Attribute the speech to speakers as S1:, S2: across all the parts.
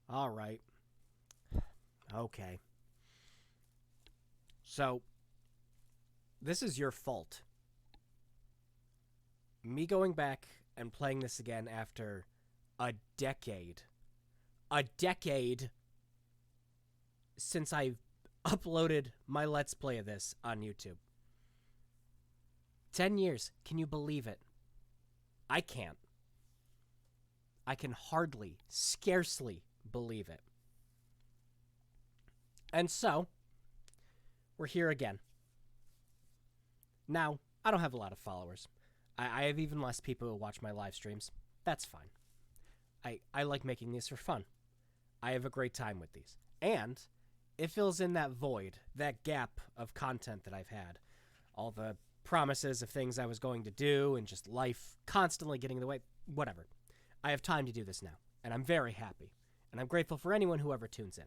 S1: All right. Okay. So, this is your fault. Me going back and playing this again after a decade. A decade since I uploaded my Let's Play of this on YouTube. 10 years. Can you believe it? I can't. I can hardly, scarcely believe it. And so, we're here again. Now, I don't have a lot of followers. I have even less people who watch my live streams. That's fine. I like making these for fun. I have a great time with these. And it fills in that void, that gap of content that I've had. All the promises of things I was going to do and just life constantly getting in the way. Whatever. I have time to do this now. And I'm very happy. And I'm grateful for anyone who ever tunes in.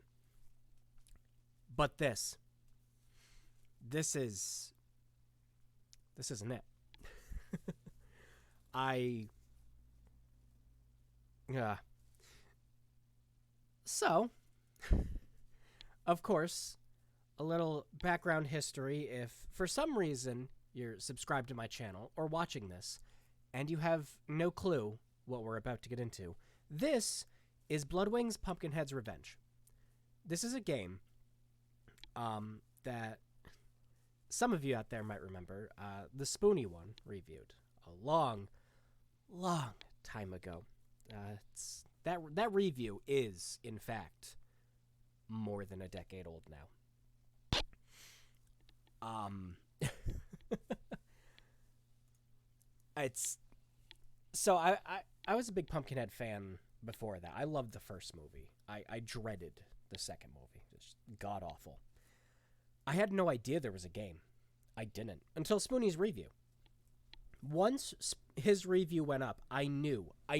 S1: But this isn't it. So, of course, a little background history. If for some reason you're subscribed to my channel or watching this and you have no clue what we're about to get into, this is Bloodwings Pumpkinhead's Revenge. This is a game that some of you out there might remember. The Spoony one reviewed a long time ago. That review is, in fact, more than a decade old now. It's so I was a big Pumpkinhead fan before that. I loved the first movie. I dreaded the second movie. Just god awful. I had no idea there was a game. I didn't until Spoony's review. Once his review went up, I knew I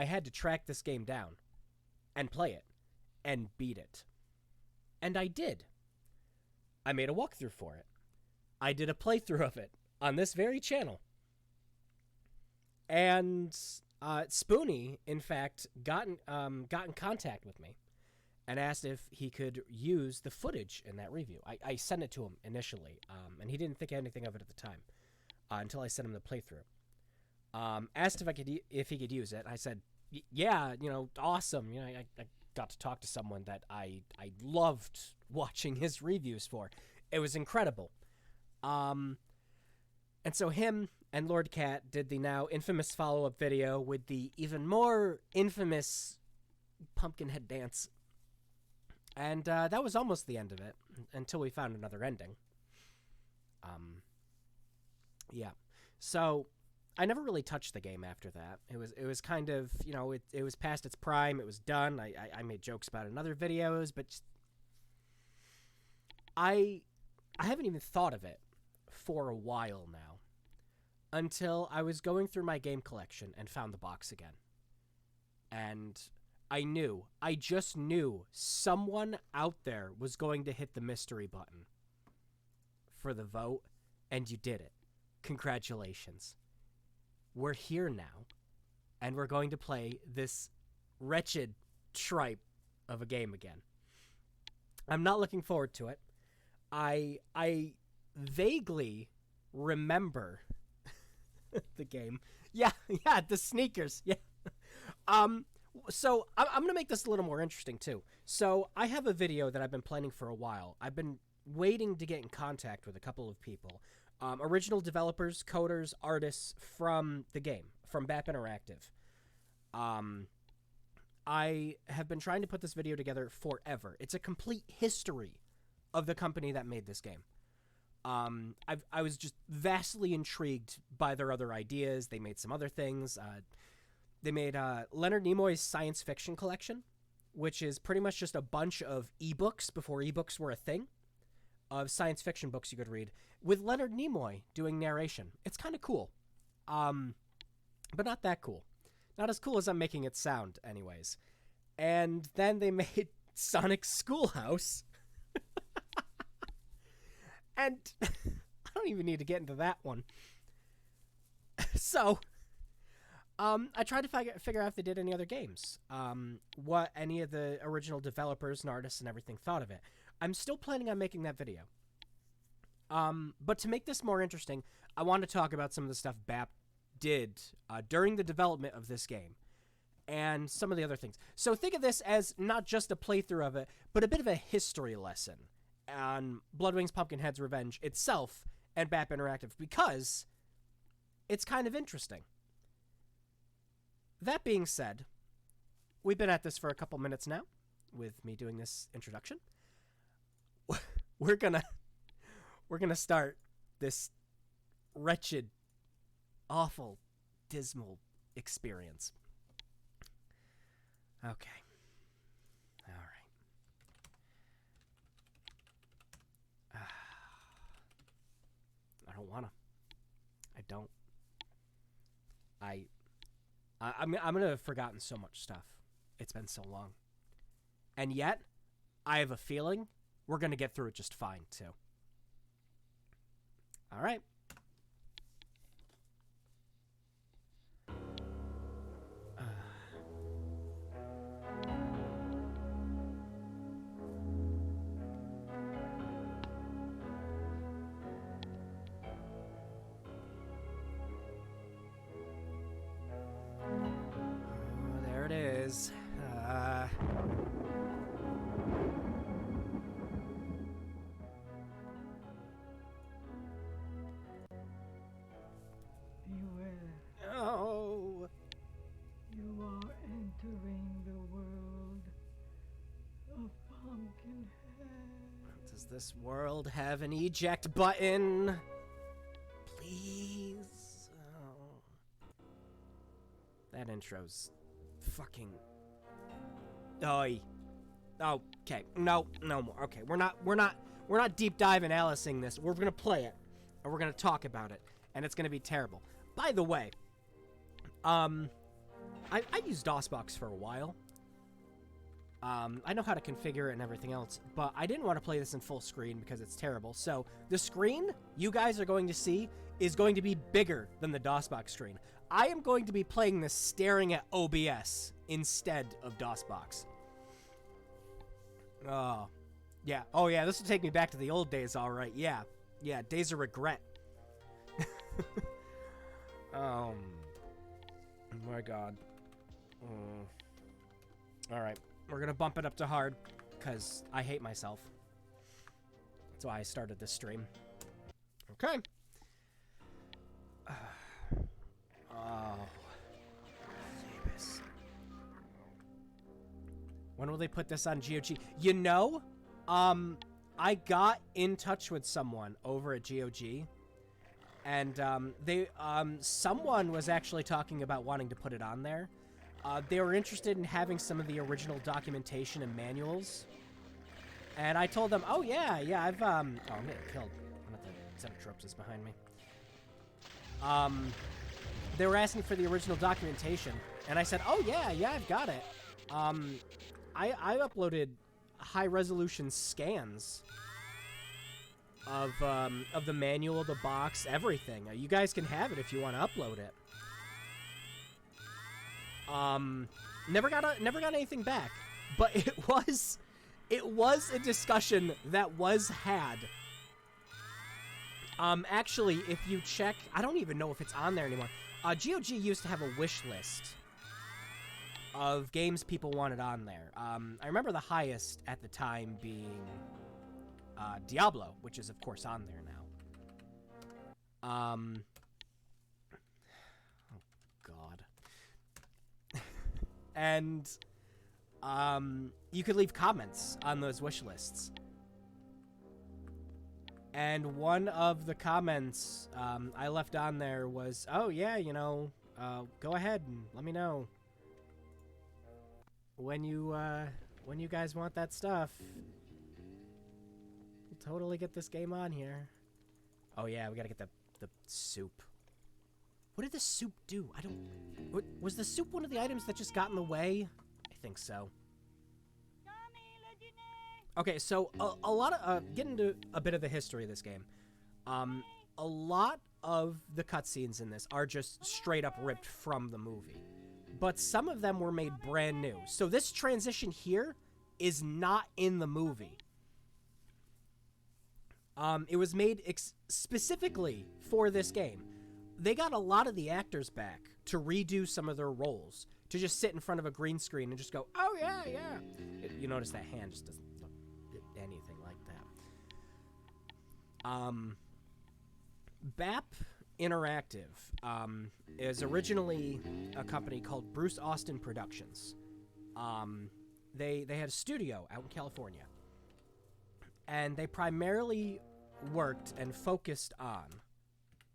S1: had to track this game down and play it and beat it. And I did. I made a walkthrough for it. I did a playthrough of it on this very channel. And Spoony, in fact, got in contact with me and asked if he could use the footage in that review. I sent it to him initially, and he didn't think anything of it at the time until I sent him the playthrough. Asked if he could use it. I said, yeah, awesome. I got to talk to someone that I loved watching his reviews for. It was incredible. And so him and Lord Cat did the now infamous follow-up video with the even more infamous Pumpkinhead dance. And that was almost the end of it until we found another ending. Yeah. So I never really touched the game after that. It was kind of, it was past its prime. It was done. I made jokes about it in other videos, but I haven't even thought of it for a while now until I was going through my game collection and found the box again. And I just knew someone out there was going to hit the mystery button for the vote, and you did it. Congratulations. We're here now, and we're going to play this wretched tripe of a game again. I'm not looking forward to it. I vaguely remember the game. Yeah, the sneakers. Yeah. So I'm going to make this a little more interesting, too. So I have a video that I've been planning for a while. I've been waiting to get in contact with a couple of people. Original developers, coders, artists from the game, from BAP Interactive. I have been trying to put this video together forever. It's a complete history of the company that made this game. I was just vastly intrigued by their other ideas. They made some other things. They made Leonard Nimoy's science fiction collection, which is pretty much just a bunch of ebooks before ebooks were a thing, of science fiction books you could read, with Leonard Nimoy doing narration. It's kind of cool. But not that cool. Not as cool as I'm making it sound, anyways. And then they made Sonic Schoolhouse. And I don't even need to get into that one. So, I tried to figure out if they did any other games. What any of the original developers and artists and everything thought of it. I'm still planning on making that video. But to make this more interesting, I want to talk about some of the stuff BAP did during the development of this game and some of the other things. So think of this as not just a playthrough of it, but a bit of a history lesson on Bloodwings Pumpkinhead's Revenge itself and BAP Interactive, because it's kind of interesting. That being said, we've been at this for a couple minutes now with me doing this introduction. We're gonna start this wretched, awful, dismal experience. Okay. All right. I don't wanna. I don't. I'm gonna have forgotten so much stuff. It's been so long. And yet, I have a feeling we're gonna get through it just fine, too. All right. There it is. Oh.
S2: You are entering the world of Pumpkinhead.
S1: Does this world have an eject button? Please. Oh. That intro's fucking. Oi. Okay. No more. Okay, we're not deep diving Alicing this. We're gonna play it, and we're gonna talk about it, and it's gonna be terrible. By the way, I used DOSBox for a while. I know how to configure it and everything else, but I didn't want to play this in full screen because it's terrible. So the screen you guys are going to see is going to be bigger than the DOSBox screen. I am going to be playing this staring at OBS instead of DOSBox. Oh, yeah. Oh, yeah, this will take me back to the old days, all right. Yeah, days of regret. My God. All right, we're going to bump it up to hard because I hate myself. That's why I started this stream. Okay. Oh, Phoebus. When will they put this on GOG? You know, I got in touch with someone over at GOG, and someone was actually talking about wanting to put it on there. They were interested in having some of the original documentation and manuals, and I told them, oh yeah, I've oh, I'm getting killed. One of the Xenotropes is behind me. They were asking for the original documentation, and I said, oh yeah, I've got it. I uploaded high-resolution scans of the manual, the box, everything. You guys can have it if you want to upload it. Never got anything back, but it was a discussion that was had. Actually, if you check, I don't even know if it's on there anymore. GOG used to have a wish list of games people wanted on there. I remember the highest at the time being Diablo, which is of course on there now. Oh God. And you could leave comments on those wish lists. And one of the comments I left on there was, oh yeah, you know, go ahead and let me know when you guys want that stuff. We'll totally get this game on here. Oh yeah, we gotta get the soup. What did the soup do? I don't... Was the soup one of the items that just got in the way? I think so. Okay, so a lot of... get into a bit of the history of this game. A lot of the cutscenes in this are just straight up ripped from the movie, but some of them were made brand new. So this transition here is not in the movie. It was made specifically for this game. They got a lot of the actors back to redo some of their roles, to just sit in front of a green screen and just go, oh, yeah, yeah. You notice that hand just doesn't look anything like that. BAP Interactive is originally a company called Bruce Austin Productions. They had a studio out in California. And they primarily worked and focused on...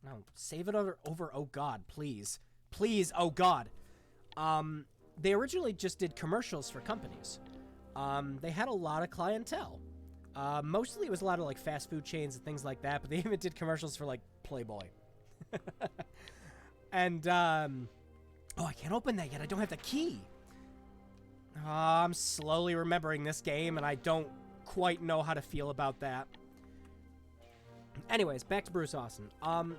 S1: No, save it over, oh God, please. Please, oh God. They originally just did commercials for companies. They had a lot of clientele. Mostly it was a lot of like fast food chains and things like that, but they even did commercials for like Playboy. And, oh, I can't open that yet. I don't have the key. I'm slowly remembering this game, and I don't quite know how to feel about that. Anyways, back to Bruce Austin.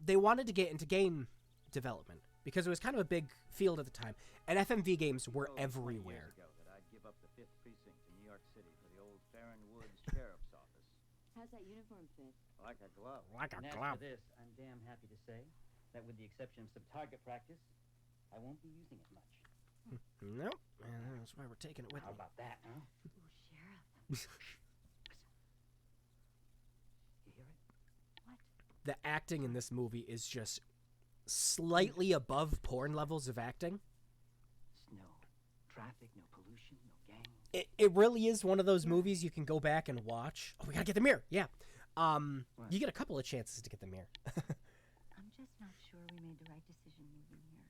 S1: They wanted to get into game development because it was kind of a big field at the time, and FMV games were everywhere.
S3: I'd give up the 5th precinct in New York City for the old Farron Woods Sheriff's Office.
S4: How's that uniform fit?
S3: Like a glove.
S1: Like a
S5: And as
S1: glove.
S5: for this, I'm damn happy to say that with the exception of some target practice, I won't be using it much.
S1: Nope, and that's why we're taking it with
S5: How
S1: me.
S5: about that, huh?
S4: Ooh, Sheriff.
S5: You hear it?
S4: What?
S1: The acting in this movie is just slightly above porn levels of acting.
S5: It's no traffic, no pollution, no gang.
S1: It really is one of those movies you can go back and watch. Oh, we gotta get the mirror. Yeah. You get a couple of chances to get the mirror.
S4: I'm just not sure we made the right decision moving here.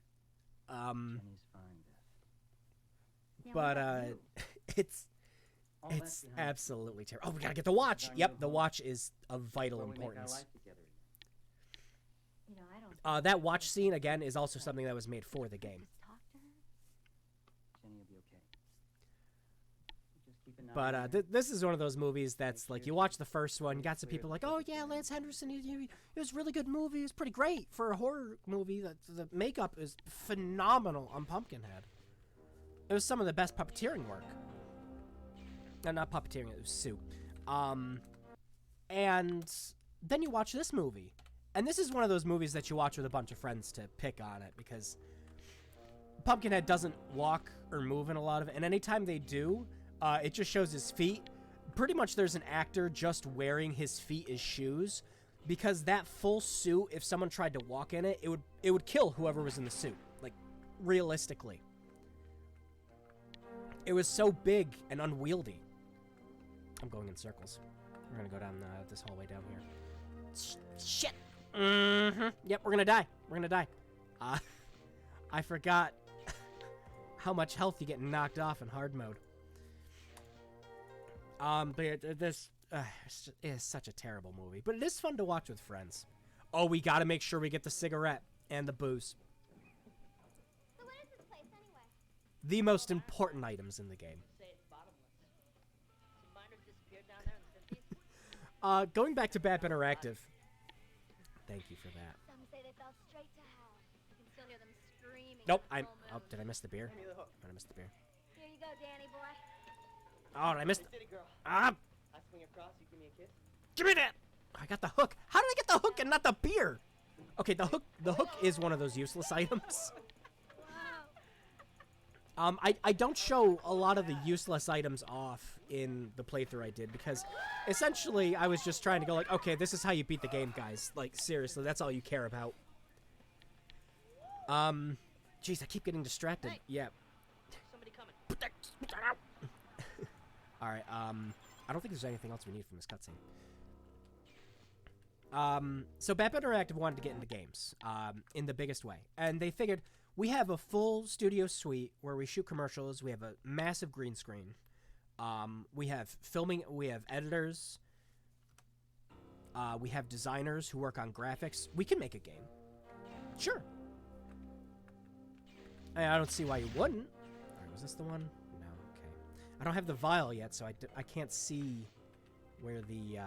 S5: Jenny's fine, Beth.
S4: Yeah,
S1: But
S4: what about you?
S1: it's
S5: All
S1: it's
S5: that's behind us.
S1: absolutely terrible. Oh, we gotta get the watch.
S5: Our
S1: Yep,
S5: new
S1: the
S5: home.
S1: watch is of vital
S5: Where we make our
S1: importance.
S5: life together again.
S4: You know, I don't.
S1: That watch scene again is also something that was made for the game.
S4: Just talk to her.
S5: Jenny will be okay. Just keep an eye
S1: But
S5: on her.
S1: this is one of those movies that's like you watch the first one, you got some people like, oh yeah, Lance Henderson, it was a really good movie, it was pretty great for a horror movie. The makeup is phenomenal on Pumpkinhead. It was some of the best puppeteering work. No, not puppeteering, it was suit. And then you watch this movie. And this is one of those movies that you watch with a bunch of friends to pick on it because Pumpkinhead doesn't walk or move in a lot of it. And anytime they do, it just shows his feet. Pretty much there's an actor just wearing his feet as shoes because that full suit, if someone tried to walk in it, it would kill whoever was in the suit. Like, realistically. It was so big and unwieldy. I'm going in circles. We're going to go down this hallway down here. Shit! Yep, we're going to die. We're going to die. I forgot how much health you get knocked off in hard mode. But yeah, this is such a terrible movie. But it is fun to watch with friends. Oh, we got to make sure we get the cigarette and the booze.
S6: So what is this place anyway?
S1: The most important items in the game.
S7: Say it's bottomless. Some miners disappeared down there in the 50s.
S1: Going back to BAP Interactive. Thank you for that.
S6: Some say they fell straight to hell. You can still hear them screaming.
S1: Nope,
S6: at the
S1: I'm...
S6: full
S1: Oh,
S6: moon.
S1: did I miss the beer?
S3: Give me the hook.
S1: I missed the beer.
S6: Here you go, Danny boy.
S1: Oh, did I miss...
S3: City girl.
S1: Ah!
S3: I swing across, you give me a kiss.
S1: Give me that! I got the hook. How did I get the hook and not the beer? Okay, the hook is one of those useless items.
S6: Wow.
S1: I don't show a lot of the useless items off in the playthrough I did because essentially I was just trying to go like, okay, this is how you beat the game, guys. Like, seriously, that's all you care about. Jeez, I keep getting distracted.
S7: Hey.
S1: Yeah.
S7: Somebody coming.
S1: Alright, I don't think there's anything else we need from this cutscene. So BAP Interactive wanted to get into games, in the biggest way. And they figured, we have a full studio suite where we shoot commercials, we have a massive green screen, we have filming, we have editors, we have designers who work on graphics. We can make a game. Sure. I don't see why you wouldn't. Alright, was this the one? No, okay. I don't have the vial yet, so I can't see where the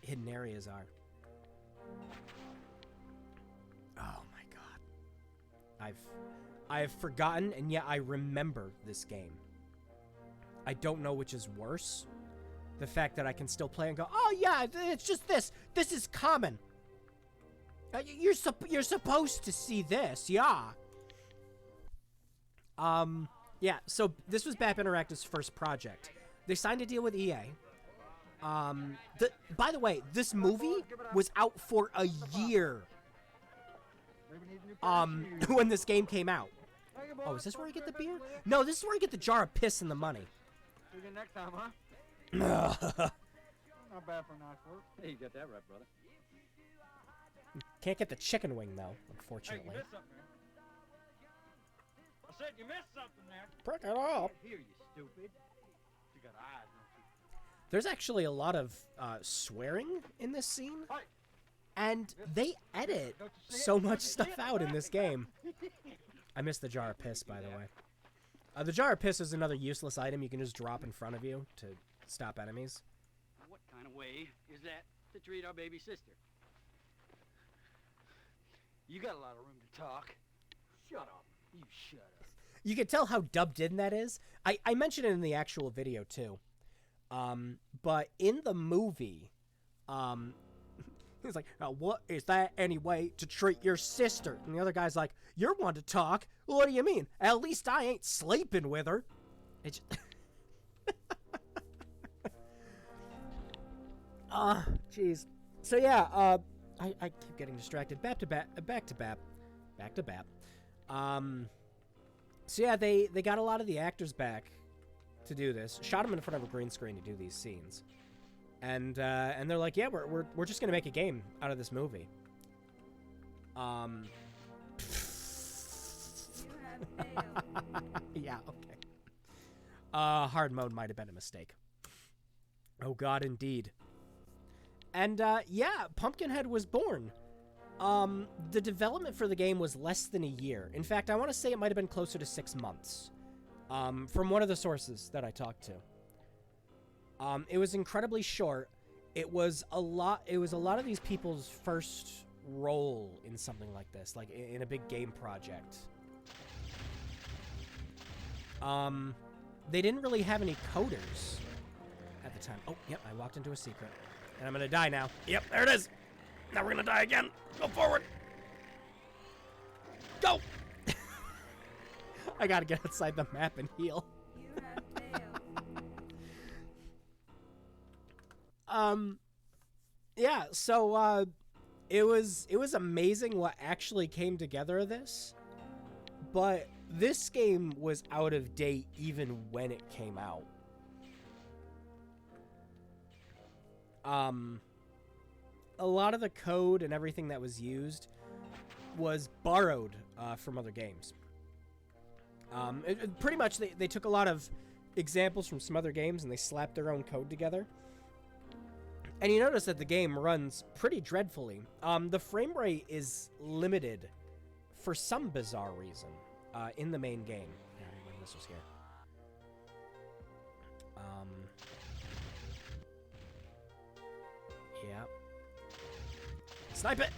S1: hidden areas are. I've forgotten, and yet I remember this game. I don't know which is worse. The fact that I can still play and go, oh yeah, it's just this. This is common. You're supposed to see this, yeah. Yeah, so this was BAP Interactive's first project. They signed a deal with EA. By the way, this movie was out for a year. When this game came out. Oh, is this where you get the beer? No, this is where you get the jar of piss and the money.
S3: See you next time, huh?
S1: Not
S3: bad for nice work. Hey, you got that right, brother.
S1: Can't get the chicken wing, though,
S3: Hey, you
S1: unfortunately.
S3: missed something there. I said you missed something there.
S1: Prick it up.
S3: Here, you stupid. You got eyes, don't you?
S1: There's actually a lot of swearing in this scene.
S3: Hey.
S1: And they edit so much stuff out in this game. I missed the jar of piss, by the way. The jar of piss is another useless item you can just drop in front of you to stop enemies.
S5: What kind of way is that to treat our baby sister?
S3: You got a lot of room to talk. Shut up. You shut up.
S1: You can tell how dubbed in that is. I mentioned it in the actual video, too. But in the movie, he's like, what is that any way to treat your sister? And the other guy's like, you're one to talk. What do you mean? At least I ain't sleeping with her. It's jeez. So yeah, I keep getting distracted. Back to BAP. So yeah, they got a lot of the actors back to do this. Shot them in front of a green screen to do these scenes. And they're like, yeah, we're just gonna make a game out of this movie. Yeah, okay. Hard mode might have been a mistake. Oh God, indeed. And yeah, Pumpkinhead was born. The development for the game was less than a year. In fact, I want to say it might have been closer to 6 months. From one of the sources that I talked to. It was incredibly short. It was a lot of these people's first role in something like this, like in a big game project. They didn't really have any coders at the time. Oh, yep, I walked into a secret. And I'm gonna die now. Yep, there it is. Now we're gonna die again. Go forward. Go! I gotta get outside the map and heal. Yeah, so, it was amazing what actually came together of this, but this game was out of date even when it came out. A lot of the code and everything that was used was borrowed, from other games. Pretty much, they took a lot of examples from some other games and they slapped their own code together. And you notice that the game runs pretty dreadfully. The frame rate is limited for some bizarre reason in the main game. Yeah, I remember this was here. Yeah. Snipe it!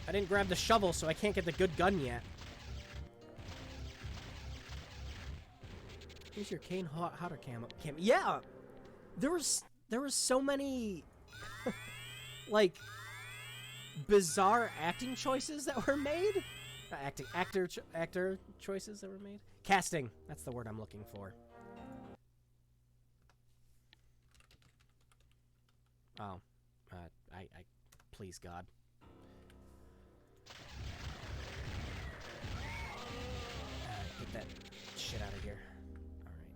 S1: I didn't grab the shovel, so I can't get the good gun yet. Here's your Kane Hotter cam. Yeah! There was so many like bizarre acting choices that were made. Actor choices that were made. Casting. That's the word I'm looking for. Oh, I please God. Get that shit out of here.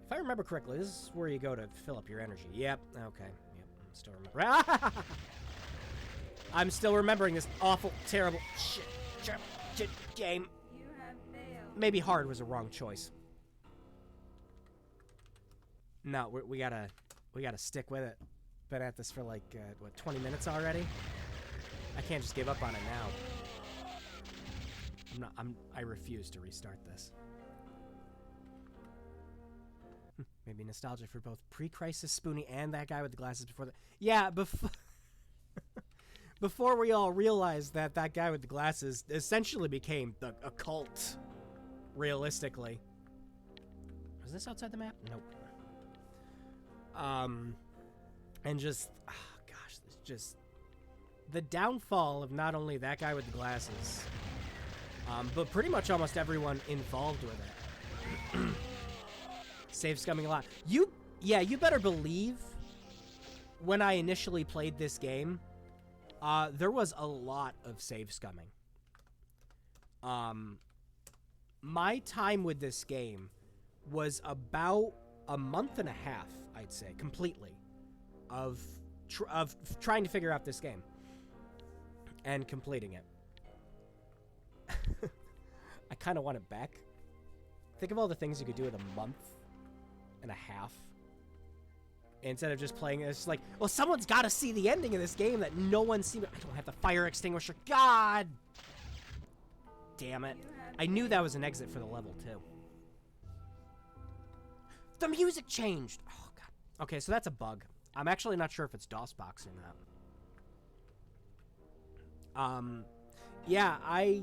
S1: If I remember correctly, this is where you go to fill up your energy. Yep. Okay. Yep. I'm still remembering. I'm still remembering this awful, terrible shit game. Maybe hard was a wrong choice. No, we gotta stick with it. Been at this for like what, 20 minutes already? I can't just give up on it now. I refuse to restart this. Maybe nostalgia for both pre-crisis Spoonie and that guy with the glasses before the... Yeah, before we all realized that that guy with the glasses essentially became a cult, realistically. Was this outside the map? Nope. And just, oh gosh, it's just the downfall of not only that guy with the glasses, but pretty much almost everyone involved with it. Save scumming a lot. You better believe when I initially played this game, there was a lot of save scumming. My time with this game was about a month and a half, I'd say, completely, of trying to figure out this game and completing it. I kind of want it back. Think of all the things you could do in a month and a half. Instead of just playing it, it's like, well, someone's got to see the ending of this game that no one's seen. I don't have the fire extinguisher. God damn it. I knew that was an exit for the level, too. The music changed. Oh, God. Okay, so that's a bug. I'm actually not sure if it's DOSBox or not. Yeah, I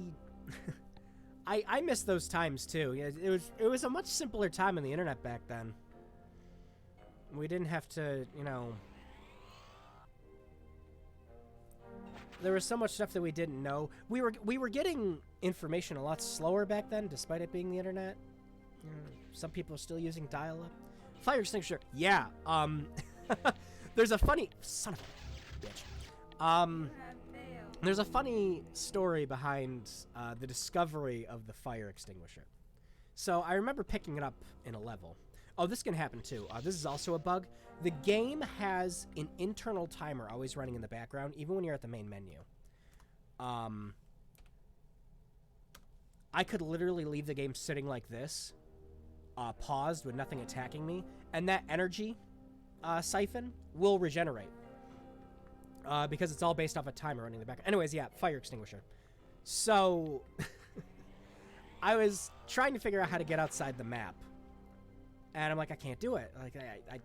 S1: miss those times, too. Yeah, it was a much simpler time on the internet back then. We didn't have to, you know... There was so much stuff that we didn't know. We were getting information a lot slower back then, despite it being the internet. Some people are still using dial-up. Fire extinguisher, yeah. There's a funny... Son of a bitch. There's a funny story behind the discovery of the fire extinguisher. So I remember picking it up in a level. Oh, this can happen too. This is also a bug. The game has an internal timer always running in the background, even when you're at the main menu. I could literally leave the game sitting like this, paused with nothing attacking me, and that energy siphon will regenerate. Because it's all based off a timer running in the background. Anyways, yeah, fire extinguisher. So, I was trying to figure out how to get outside the map. And I'm like, I can't do it. Like,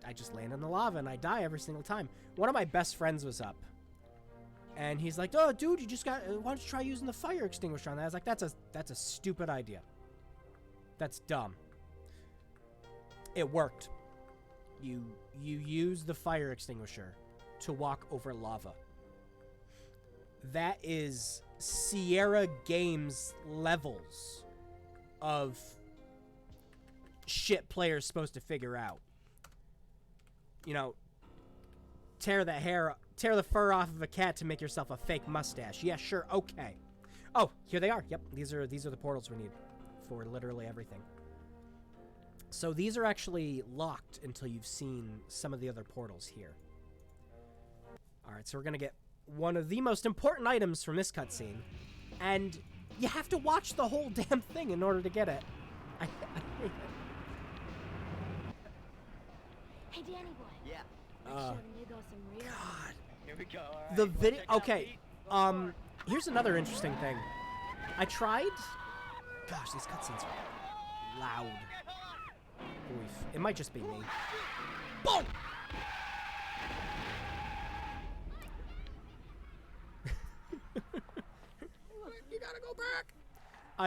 S1: I just land in the lava and I die every single time. One of my best friends was up. And he's like, oh, dude, you just got... Why don't you try using the fire extinguisher on that? I was like, that's a stupid idea. That's dumb. It worked. You use the fire extinguisher to walk over lava. That is Sierra Games levels of shit players supposed to figure out. You know, tear the fur off of a cat to make yourself a fake mustache. Yeah, sure, okay. Oh, here they are. Yep, these are the portals we need for literally everything. So these are actually locked until you've seen some of the other portals here. Alright, so we're gonna get one of the most important items from this cutscene, and you have to watch the whole damn thing in order to get it. I hate it.
S6: Hey, Danny boy.
S3: Yeah.
S6: Showing you got some real.
S1: God.
S3: Here we go. All right.
S1: The video...
S3: Check it out,
S1: Okay,
S3: Pete.
S1: here's another interesting thing. I tried... Gosh, these cutscenes are loud. Oof. It might just be me. Boom! You gotta go back!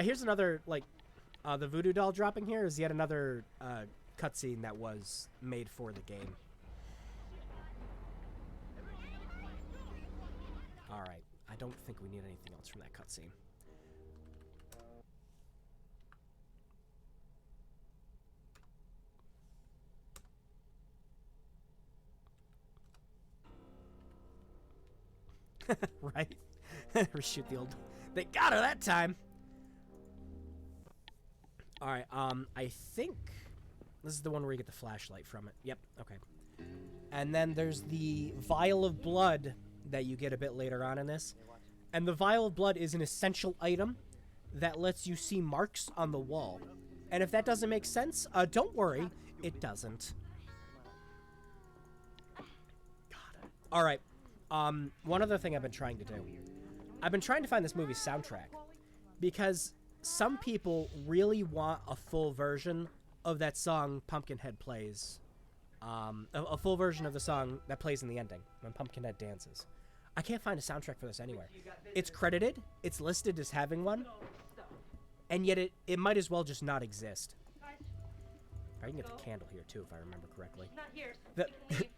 S1: Here's another, like... the voodoo doll dropping here is yet another cutscene that was made for the game. Alright, I don't think we need anything else from that cutscene. Right? Reshoot the old... They got her that time! Alright, I think this is the one where you get the flashlight from it. Yep, okay. And then there's the vial of blood that you get a bit later on in this. And the vial of blood is an essential item that lets you see marks on the wall. And if that doesn't make sense, don't worry, it doesn't. God. Alright, one other thing I've been trying to do. I've been trying to find this movie's soundtrack. Because some people really want a full version of that song Pumpkinhead plays. A full version of the song that plays in the ending when Pumpkinhead dances. I can't find a soundtrack for this anywhere. It's credited. It's listed as having one. And yet it might as well just not exist. I can get the candle here too, if I remember correctly.
S7: Not here.
S1: The,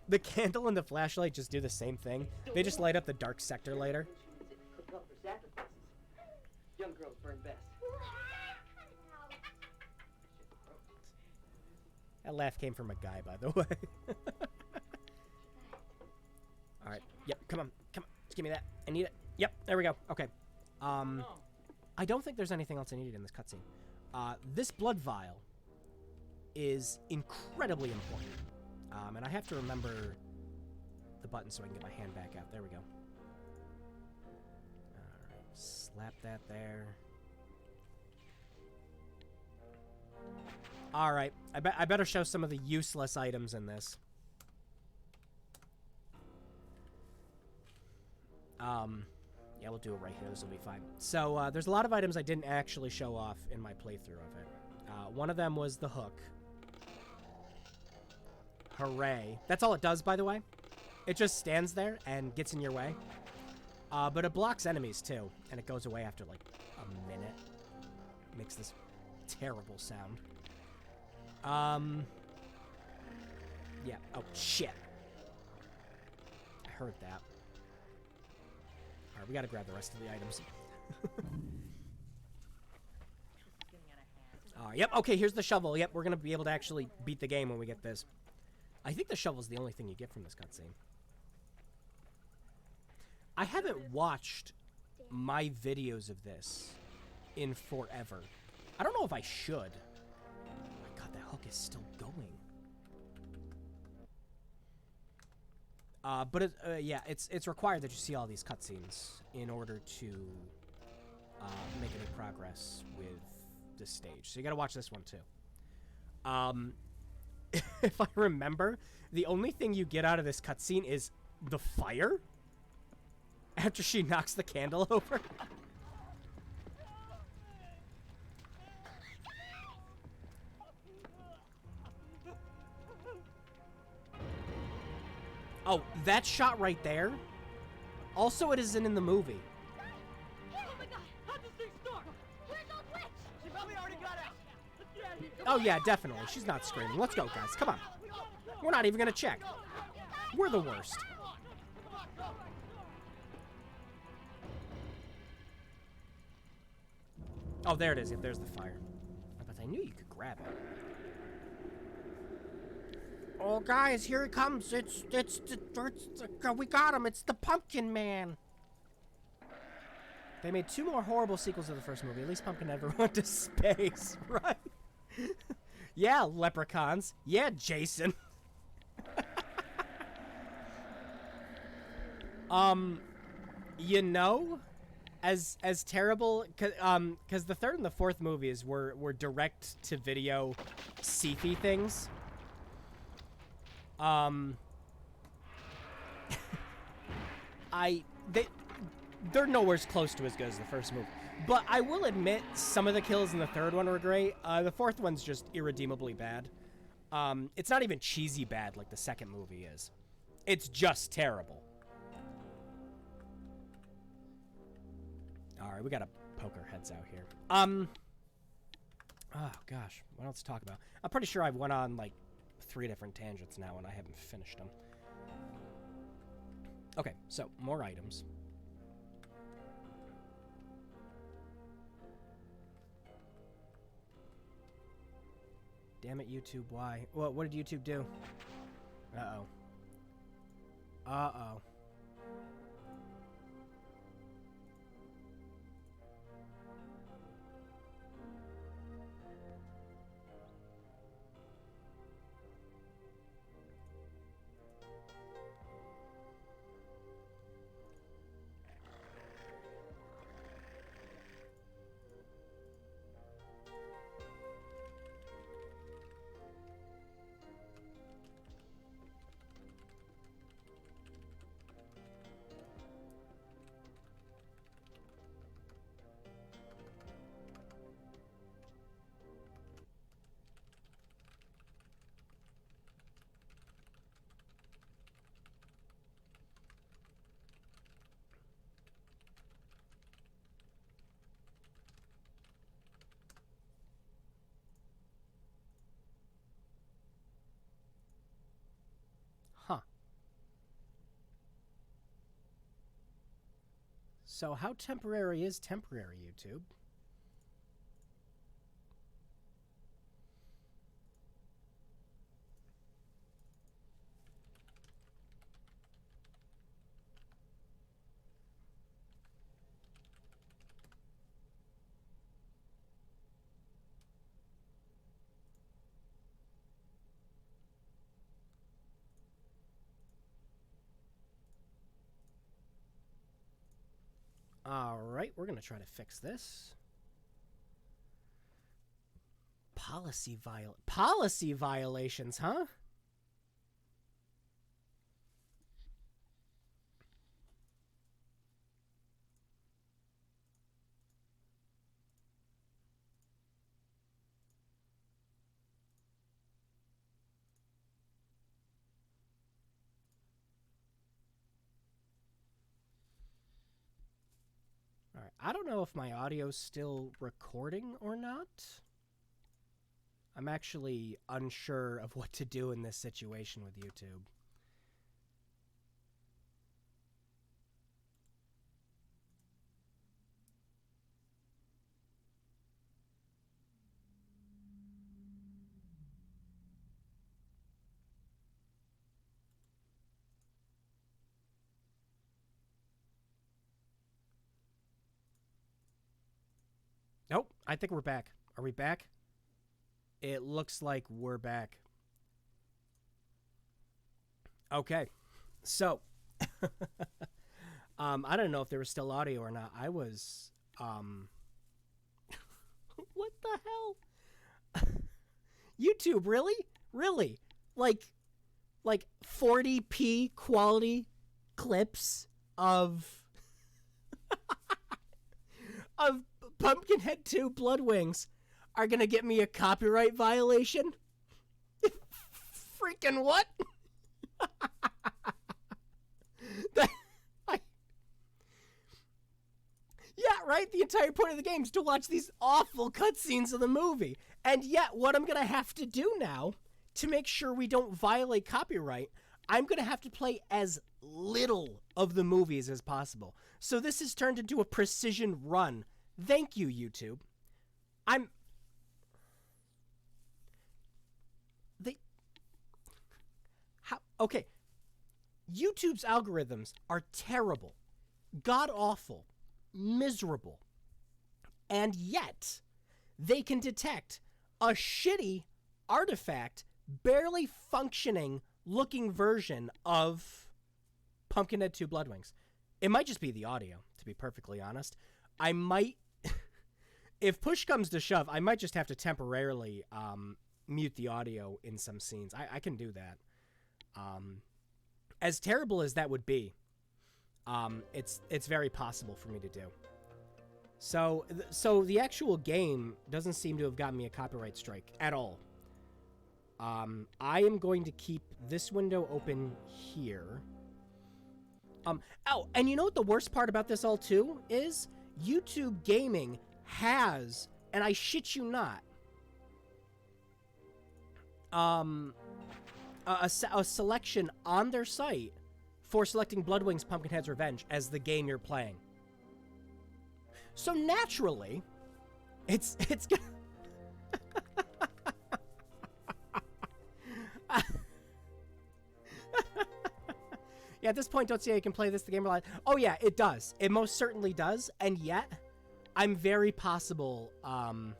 S1: the candle and the flashlight just do the same thing. They just light up the dark sector later.
S8: Cook up for sacrifices. Young girls burn best.
S1: That laugh came from a guy, by the way. All right. Yep. Come on. Come on. Just give me that. I need it. Yep. There we go. Okay. I don't think there's anything else I needed in this cutscene. This blood vial is incredibly important. And I have to remember the button so I can get my hand back out. There we go. All right. Slap that there. All right. I better show some of the useless items in this. Yeah, we'll do it right here. This will be fine. So, there's a lot of items I didn't actually show off in my playthrough of it. One of them was the hook. Hooray. That's all it does, by the way. It just stands there and gets in your way. But it blocks enemies, too. And it goes away after, like, a minute. Makes this terrible sound. Yeah. Oh, shit. I heard that. Alright, we gotta grab the rest of the items. Yep, okay, here's the shovel. Yep, we're gonna be able to actually beat the game when we get this. I think the shovel's the only thing you get from this cutscene. I haven't watched my videos of this in forever. I don't know if I should. Oh my god, that hook is still going. But yeah, it's required that you see all these cutscenes in order to make any progress with this stage. So you gotta watch this one too. If I remember, the only thing you get out of this cutscene is the fire after she knocks the candle over. Oh, that shot right there. Also, it isn't in the movie.
S6: Oh my god! How'd this thing start? Where's old witch?
S8: She probably already got out. Let's get out of here.
S1: Oh yeah, definitely. She's not screaming. Let's go, guys. Come on. We're not even gonna check. We're the worst. Oh, there it is. Yep, there's the fire. But I knew you could grab it. Oh, guys, here he comes. We got him. It's the Pumpkin Man. They made 2 more horrible sequels of the first movie. At least Pumpkinhead never went to space, right? Yeah, leprechauns. Yeah, Jason. You know, as terrible, cause the 3rd and the 4th movies were direct to video sci-fi things. They're nowhere close to as good as the first movie. But I will admit, some of the kills in the 3rd one were great. The 4th one's just irredeemably bad. It's not even cheesy bad like the 2nd movie is. It's just terrible. Alright, we gotta poke our heads out here. Oh, gosh. What else to talk about? I'm pretty sure I've went on, like, 3 different tangents now and I haven't finished them. Okay, so, more items. Damn it, YouTube, why? What did YouTube do? Uh-oh. Uh-oh. So how temporary is temporary, YouTube? All right, we're going to try to fix this. Policy violations, huh? All right, I don't know if my audio's still recording or not. I'm actually unsure of what to do in this situation with YouTube. Nope, I think we're back. Are we back? It looks like we're back. Okay, so I don't know if there was still audio or not. I was what the hell? YouTube, really like 40p quality clips of of Pumpkinhead 2 Bloodwings are gonna get me a copyright violation? Freaking what? Yeah, right? The entire point of the game is to watch these awful cutscenes of the movie. And yet, what I'm gonna have to do now to make sure we don't violate copyright, I'm gonna have to play as little of the movies as possible. So this has turned into a precision run. Thank you, YouTube. Okay. YouTube's algorithms are terrible, god-awful, miserable. And yet, they can detect a shitty artifact, barely functioning looking version of Pumpkinhead 2 Bloodwings. It might just be the audio, to be perfectly honest. I might, if push comes to shove, I might just have to temporarily mute the audio in some scenes. I can do that. As terrible as that would be, it's very possible for me to do. So the actual game doesn't seem to have gotten me a copyright strike at all. I am going to keep this window open here. Oh, and you know what the worst part about this all too is? YouTube Gaming has, and I shit you not, a selection on their site for selecting Bloodwings Pumpkinhead's Revenge as the game you're playing. So naturally, it's gonna yeah, at this point, don't see how you can play this the game live. Oh yeah, it does. It most certainly does. And yet, I'm very possible I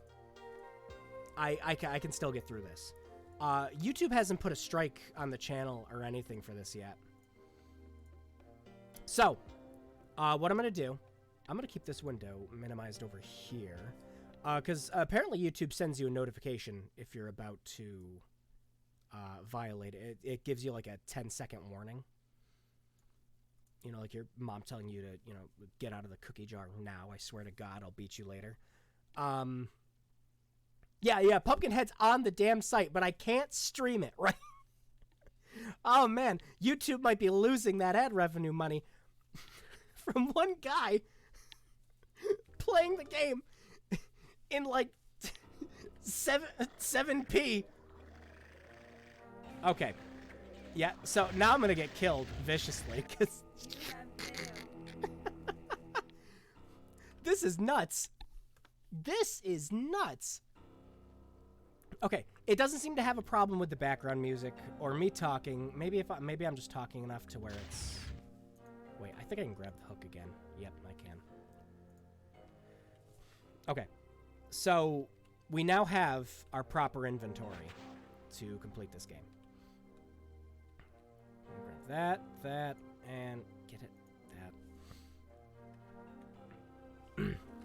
S1: can still get through this. YouTube hasn't put a strike on the channel or anything for this yet. So, what I'm going to do, I'm going to keep this window minimized over here. Because apparently YouTube sends you a notification if you're about to violate it. It gives you like a 10-second warning. You know, like your mom telling you to, you know, get out of the cookie jar now. I swear to God, I'll beat you later. Yeah, Pumpkinhead's on the damn site, but I can't stream it, right? Oh, man. YouTube might be losing that ad revenue money from one guy playing the game in, like, 7p. Okay. Yeah, so now I'm going to get killed viciously, because... This is nuts. This is nuts. Okay, it doesn't seem to have a problem with the background music or me talking. Maybe I'm just talking enough to where it's... Wait, I think I can grab the hook again. Yep, I can. Okay, so we now have our proper inventory to complete this game. Grab that, and get it,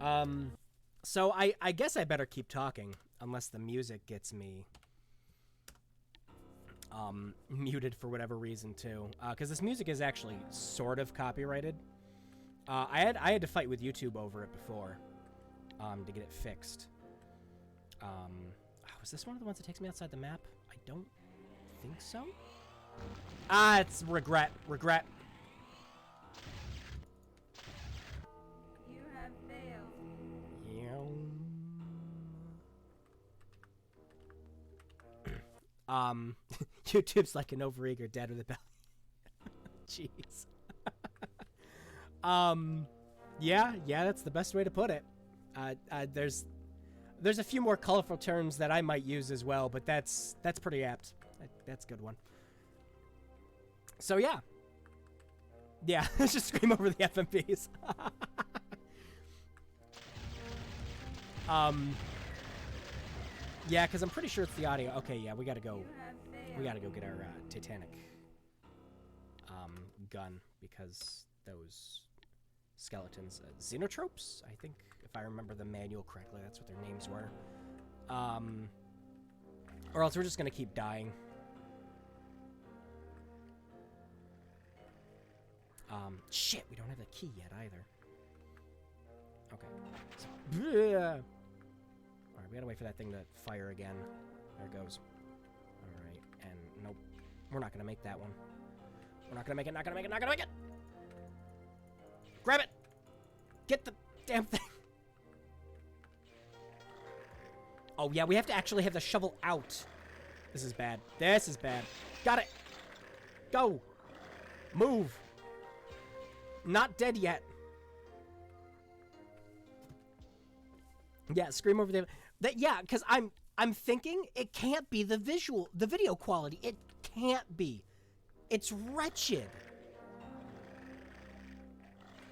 S1: that. So I guess I better keep talking, unless the music gets me muted for whatever reason too, because this music is actually sort of copyrighted. I had to fight with YouTube over it before, to get it fixed. Was this one of the ones that takes me outside the map? I don't think so. It's regret.
S2: You have failed.
S1: YouTube's like an overeager dead with a belly. Jeez. Yeah, that's the best way to put it. There's a few more colorful terms that I might use as well, but that's pretty apt. That's a good one. So yeah, let's just scream over the FMVs. Yeah, because I'm pretty sure it's the audio. Okay, yeah, we gotta go. We gotta go get our Titanic gun, because those skeletons, xenotropes, I think, if I remember the manual correctly, that's what their names were. Or else we're just gonna keep dying. Shit, we don't have the key yet either. Okay. So, alright, we gotta wait for that thing to fire again. There it goes. Alright, and nope. We're not gonna make that one. We're not gonna make it, not gonna make it! Grab it! Get the damn thing! Oh yeah, we have to actually have the shovel out. This is bad. Got it! Go! Move! Not dead yet. Yeah, scream over the... Yeah, because I'm thinking it can't be the video quality. It can't be. It's wretched.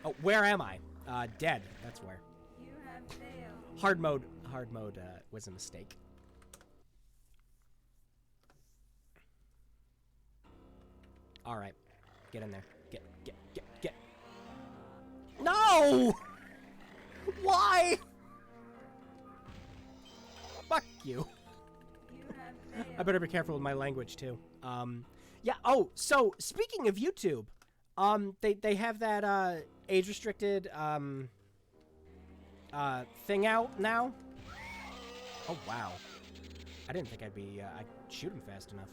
S1: Oh, where am I? Dead. That's where.
S2: You have failed.
S1: Hard mode was a mistake. All right. Get in there. Get. No! Why? Fuck you. I better be careful with my language too. Yeah. Oh, so speaking of YouTube, they have that age restricted thing out now. Oh wow. I didn't think I'd shoot him fast enough.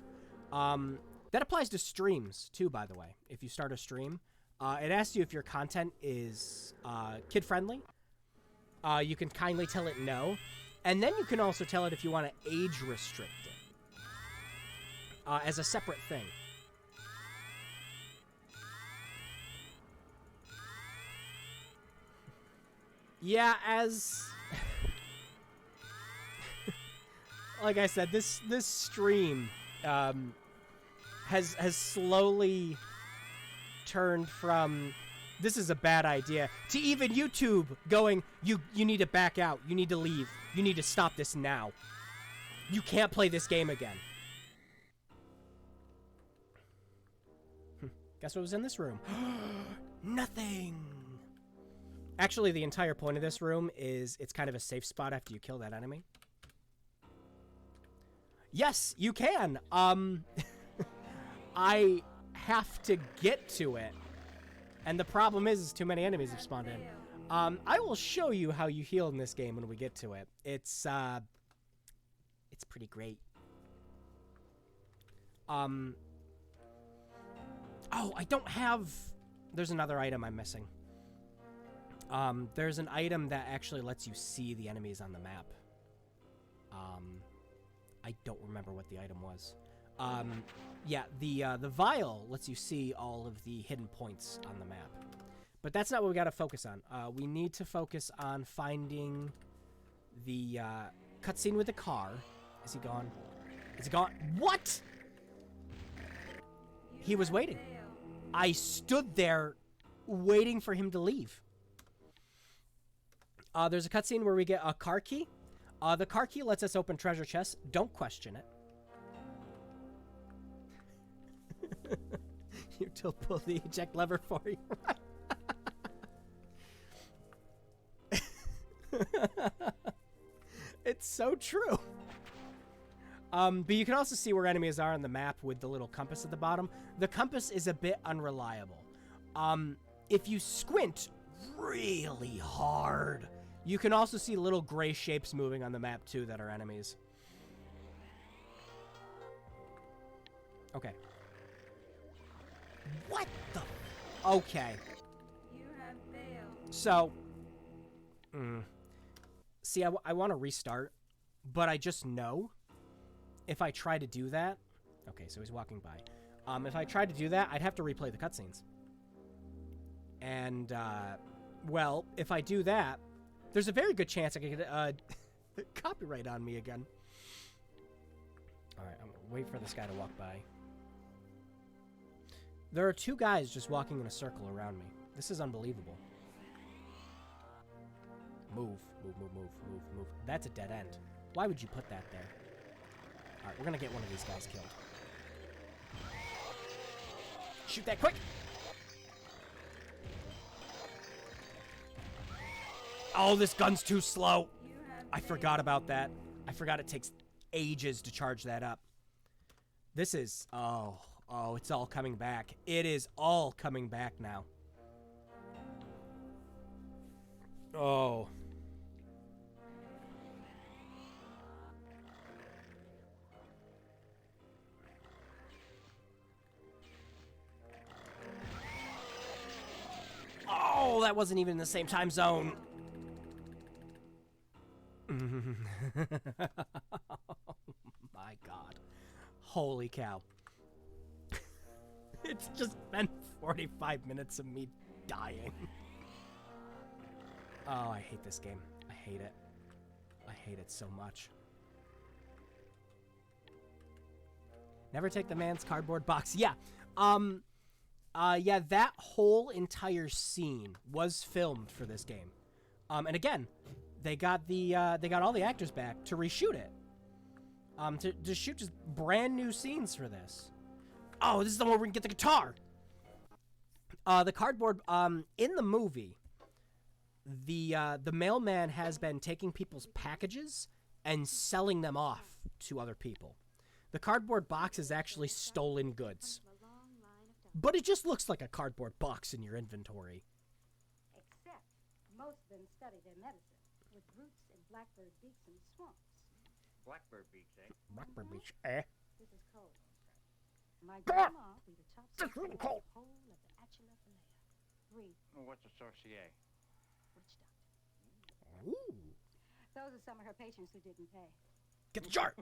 S1: That applies to streams too, by the way. If you start a stream, it asks you if your content is kid friendly. You can kindly tell it no. And then you can also tell it if you want to age restrict it as a separate thing. Yeah, as... like I said, this stream has slowly turned from... This is a bad idea, to even YouTube going, you need to back out, you need to leave, you need to stop this now. You can't play this game again. Guess what was in this room? Nothing! Actually, the entire point of this room is it's kind of a safe spot after you kill that enemy. Yes, you can! I have to get to it. And the problem is too many enemies have spawned in. I will show you how you heal in this game when we get to it. It's pretty great. Oh, I don't have... There's another item I'm missing. There's an item that actually lets you see the enemies on the map. I don't remember what the item was. Yeah, the vial lets you see all of the hidden points on the map. But that's not what we got to focus on. We need to focus on finding the cutscene with the car. Is he gone? Is he gone? What? He was waiting. I stood there waiting for him to leave. There's a cutscene where we get a car key. The car key lets us open treasure chests. Don't question it. You to pull the eject lever for you. It's so true. But you can also see where enemies are on the map with the little compass at the bottom. The compass is a bit unreliable. If you squint really hard, you can also see little gray shapes moving on the map too that are enemies. Okay. What the? Okay.
S2: You have failed.
S1: So, see, I want to restart, but I just know if I try to do that. Okay, so he's walking by. If I tried to do that, I'd have to replay the cutscenes. And, well, if I do that, there's a very good chance I could get copyright on me again. All right, I'm gonna wait for this guy to walk by. There are two guys just walking in a circle around me. This is unbelievable. Move, move, move, move, move, move. That's a dead end. Why would you put that there? All right, we're gonna get one of these guys killed. Shoot that quick! Oh, this gun's too slow. I forgot about that. I forgot it takes ages to charge that up. This is... Oh, it's all coming back. It is all coming back now. Oh. Oh, that wasn't even in the same time zone. Oh my god. Holy cow. It's just been 45 minutes of me dying. Oh, I hate this game. I hate it. I hate it so much. Never take the man's cardboard box. Yeah. Yeah, that whole entire scene was filmed for this game. And again, they got all the actors back to reshoot it. To shoot just brand new scenes for this. Oh, this is the one where we can get the guitar. The cardboard, in the movie, the mailman has been taking people's packages and selling them off to other people. The cardboard box is actually stolen goods. But it just looks like a cardboard box in your inventory.
S4: Except most of them study their medicine with roots in blackbird beaks and swamps.
S3: Blackbird beaks, eh?
S1: Blackbird Beach, eh?
S4: This is cold. My grandma will be the top
S1: This is really cold.
S4: whole of the Achilla Filea. Read,
S3: Well, what's a sorcier?
S4: witch doctor.
S1: Ooh.
S4: Those are some of her patients who didn't pay.
S1: Get the jar.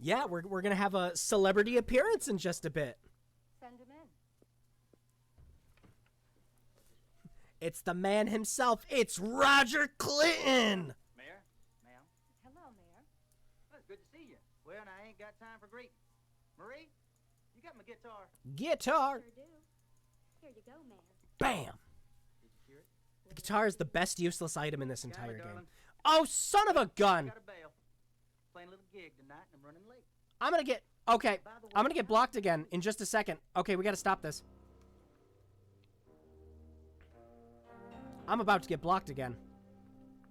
S1: Yeah, we're gonna have a celebrity appearance in just a bit.
S4: Send him in.
S1: It's the man himself. It's Roger Clinton.
S3: Mayor? Ma'am?
S4: Hello, Mayor.
S3: Well, it's good to see you. Well, I ain't got time for greeting. Marie, you got my guitar.
S1: Guitar.
S6: Sure do. Here you go, Mayor.
S1: Bam.
S3: Did you hear it?
S1: The guitar is the best useless item in this
S3: Got it,
S1: entire game.
S3: darling.
S1: Oh, son of a gun.
S3: Got a bail. Playing a little gig tonight, and I'm running late.
S1: I'm gonna get... Okay,
S3: By the way,
S1: I'm gonna get blocked again in just a second. Okay, we gotta stop this. I'm about to get blocked again.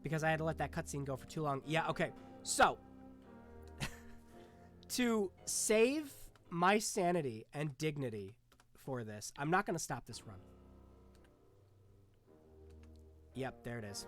S1: Because I had to let that cutscene go for too long. Yeah, okay. So, to save my sanity and dignity for this, I'm not gonna stop this run. Yep, there it is.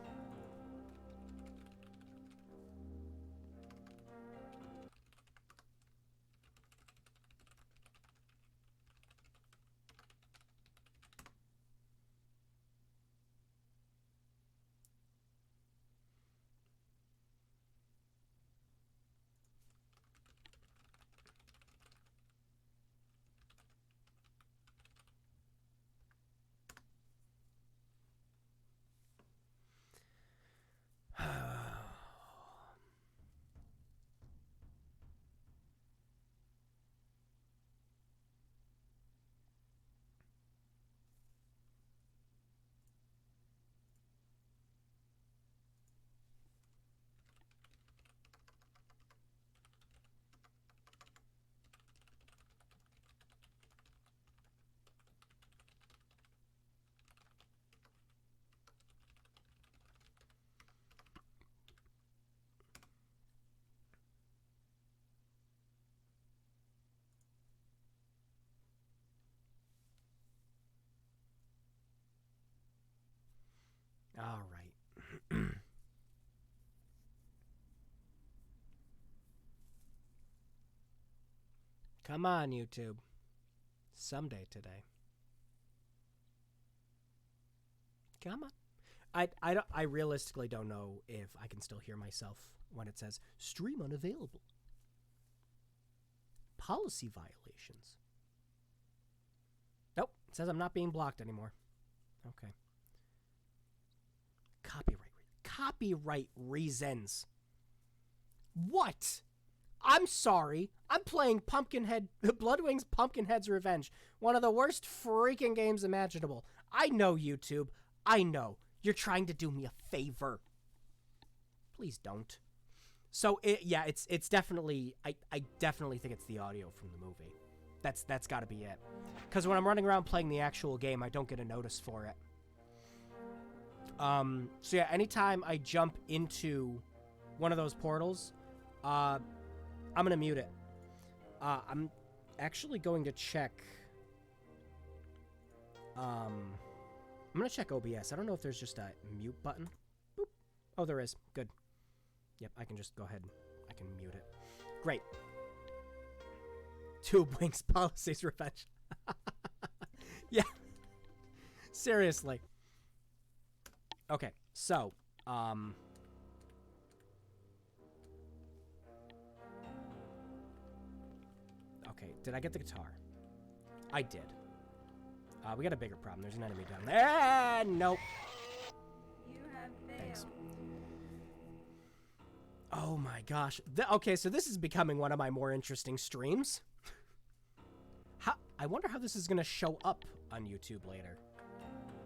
S1: All right. Come on, YouTube. Someday today. Come on. I realistically don't know if I can still hear myself when it says stream unavailable. Policy violations. Nope. It says I'm not being blocked anymore. Okay. Copyright reasons. What? I'm sorry. I'm playing Pumpkinhead, Bloodwings Pumpkinhead's Revenge. One of the worst freaking games imaginable. I know, YouTube. I know. You're trying to do me a favor. Please don't. So, it's definitely... I definitely think it's the audio from the movie. That's got to be it. Because when I'm running around playing the actual game, I don't get a notice for it. So yeah, anytime I jump into one of those portals, I'm going to mute it. I'm actually going to check... I'm going to check OBS. I don't know if there's just a mute button. Boop. Oh, there is. Good. Yep, I can just go ahead. I can mute it. Great. Tube Wings Policies Revenge. Yeah. Seriously. Okay, so, okay, did I get the guitar? I did. We got a bigger problem. There's an enemy down there. Nope.
S2: You have failed.
S1: Thanks. Oh my gosh. Okay, so this is becoming one of my more interesting streams. I wonder how this is going to show up on YouTube later,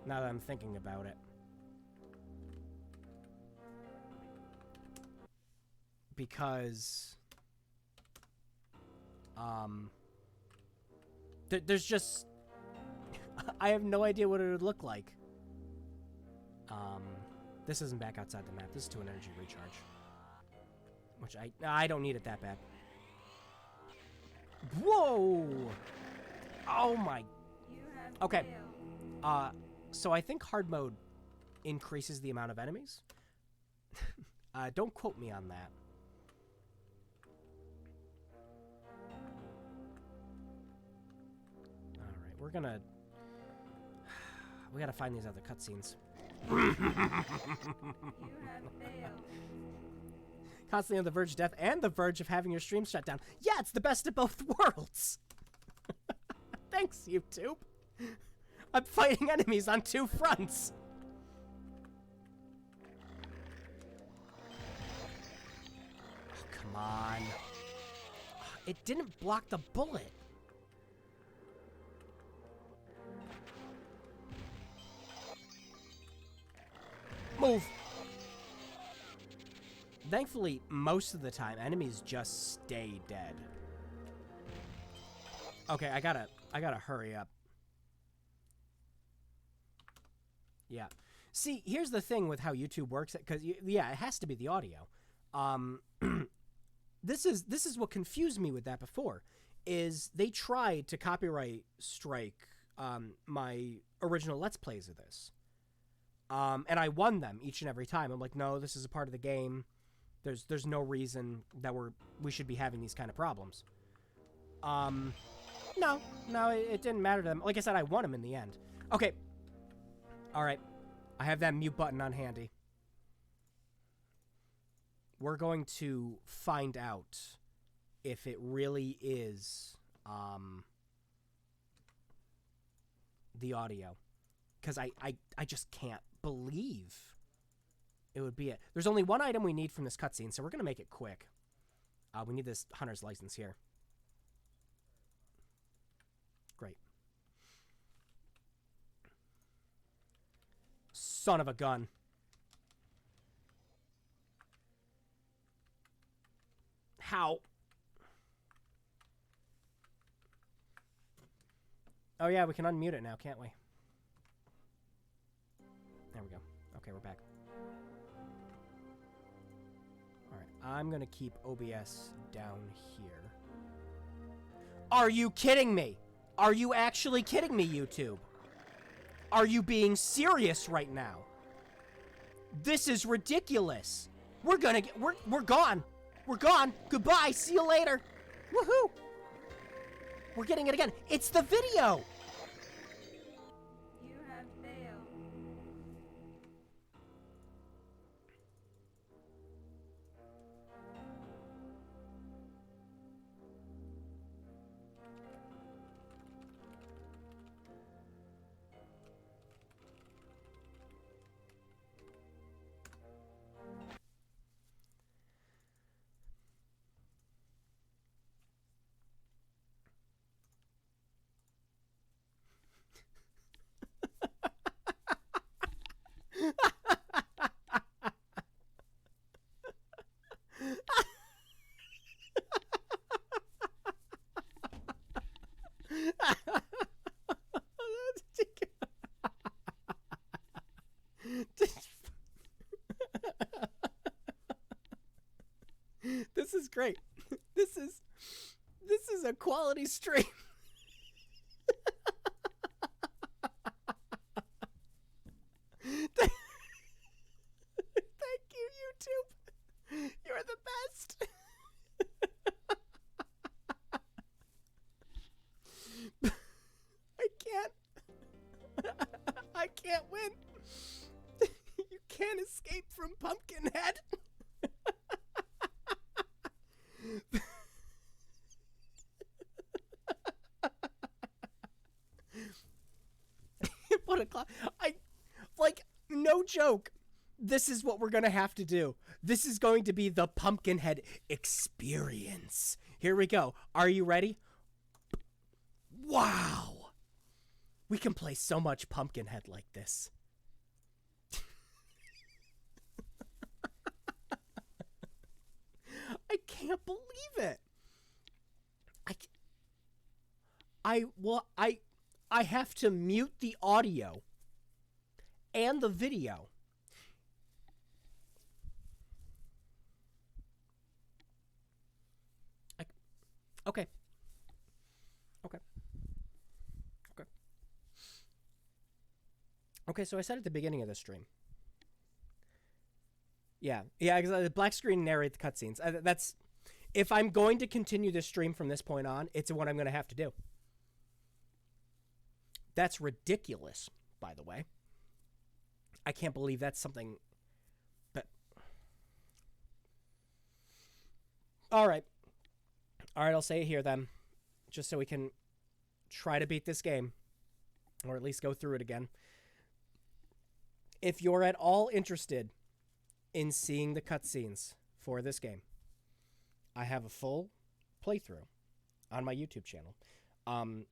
S1: now that I'm thinking about it. Because there's just I have no idea what it would look like. This isn't back outside the map. This is to an energy recharge, which I don't need it that bad. Whoa! Oh my.
S2: You have
S1: Okay.
S2: failed.
S1: So I think hard mode increases the amount of enemies. Don't quote me on that. Alright, we gotta find these other cutscenes.
S2: You have failed.
S1: Constantly on the verge of death and the verge of having your stream shut down. Yeah, it's the best of both worlds! Thanks, YouTube! I'm fighting enemies on two fronts! Oh, come on. It didn't block the bullet. Move! Thankfully, most of the time, enemies just stay dead. Okay, I gotta hurry up. Yeah. See, here's the thing with how YouTube works, because yeah, it has to be the audio. This is what confused me with that before, is they tried to copyright strike my original Let's Plays of this. And I won them each and every time. I'm like, no, this is a part of the game. There's no reason that we should be having these kind of problems. No, it didn't matter to them. Like I said, I won them in the end. Okay. All right. I have that mute button on handy. We're going to find out if it really is the audio. Because I just can't believe it would be it. There's only one item we need from this cutscene, so we're going to make it quick. We need this hunter's license here. Great. Son of a gun. How? Oh yeah, we can unmute it now, can't we? There we go. Okay, we're back. Alright, I'm gonna keep OBS down here. Are you kidding me? Are you actually kidding me, YouTube? Are you being serious right now? This is ridiculous. We're gonna get, we're gone. We're gone. Goodbye. See you later. Woohoo. We're getting it again. It's the video.
S2: You have failed.
S1: This is great. This is a quality stream. Thank you, YouTube. You're the best. I can't win. You can't escape from Pumpkinhead. What a no joke. This is what we're gonna have to do. This is going to be the Pumpkinhead experience. Here we go. Are you ready? Wow. We can play so much Pumpkinhead like this. I can't believe it. I have to mute the audio and the video. Okay. Okay, so I said at the beginning of the stream. Yeah, because the black screen narrates the cutscenes. That's if I'm going to continue this stream from this point on, it's what I'm going to have to do. That's ridiculous, by the way. I can't believe that's something. But all right, I'll say it here then, just so we can try to beat this game, or at least go through it again. If you're at all interested in seeing the cutscenes for this game, I have a full playthrough on my YouTube channel.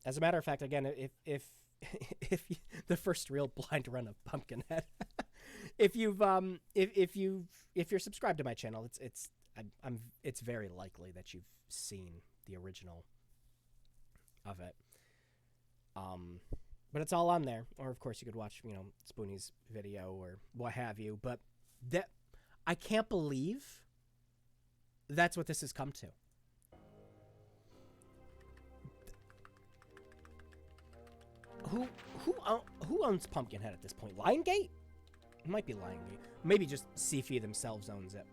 S1: As a matter of fact, again, if the first real blind run of Pumpkinhead, if you're subscribed to my channel, it's very likely that you've seen the original of it. But it's all on there. Or, of course, you could watch, Spoonie's video or what have you. But I can't believe that's what this has come to. Who owns Pumpkinhead at this point? Liongate? It might be Liongate. Maybe just Sifi themselves owns it.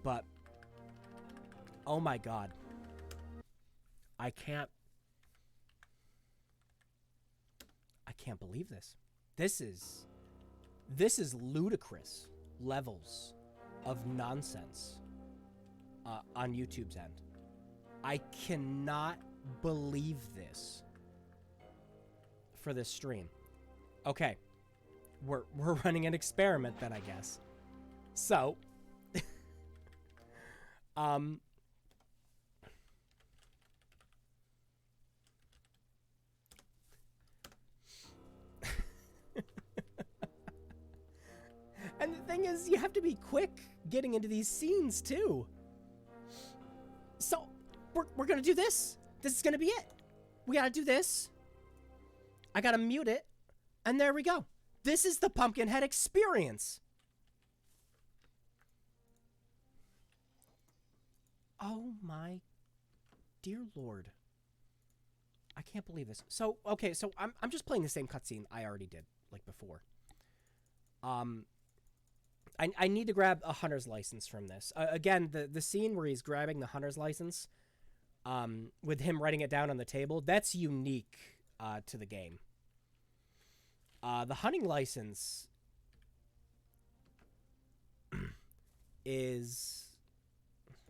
S1: But, oh my god. I can't believe this. This is ludicrous levels of nonsense on YouTube's end. I cannot believe this for this stream. Okay, we're running an experiment then, I guess. So, and the thing is, you have to be quick getting into these scenes, too. So, we're gonna do this. This is gonna be it. We gotta do this. I gotta mute it. And there we go. This is the Pumpkinhead experience. Oh my dear Lord. I can't believe this. So, okay, so I'm just playing the same cutscene I already did, like before. I need to grab a hunter's license from this. Again, the scene where he's grabbing the hunter's license, with him writing it down on the table, that's unique to the game. The hunting license is...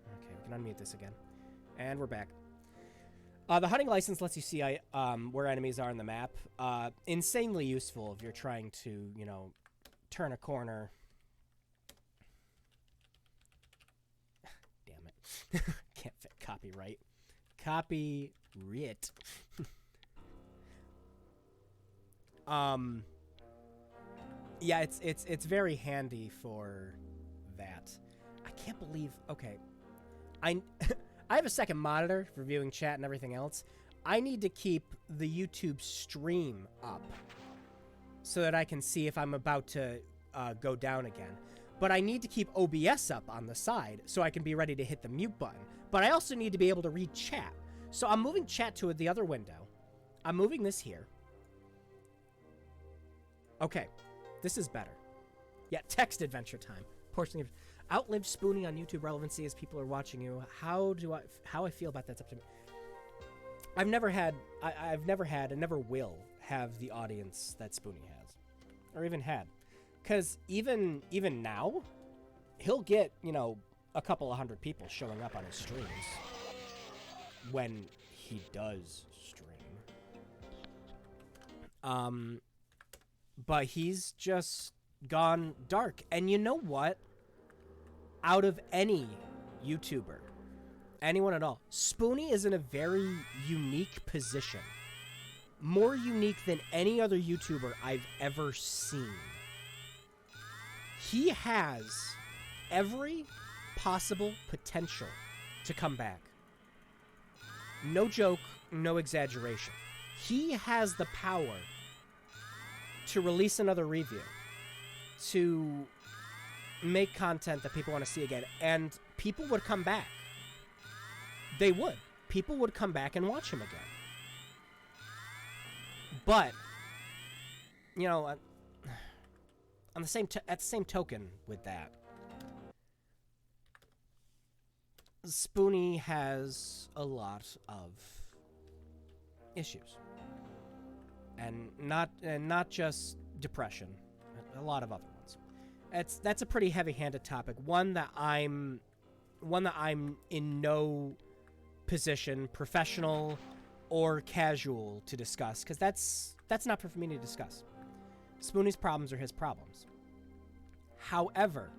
S1: Okay, we can unmute this again. And we're back. The hunting license lets you see where enemies are on the map. Insanely useful if you're trying to, you know, turn a corner. Damn it. Can't fit copyright. Copyright. Yeah, it's very handy for that. I can't believe... Okay. I have a second monitor for viewing chat and everything else. I need to keep the YouTube stream up so that I can see if I'm about to go down again. But I need to keep OBS up on the side so I can be ready to hit the mute button. But I also need to be able to read chat. So I'm moving chat to the other window. I'm moving this here. Okay. This is better. Yeah, text adventure time. Portion of outlived Spoonie on YouTube relevancy as people are watching you. How I feel about that's up to me. I've never had and never will have the audience that Spoonie has. Or even had. Cause even now, he'll get, you know, a couple of hundred people showing up on his streams. When he does stream. But he's just gone dark. And you know what? Out of any YouTuber, anyone at all, Spoonie is in a very unique position. More unique than any other YouTuber I've ever seen. He has every possible potential to come back. No joke, no exaggeration. He has the power to release another review, to make content that people want to see again, and people would come back. They would. People would come back and watch him again. But, you know, on the same at the same token with that, Spoonie has a lot of issues, and not just depression, a lot of other ones. That's a pretty heavy-handed topic. One that I'm in no position, professional or casual, to discuss, because that's not for me to discuss. Spoonie's problems are his problems. However,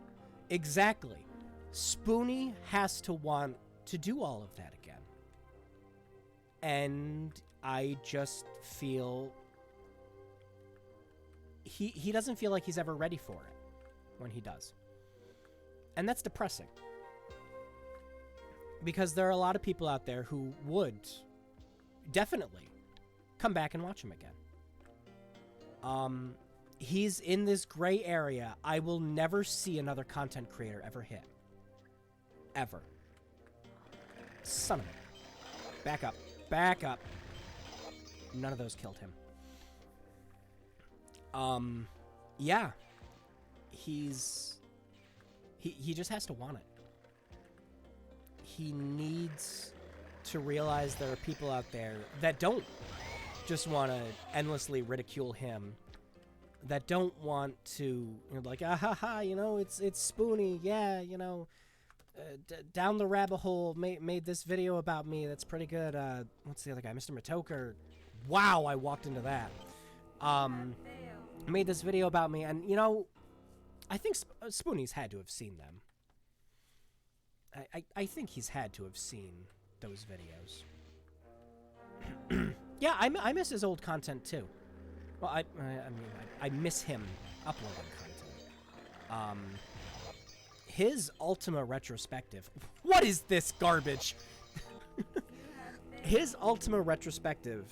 S1: exactly, Spoonie has to want to do all of that again. And I just feel he doesn't feel like he's ever ready for it when he does. And that's depressing. Because there are a lot of people out there who would definitely come back and watch him again. He's in this gray area I will never see another content creator ever hit. Ever. Son of a... Back up. Back up. None of those killed him. Yeah. He just has to want it. He needs to realize there are people out there that don't just want to endlessly ridicule him, that don't want to, you know, like, ah ha ha, you know, it's Spoonie, yeah, you know, down the rabbit hole, made this video about me, that's pretty good. What's the other guy, Mr. Matoker? Wow, I walked into that. Made this video about me, and, you know, I think Spoonie's had to have seen them. I think he's had to have seen those videos. Yeah, I miss his old content too. Well, I mean, I miss him uploading content. His Ultima retrospective. What is this garbage? His Ultima retrospective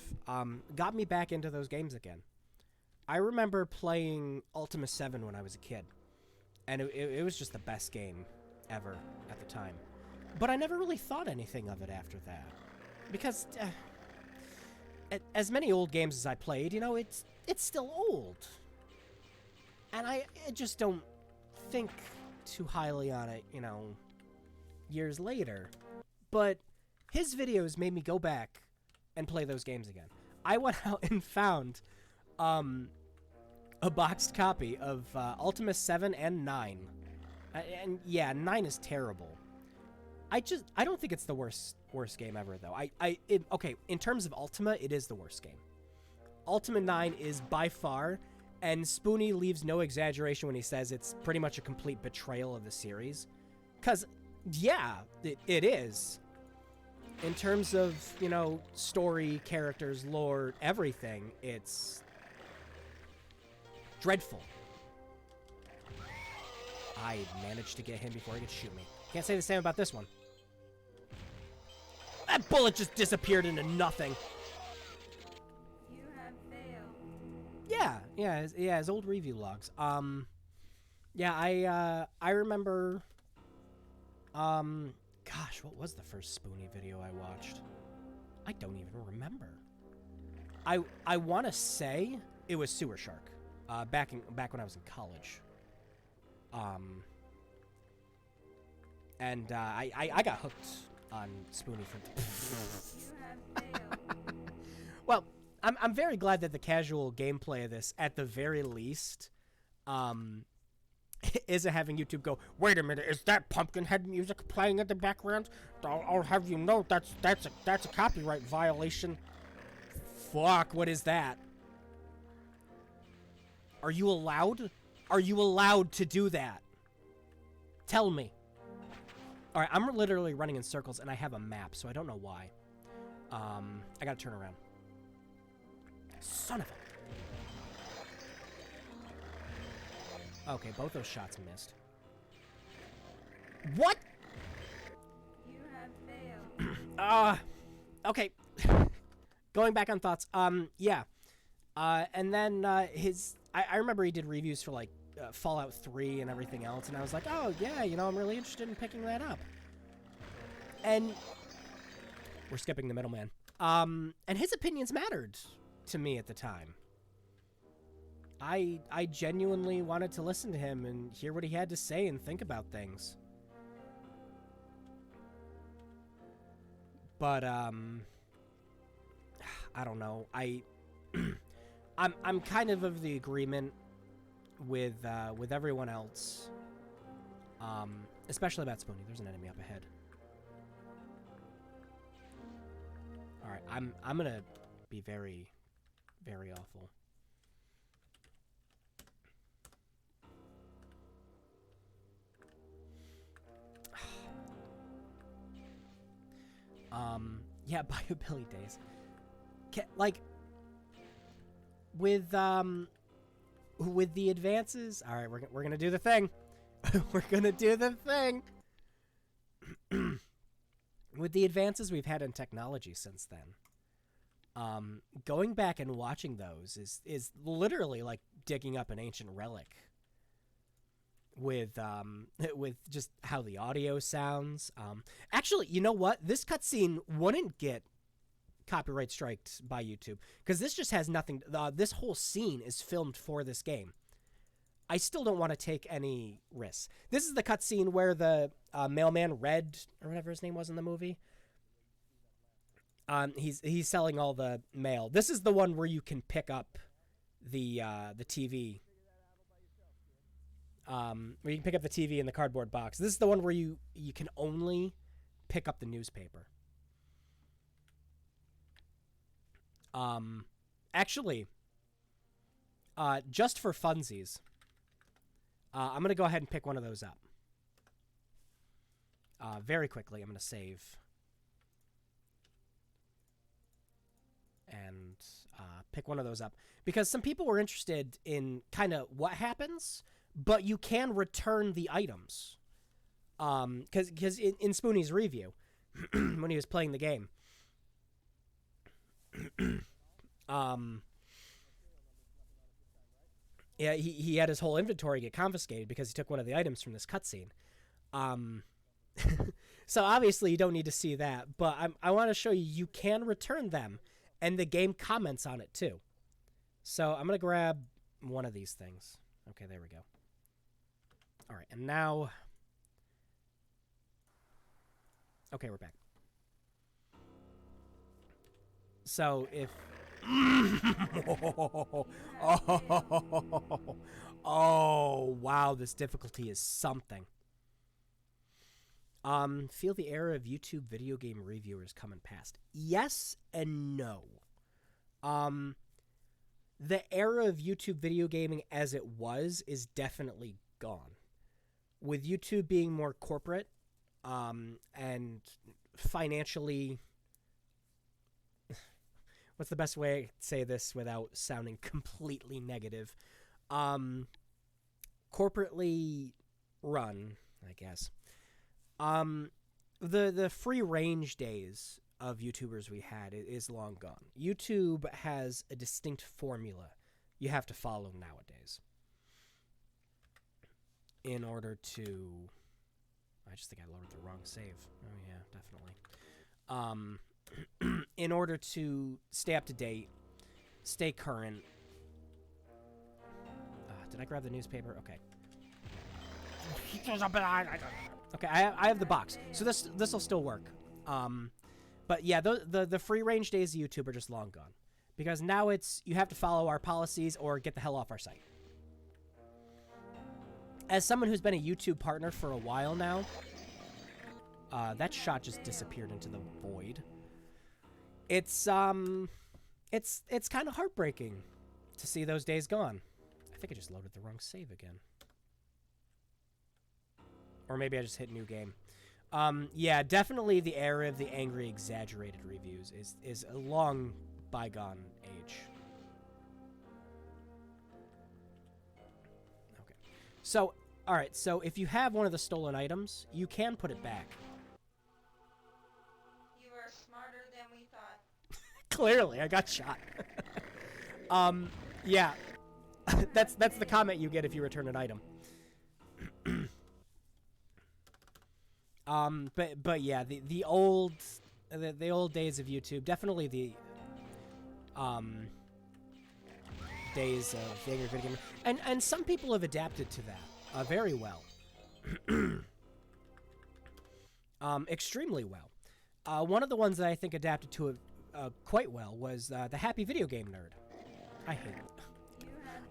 S1: got me back into those games again. I remember playing Ultima 7 when I was a kid, and it was just the best game ever at the time. But I never really thought anything of it after that. Because as many old games as I played, you know, it's still old. And I just don't think too highly on it, you know, years later. But his videos made me go back and play those games again. I went out and found a boxed copy of Ultima 7 and 9. And yeah, 9 is terrible. I don't think it's the worst game ever, though. Okay, in terms of Ultima, it is the worst game. Ultima 9 is by far, and Spoonie leaves no exaggeration when he says it's pretty much a complete betrayal of the series. Because, yeah, it is. In terms of, you know, story, characters, lore, everything, it's dreadful. I managed to get him before he could shoot me. Can't say the same about this one. That bullet just disappeared into nothing.
S2: You have failed.
S1: Yeah, his old review logs. Yeah, I remember, gosh, what was the first Spoonie video I watched? I don't even remember. I want to say it was Sewer Shark, back when I was in college. And I got hooked on Spoonie from.
S2: You have failed.
S1: Well, I'm very glad that the casual gameplay of this, at the very least, isn't having YouTube go, wait a minute, is that Pumpkinhead music playing in the background? I'll have you know that's a copyright violation. Fuck, what is that? Are you allowed? Are you allowed to do that? Tell me. All right, I'm literally running in circles, and I have a map, so I don't know why. I gotta turn around. Son of a... Okay, both those shots missed. What?
S2: You have failed.
S1: Okay. Going back on thoughts. Yeah. And then I remember he did reviews for like Fallout 3 and everything else, and I was like, oh yeah, you know, I'm really interested in picking that up. And we're skipping the middleman. And his opinions mattered to me at the time. I genuinely wanted to listen to him and hear what he had to say and think about things. But I don't know. I'm kind of the agreement with everyone else. Especially about Spoonie. There's an enemy up ahead. All right, I'm gonna be very, very awful. Yeah, Biobilly days. Like, with the advances, all right, we're gonna do the thing. We're gonna do the thing. With the advances we've had in technology since then, going back and watching those is literally like digging up an ancient relic. With just how the audio sounds. Actually, you know what? This cutscene wouldn't get copyright striked by YouTube because this just has nothing. This whole scene is filmed for this game. I still don't want to take any risks. This is the cutscene where the mailman Red, or whatever his name was in the movie, he's selling all the mail. This is the one where you can pick up the TV. Where you can pick up the TV in the cardboard box. This is the one where you can only pick up the newspaper. Actually, just for funsies, I'm going to go ahead and pick one of those up. Very quickly, I'm going to save. And pick one of those up. Because some people were interested in kind of what happens, but you can return the items. Because in Spoonie's review, when he was playing the game, yeah, he had his whole inventory get confiscated because he took one of the items from this cutscene. So obviously you don't need to see that, but I want to show you can return them, and the game comments on it too. So I'm going to grab one of these things. Okay, there we go. All right. and now... Okay, we're back. So, if... Oh, wow, this difficulty is something. Feel the era of YouTube video game reviewers coming past. Yes and no. The era of YouTube video gaming as it was is definitely gone. With YouTube being more corporate, and financially... What's the best way to say this without sounding completely negative? Corporately run, I guess. The free range days of YouTubers we had is long gone. YouTube has a distinct formula you have to follow nowadays in order to... I just think I loaded the wrong save. Oh yeah, definitely. In order to stay up to date, stay current. Did I grab the newspaper? Okay. Okay, I have the box, so this will still work. But yeah, the free range days of YouTube are just long gone, because now it's you have to follow our policies or get the hell off our site. As someone who's been a YouTube partner for a while now, that shot just disappeared into the void. It's kind of heartbreaking to see those days gone. I think I just loaded the wrong save again. Or maybe I just hit new game. Yeah, definitely the era of the angry, exaggerated reviews is a long bygone age. Okay. So, alright, so if you have one of the stolen items, you can put it back.
S2: You are smarter than we thought.
S1: Clearly, I got shot. Yeah. That's the comment you get if you return an item. But yeah, the old days of YouTube, definitely the days of the angry video gamer, and some people have adapted to that very well, extremely well. One of the ones that I think adapted to it quite well was the Happy Video Game Nerd. I hate it.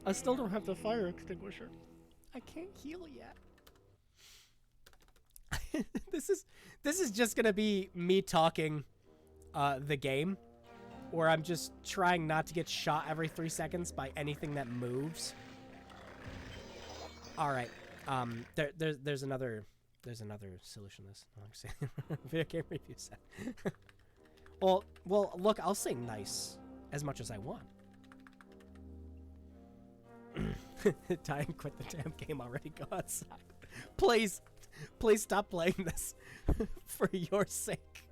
S1: I still don't have the fire extinguisher. I can't heal yet. This is just gonna be me talking the game, where I'm just trying not to get shot every 3 seconds by anything that moves. All right, there's another solution to this. No, I'm saying video game review set. well, look, I'll say nice as much as I want. Die and quit the damn game already. Go outside, please. Please stop playing this for your sake.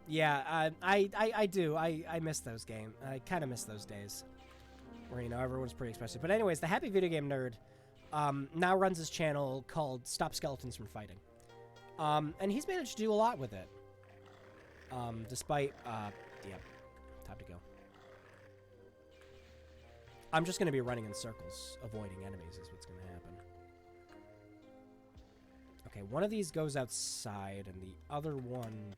S1: Yeah, I do. I miss those games. I kind of miss those days where, you know, everyone's pretty expressive. But anyways, the Happy Video Game Nerd now runs his channel called Stop Skeletons from Fighting. And he's managed to do a lot with it. Despite, yeah, time to go. I'm just going to be running in circles, avoiding enemies is what's going to happen. Okay, one of these goes outside, and the other one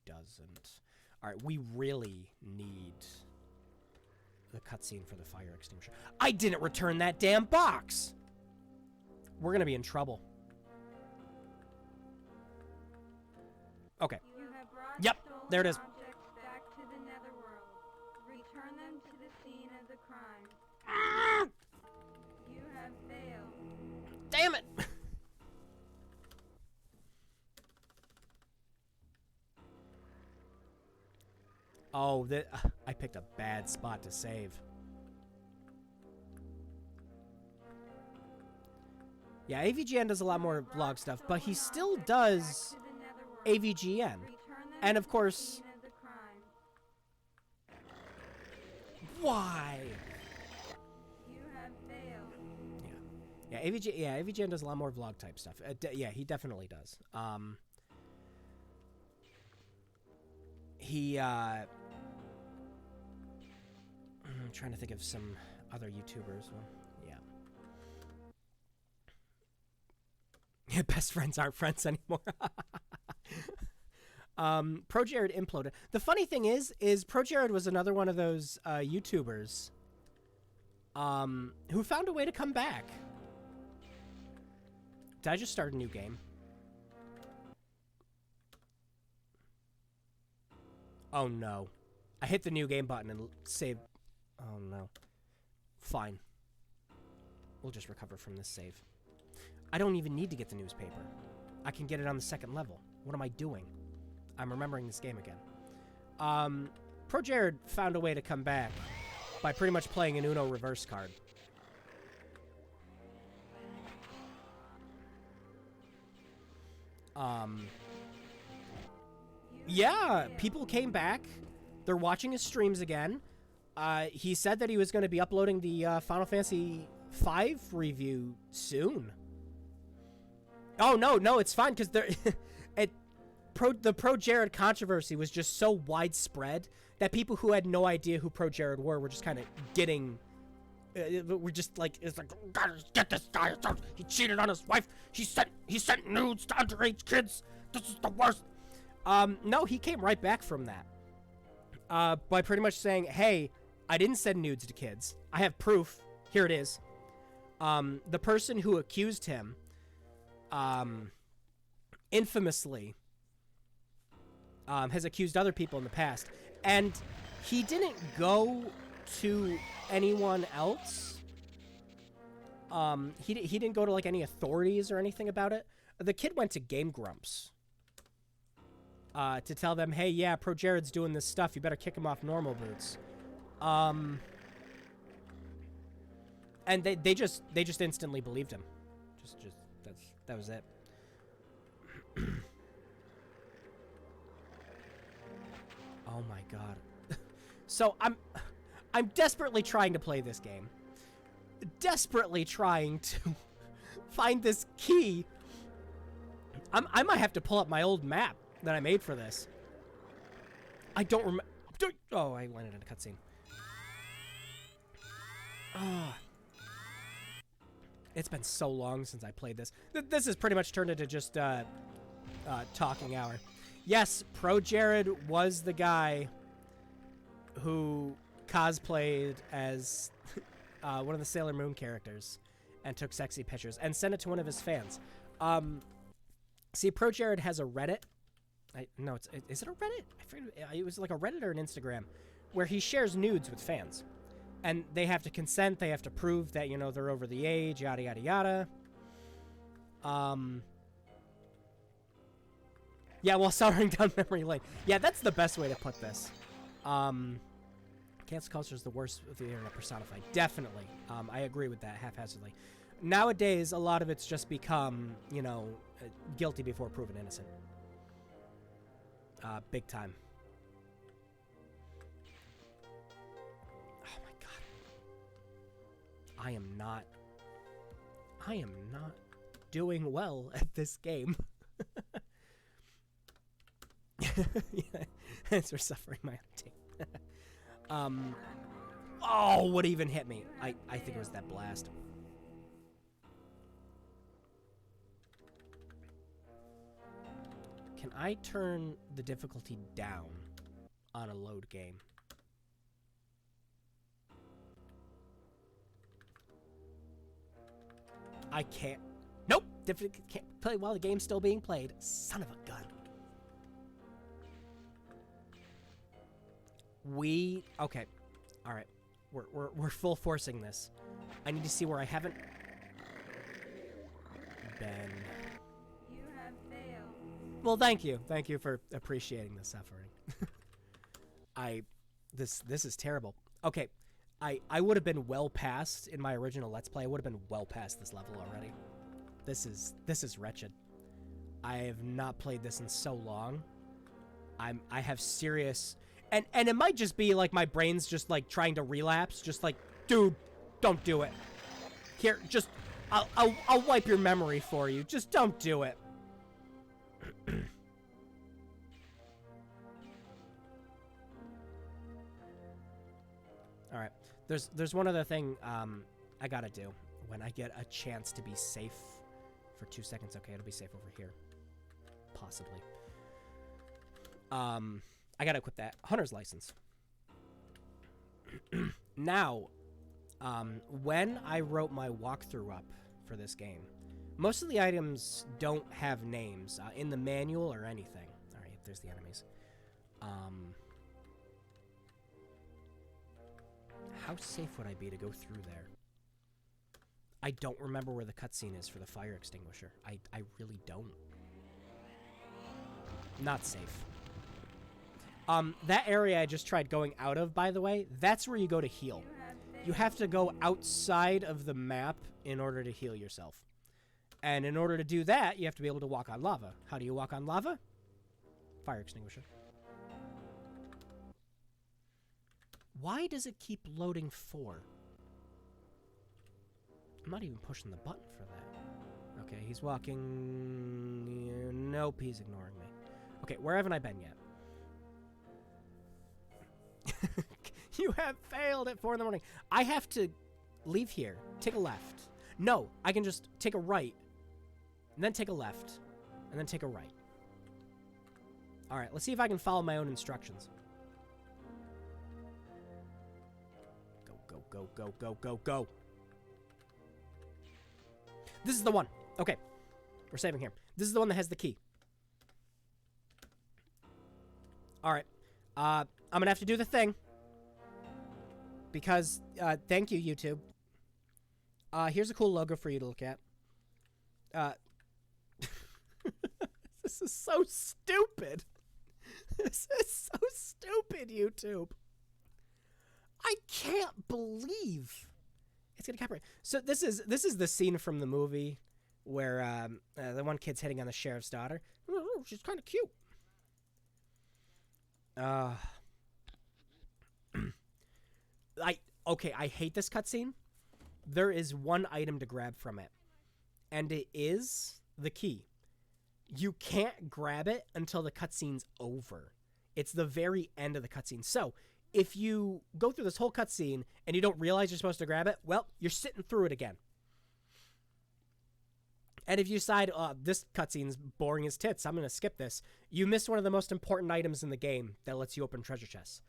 S1: doesn't. Alright, we really need the cutscene for the fire extinguisher. I didn't return that damn box! We're going to be in trouble. Okay.
S2: You have brought
S1: Yep,
S2: stolen
S1: there it is.
S2: objects back to the netherworld. Return them to the scene of the crime. You have failed.
S1: Damn it! Oh, I picked a bad spot to save. Yeah, AVGN does a lot more vlog stuff, but he still does AVGN. And of course... Why?
S2: You have failed.
S1: Yeah, AVGN does a lot more vlog type stuff. Yeah, he definitely does. I'm trying to think of some other YouTubers. Well, yeah. Best friends aren't friends anymore. Pro Jared imploded. The funny thing is Pro Jared was another one of those YouTubers who found a way to come back. Did I just start a new game? Oh no. I hit the new game button and saved. Oh no. Fine. We'll just recover from this save. I don't even need to get the newspaper. I can get it on the second level. What am I doing? I'm remembering this game again. Pro Jared found a way to come back by pretty much playing an Uno reverse card. Yeah, people came back. They're watching his streams again. He said that he was going to be uploading the Final Fantasy V review soon. Oh, no, it's fine, because the Pro Jared controversy was just so widespread that people who had no idea who Pro Jared were just kind of getting... we're just like, it's like, oh, God, get this guy. He cheated on his wife. He sent nudes to underage kids. This is the worst. No, he came right back from that. By pretty much saying, hey, I didn't send nudes to kids. I have proof. Here it is. The person who accused him, infamously, has accused other people in the past. And he didn't go to anyone else. He didn't go to, like, any authorities or anything about it. The kid went to Game Grumps. To tell them, hey, yeah, Pro Jared's doing this stuff. You better kick him off normal boots. And they just instantly believed him. That was it. Oh my god. So I'm desperately trying to play this game. Desperately trying to find this key. I might have to pull up my old map that I made for this. I don't remember. Oh, I landed in a cutscene. Oh. It's been so long since I played this. This has pretty much turned into just talking hour. Yes, Pro Jared was the guy who cosplayed as one of the Sailor Moon characters and took sexy pictures and sent it to one of his fans. See, Pro Jared has a Reddit. Is it a Reddit? I forget. It was like a Reddit or an Instagram where he shares nudes with fans. And they have to consent. They have to prove that, you know, they're over the age, yada, yada, yada. Yeah, while soldering down memory lane. Yeah, that's the best way to put this. Cancel culture is the worst of the internet personified. Definitely. I agree with that haphazardly. Nowadays, a lot of it's just become, you know, guilty before proven innocent. Big time. Oh my god. I am not doing well at this game. Yeah, thanks for suffering my team. Oh, what even hit me? I think it was that blast. Can I turn the difficulty down on a load game? I can't. Nope! Difficulty can't play while the game's still being played. Son of a gun. Okay. Alright. We're full forcing this. I need to see where I haven't been.
S2: You have failed.
S1: Well, thank you. Thank you for appreciating the suffering. This is terrible. Okay. I would have been well past in my original Let's Play. I would have been well past this level already. This is wretched. I have not played this in so long. I have serious and it might just be like my brain's just like trying to relapse, just like, dude, don't do it. Here, just I'll wipe your memory for you. Just don't do it. All right. There's one other thing I gotta do when I get a chance to be safe for 2 seconds. Okay, it'll be safe over here. Possibly. I gotta equip that hunter's license. Now, when I wrote my walkthrough up for this game, most of the items don't have names in the manual or anything. All right, there's the enemies. How safe would I be to go through there? I don't remember where the cutscene is for the fire extinguisher. I really don't. Not safe. That area I just tried going out of, by the way, that's where you go to heal. You have to go outside of the map in order to heal yourself. And in order to do that, you have to be able to walk on lava. How do you walk on lava? Fire extinguisher. Why does it keep loading 4? I'm not even pushing the button for that. Okay, he's walking... Nope, he's ignoring me. Okay, where haven't I been yet? You have failed at 4 in the morning. I have to leave here, take a left. No, I can just take a right, and then take a left, and then take a right. All right, let's see if I can follow my own instructions. Go, go, go, go, go, go, go. This is the one. Okay, we're saving here. This is the one that has the key. All right, I'm gonna have to do the thing. Because, thank you, YouTube. Here's a cool logo for you to look at. This is so stupid. This is so stupid, YouTube. I can't believe it's gonna copyright. So this is the scene from the movie where the one kid's hitting on the sheriff's daughter. Oh, she's kind of cute. Okay, I hate this cutscene. There is one item to grab from it, and it is the key. You can't grab it until the cutscene's over. It's the very end of the cutscene. So, if you go through this whole cutscene and you don't realize you're supposed to grab it, well, you're sitting through it again. And if you decide, this cutscene's boring as tits, I'm going to skip this, you miss one of the most important items in the game that lets you open treasure chests.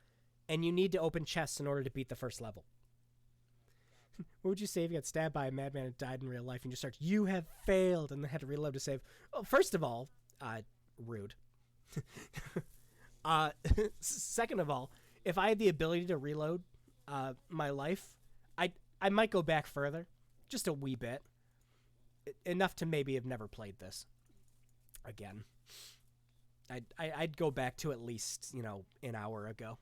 S1: And you need to open chests in order to beat the first level. What would you say if you got stabbed by a madman and died in real life and you start, you have failed, and then had to reload to save? Well, first of all, rude. Second of all, if I had the ability to reload my life, I might go back further, just a wee bit. Enough to maybe have never played this again. I'd go back to at least, an hour ago.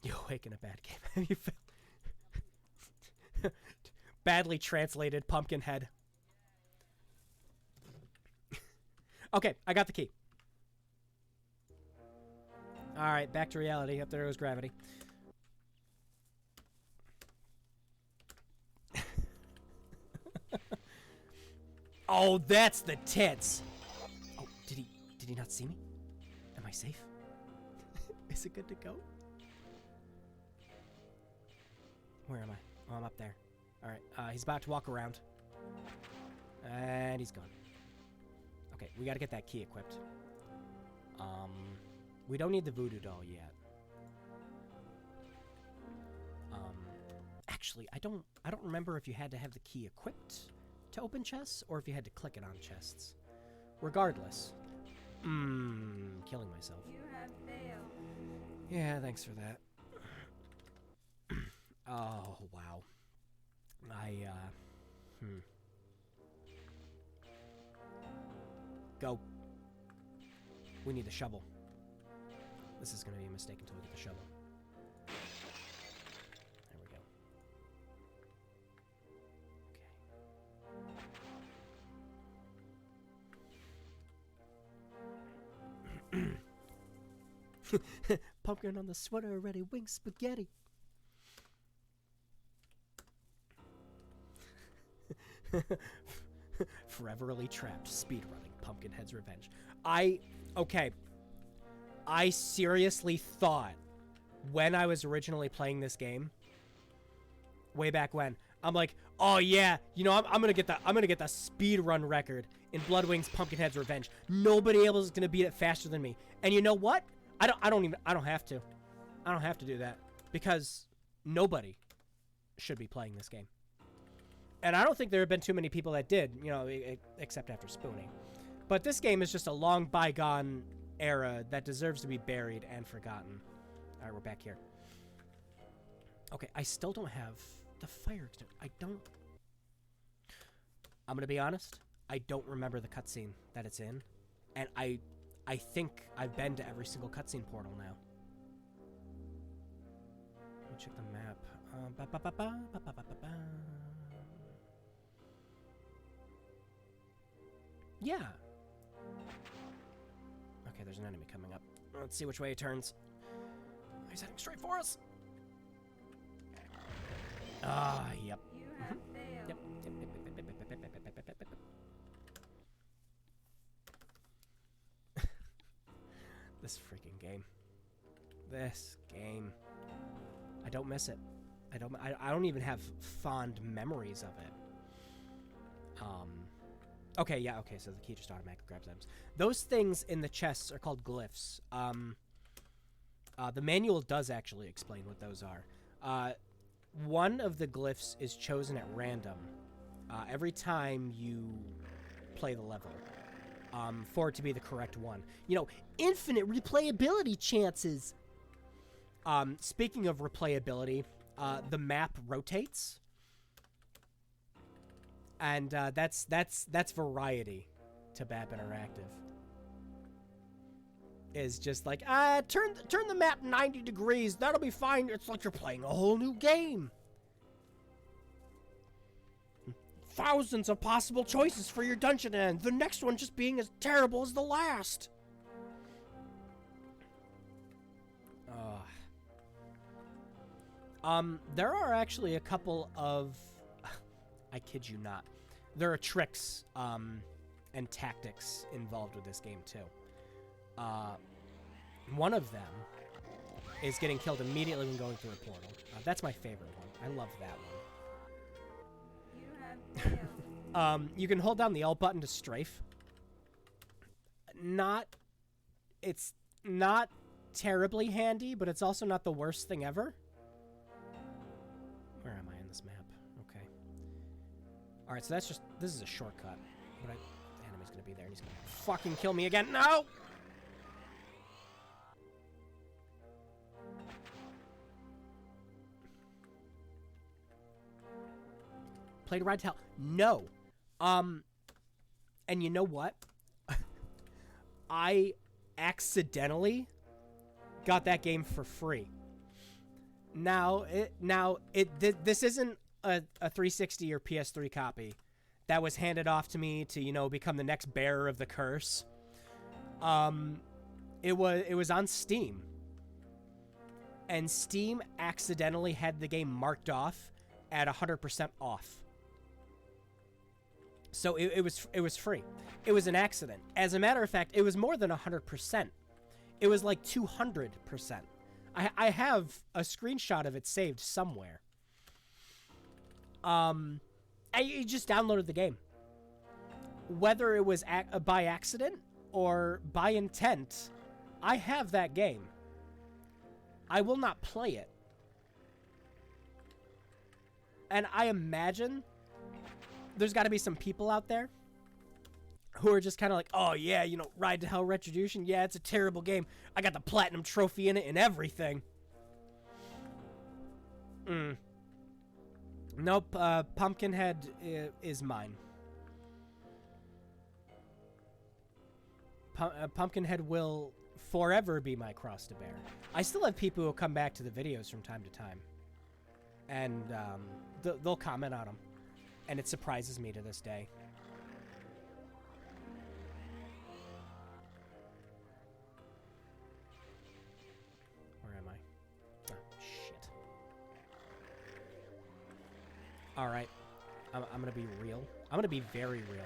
S1: You awake in a bad game. Have you failed? Badly translated Pumpkinhead. Okay, I got the key. All right, back to reality. Up there goes gravity. Oh, that's the tits. Oh, did he not see me? Am I safe? Is it good to go? Where am I? Oh, I'm up there. All right, he's about to walk around. And he's gone. Okay, we got to get that key equipped. We don't need the voodoo doll yet. Actually, I don't remember if you had to have the key equipped to open chests or if you had to click it on chests. Regardless. Killing myself.
S2: You have failed.
S1: Yeah, thanks for that. Oh, wow. Go. We need the shovel. This is going to be a mistake until we get the shovel. There we go. Pumpkin on the sweater, ready, wing spaghetti. Foreverly trapped, speedrunning, Pumpkinhead's revenge. Okay. I seriously thought when I was originally playing this game, way back when, I'm like, oh yeah, you know, I'm gonna get the speed run record in Bloodwings Pumpkinhead's Revenge. Nobody else is gonna beat it faster than me. And you know what? I don't have to. I don't have to do that because nobody should be playing this game. And I don't think there have been too many people that did, you know, except after Spoonie. But this game is just a long bygone era that deserves to be buried and forgotten. All right, we're back here. Okay, I still don't have the fire extinguisher. I'm going to be honest. I don't remember the cutscene that it's in. And I think I've been to every single cutscene portal now. Let me check the map. Yeah. Okay, there's an enemy coming up. Let's see which way he turns. He's heading straight for us. Ah, yep.
S2: You have failed.
S1: Yep. This freaking game. This game. I don't miss it. I don't even have fond memories of it. Okay, yeah, okay, so the key just automatically grabs items. Those things in the chests are called glyphs. The manual does actually explain what those are. One of the glyphs is chosen at random every time you play the level for it to be the correct one. You know, infinite replayability chances. Speaking of replayability, the map rotates. And that's variety to BAP Interactive. Is just like, turn the map 90 degrees. That'll be fine. It's like you're playing a whole new game. Thousands of possible choices for your dungeon end. The next one just being as terrible as the last. There are actually a couple of... I kid you not. There are tricks and tactics involved with this game, too. One of them is getting killed immediately when going through a portal. That's my favorite one. I love that one.
S2: You have failed.
S1: You can hold down the L button to strafe. It's not terribly handy, but it's also not the worst thing ever. Where am I in this map? Okay. Alright, so this is a shortcut. But the enemy's gonna be there and he's gonna fucking kill me again. No! Play to ride to hell. No. And you know what? I accidentally got that game for free. This isn't a 360 or PS3 copy that was handed off to me to, you know, become the next bearer of the curse. It was on Steam. And Steam accidentally had the game marked off at 100% off. So it was free. It was an accident. As a matter of fact, it was more than 100%. It was like 200%. I have a screenshot of it saved somewhere. I just downloaded the game. Whether it was by accident or by intent, I have that game. I will not play it. And I imagine there's got to be some people out there who are just kind of like, oh yeah, you know, Ride to Hell Retribution, yeah, it's a terrible game. I got the platinum trophy in it and everything. Nope, Pumpkinhead is mine. Pumpkinhead will forever be my cross to bear. I still have people who come back to the videos from time to time. And they'll comment on them. And it surprises me to this day. Where am I? Oh, shit. Alright. I'm gonna be real. I'm gonna be very real.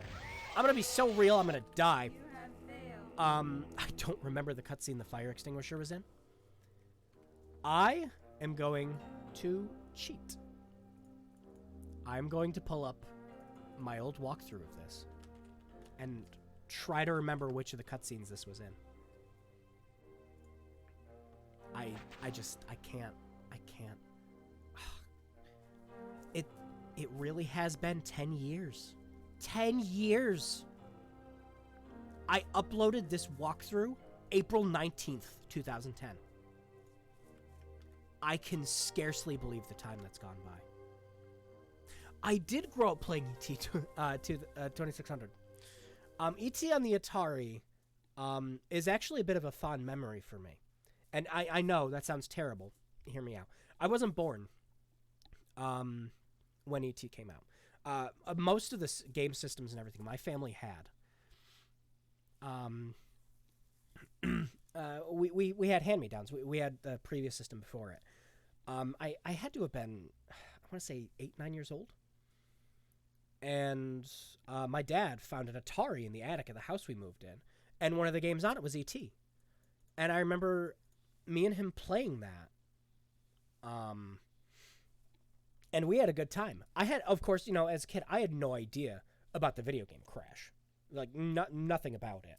S1: I'm gonna be so real, I'm gonna die.
S2: You have failed.
S1: I don't remember the cutscene the fire extinguisher was in. I am going to cheat. I'm going to pull up my old walkthrough of this and try to remember which of the cutscenes this was in. I can't. It really has been 10 years. 10 years! I uploaded this walkthrough April 19th, 2010. I can scarcely believe the time that's gone by. I did grow up playing ET 2600. ET on the Atari is actually a bit of a fond memory for me. And I know that sounds terrible. Hear me out. I wasn't born when ET came out. Most of the game systems and everything my family had. We had hand-me-downs. We had the previous system before it. I had to have been, I want to say 8, 9 years old. And my dad found an Atari in the attic of the house we moved in. And one of the games on it was E.T. And I remember me and him playing that. And we had a good time. I had, of course, you know, as a kid, I had no idea about the video game Crash. Like, nothing about it.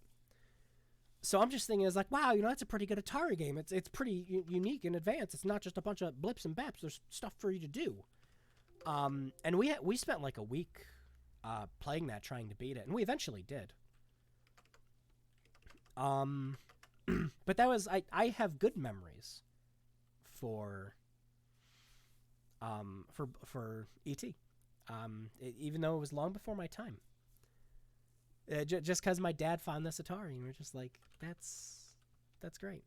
S1: So I'm just thinking, it's like, wow, you know, that's a pretty good Atari game. It's pretty unique and advanced. It's not just a bunch of blips and baps. There's stuff for you to do. And we spent like a week playing that, trying to beat it, and we eventually did. But that was I have good memories for E.T. Even though it was long before my time. Just because my dad found this Atari, and we're just like, that's great.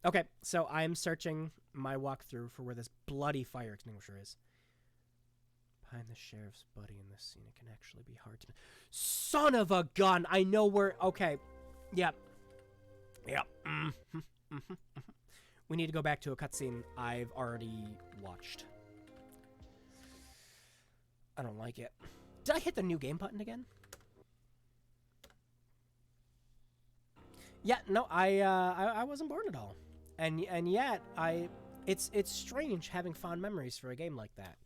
S1: Okay, so I'm searching my walkthrough for where this bloody fire extinguisher is. Behind the sheriff's buddy in this scene, it can actually be hard to... Son of a gun! I know where... Okay. Yep. We need to go back to a cutscene I've already watched. I don't like it. Did I hit the new game button again? Yeah, no, I wasn't born at all. And yet it's strange having fond memories for a game like that.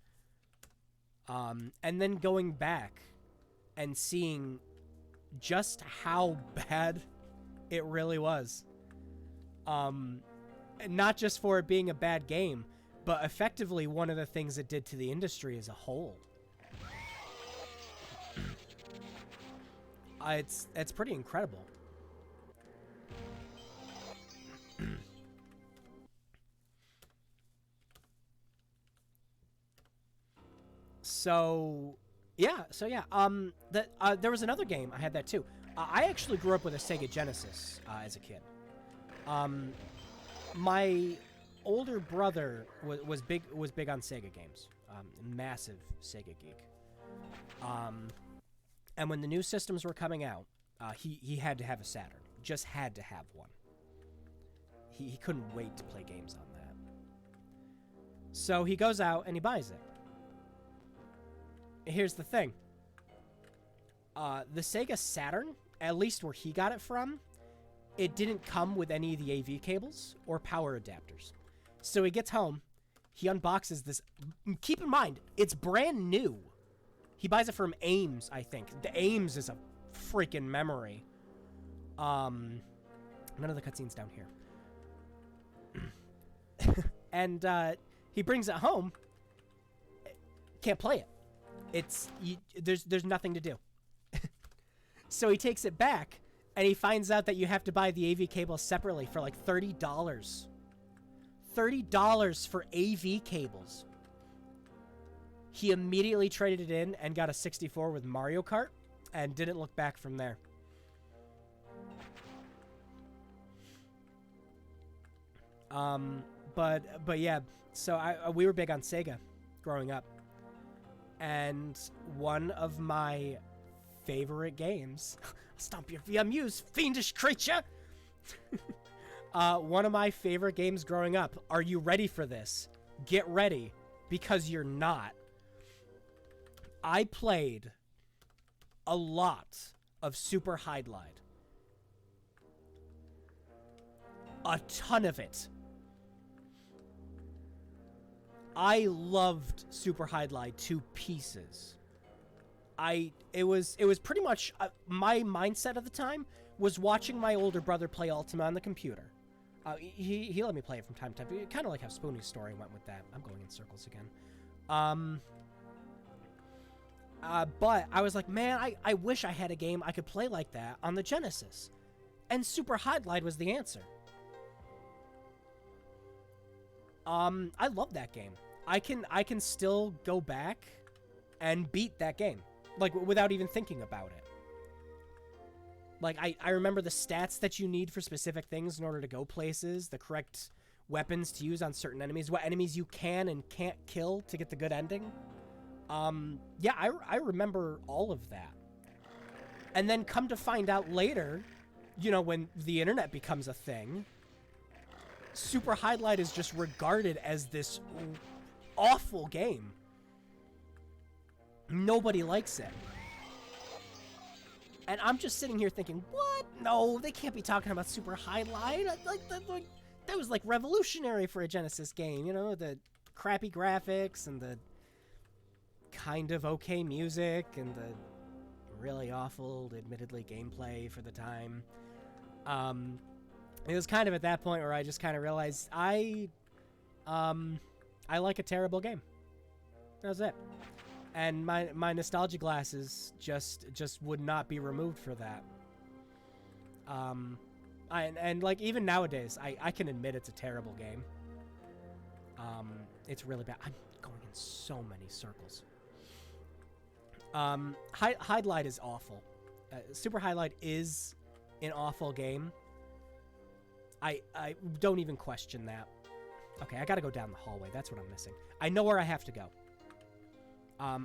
S1: And then going back and seeing just how bad it really was. Not just for it being a bad game, but effectively one of the things it did to the industry as a whole. It's pretty incredible. So yeah. There was another game I had that too. I actually grew up with a Sega Genesis as a kid. My older brother was big on Sega games. Massive Sega geek. And when the new systems were coming out, he had to have a Saturn. Just had to have one. He couldn't wait to play games on that. So he goes out and he buys it. Here's the thing. The Sega Saturn, at least where he got it from, it didn't come with any of the AV cables or power adapters. So he gets home, he unboxes this. Keep in mind, it's brand new. He buys it from Ames, I think. The Ames is a freaking memory. None of the cutscenes down here. And he brings it home. Can't play it. There's nothing to do. So he takes it back, and he finds out that you have to buy the AV cable separately for like $30. $30 for AV cables. He immediately traded it in and got a 64 with Mario Kart and didn't look back from there. But yeah, so we were big on Sega growing up. And one of my favorite games, stomp your VMUs, fiendish creature! One of my favorite games growing up. Are you ready for this? Get ready, because you're not. I played a lot of Super Hydlide. A ton of it. I loved Super Highlight to pieces. It was pretty much my mindset at the time was watching my older brother play Ultima on the computer. He let me play it from time to time. Kind of like how Spoonie's story went with that. I'm going in circles again. But I was like, man, I wish I had a game I could play like that on the Genesis. And Super Highlight was the answer. I love that game. I can still go back and beat that game. Like, without even thinking about it. Like, I remember the stats that you need for specific things in order to go places, the correct weapons to use on certain enemies, what enemies you can and can't kill to get the good ending. Yeah, I remember all of that. And then come to find out later, you know, when the internet becomes a thing, Super Highlight is just regarded as this awful game. Nobody likes it. And I'm just sitting here thinking, what? No, they can't be talking about Super Highlight. That was like revolutionary for a Genesis game, you know, the crappy graphics and the kind of okay music and the really awful, admittedly, gameplay for the time. It was kind of at that point where I just kind of realized I like a terrible game. That was it. And my nostalgia glasses just would not be removed for that. And like even nowadays, I can admit it's a terrible game. It's really bad. I'm going in so many circles. Highlight is awful. Super Highlight is an awful game. I don't even question that. Okay, I gotta go down the hallway. That's what I'm missing. I know where I have to go.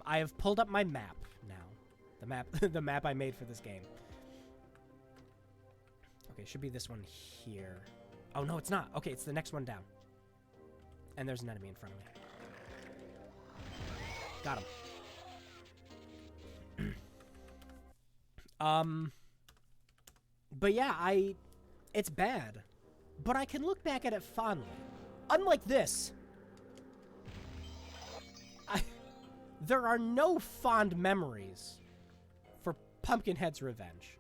S1: I have pulled up my map now. The map I made for this game. Okay, it should be this one here. Oh, no, it's not. Okay, it's the next one down. And there's an enemy in front of me. Got him. But yeah, it's bad. But I can look back at it fondly. Unlike this. There are no fond memories for Pumpkinhead's Revenge.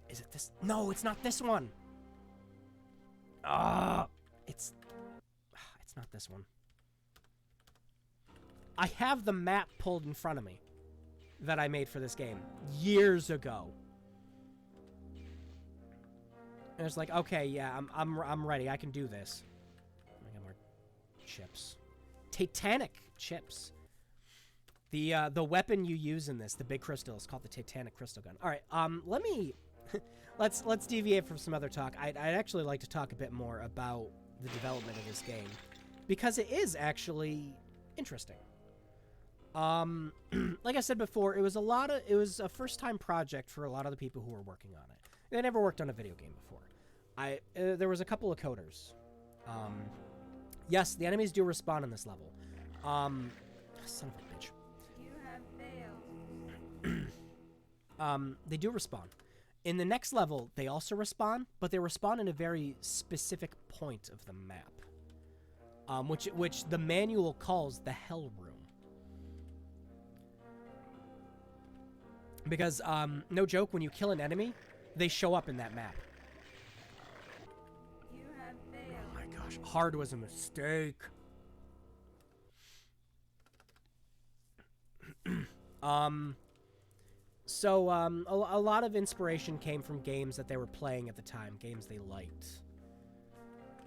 S1: Is it this? No, it's not this one. It's not this one. I have the map pulled in front of me that I made for this game years ago. And it's like, okay, yeah, I'm ready. I can do this. I got more chips. Titanic chips. The weapon you use in this, the big crystal, is called the Titanic crystal gun. All right, let's deviate from some other talk. I'd actually like to talk a bit more about the development of this game because it is actually interesting. Like I said before, it was a first-time project for a lot of the people who were working on it. They never worked on a video game before. There was a couple of coders. Yes, the enemies do respawn in this level. Son of a bitch.
S2: You have failed.
S1: They do respawn. In the next level, they also respawn, but they respawn in a very specific point of the map, which the manual calls the Hell Room. Because, no joke, when you kill an enemy, they show up in that map.
S2: You have failed.
S1: Oh my gosh, hard was a mistake. So, a lot of inspiration came from games that they were playing at the time, games they liked.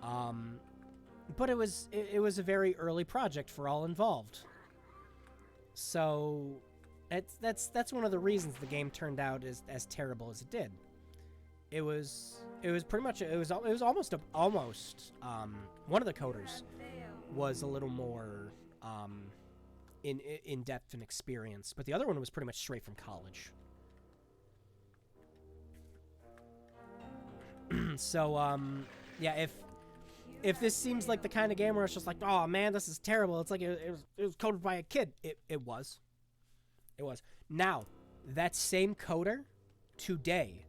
S1: But it was a very early project for all involved. So, that's one of the reasons the game turned out as terrible as it did. It was pretty much almost one of the coders was a little more in depth and experience, but the other one was pretty much straight from college. So yeah, if this seems like the kind of game where it's just like, oh man, this is terrible, it's like it was coded by a kid. It was. Now, that same coder today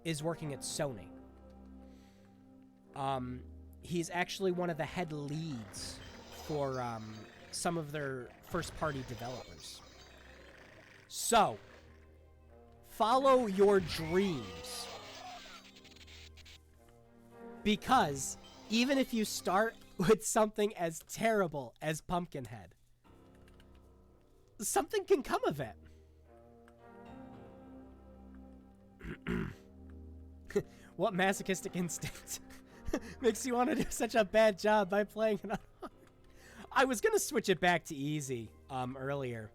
S1: is working at Sony. he's actually one of the head leads for some of their first-party developers. So, follow your dreams. Because even if you start with something as terrible as Pumpkinhead, something can come of it. What masochistic instinct makes you want to do such a bad job by playing it on hard? I was gonna switch it back to easy earlier,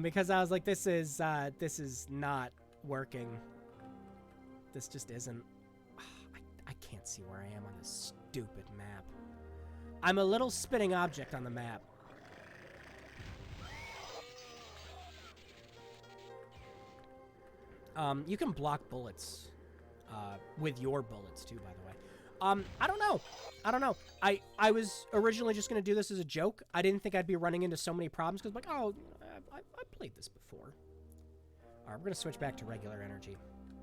S1: because I was like, this is not working. This just isn't. I can't see where I am on this stupid map. I'm a little spinning object on the map. You can block bullets with your bullets too, by the way. I don't know. I was originally just going to do this as a joke. I didn't think I'd be running into so many problems because, like, oh, I played this before. All right, we're going to switch back to regular energy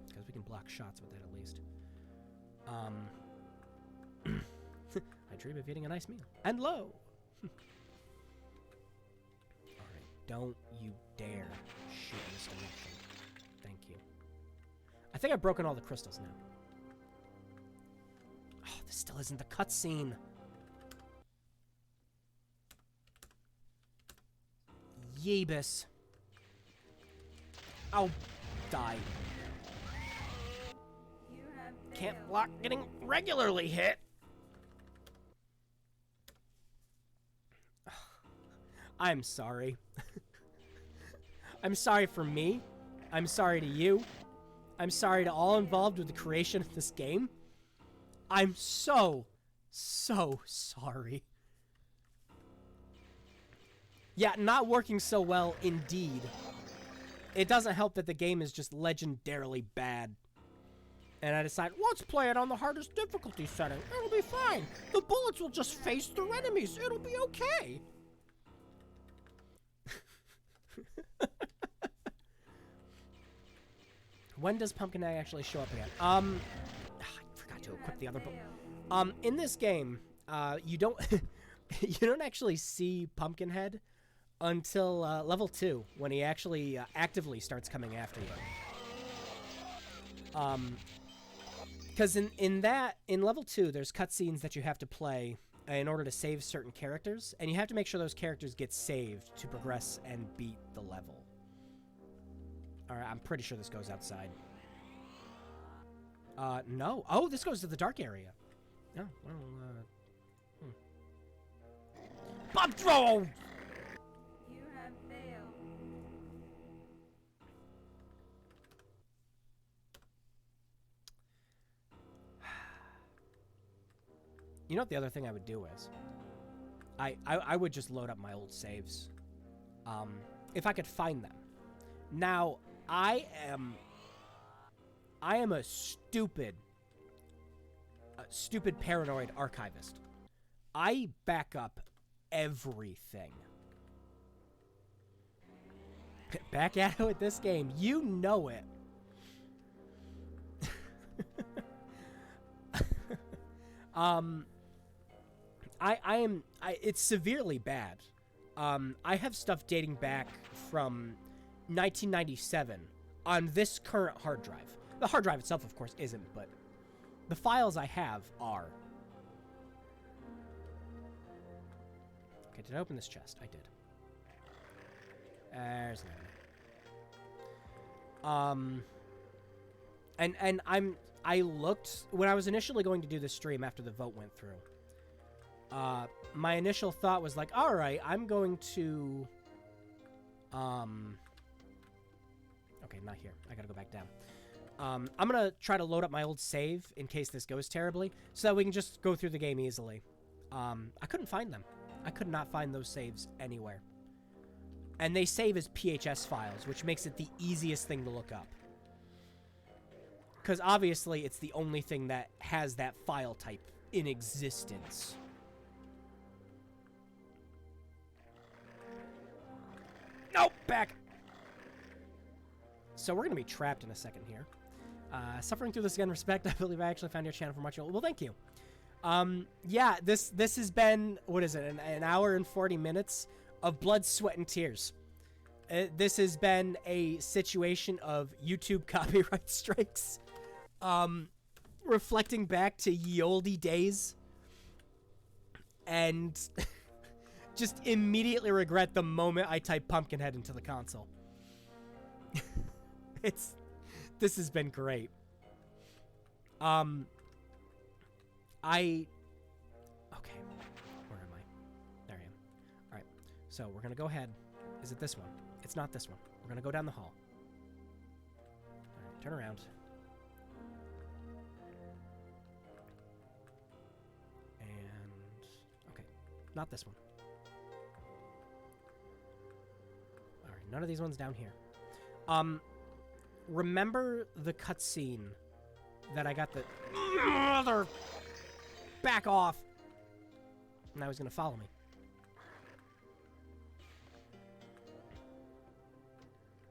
S1: because we can block shots with it at least. I dream of eating a nice meal. And lo! All right, don't you dare shoot in this direction. Thank you. I think I've broken all the crystals now. Oh, this still isn't the cutscene. Yeebus. I'll die.
S2: You have
S1: Can't
S2: failed.
S1: block getting regularly hit. I'm sorry. I'm sorry for me. I'm sorry to you. I'm sorry to all involved with the creation of this game. I'm so sorry. Yeah, not working so well indeed. It doesn't help that the game is just legendarily bad. And I decide, let's play it on the hardest difficulty setting. It'll be fine. The bullets will just face through enemies. It'll be okay. When does Pumpkinhead actually show up again? I forgot to equip the other book. In this game, you don't you don't actually see Pumpkinhead until level 2, when he actually actively starts coming after you. Because in level 2, there's cutscenes that you have to play in order to save certain characters, and you have to make sure those characters get saved to progress and beat the level. Alright, I'm pretty sure this goes outside. No. Oh, this goes to the dark area. Oh, well, Bob throw!
S2: You have failed.
S1: You know what the other thing I would do is? I would just load up my old saves. If I could find them. Now, I am a stupid paranoid archivist. I back up everything. Back at it with this game. You know it. It's severely bad. I have stuff dating back from 1997 on this current hard drive. The hard drive itself, of course, isn't, but the files I have are. Okay, did I open this chest? I did. There's another. And I looked when I was initially going to do this stream after the vote went through. My initial thought was like, all right, I'm going to. Okay, not here. I gotta go back down. I'm gonna try to load up my old save in case this goes terribly, so that we can just go through the game easily. I couldn't find them. I could not find those saves anywhere. And they save as PHS files, which makes it the easiest thing to look up. Because obviously it's the only thing that has that file type in existence. Nope, back! So we're going to be trapped in a second here. Suffering through this again, respect. I believe I actually found your channel from much. Well, thank you. Yeah, this has been, what is it, an hour and 40 minutes of blood, sweat, and tears. This has been a situation of YouTube copyright strikes, reflecting back to ye olde days, and just immediately regret the moment I typed Pumpkinhead into the console. This has been great. Okay, where am I? There I am. All right, so we're gonna go ahead. Is it this one? It's not this one. We're gonna go down the hall. All right, turn around. And okay, not this one. All right, none of these ones down here. Remember the cutscene that I got the mother back off. Now he's gonna follow me.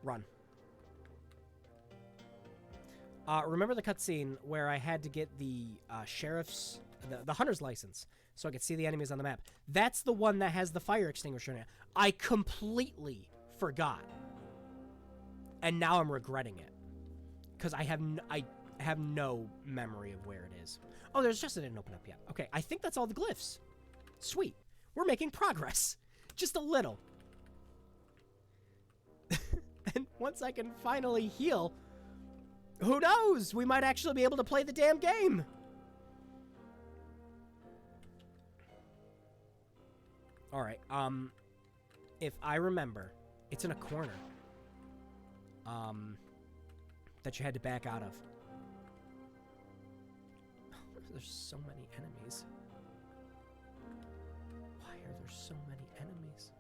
S1: Run. Remember the cutscene where I had to get the sheriff's, the hunter's license so I could see the enemies on the map? That's the one that has the fire extinguisher in it. I completely forgot. And now I'm regretting it. Because I have no memory of where it is. Oh, there's just, it didn't open up yet. Okay, I think that's all the glyphs. Sweet. We're making progress. Just a little. And once I can finally heal, who knows? We might actually be able to play the damn game. Alright, if I remember, it's in a corner. That you had to back out of. There's so many enemies. Why are there so many enemies?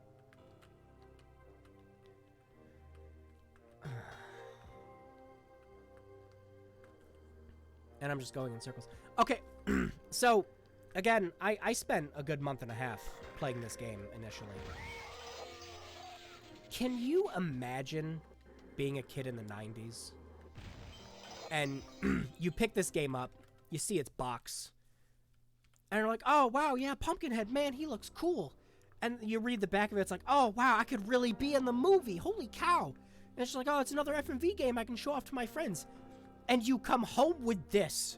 S1: And I'm just going in circles. Okay, so, again, I spent a good month and a half playing this game initially. Can you imagine being a kid in the 90s? And you pick this game up, you see its box, and you're like, oh, wow, yeah, Pumpkinhead, man, he looks cool. And you read the back of it, it's like, oh, wow, I could really be in the movie, holy cow. And it's like, oh, it's another FMV game I can show off to my friends. And you come home with this.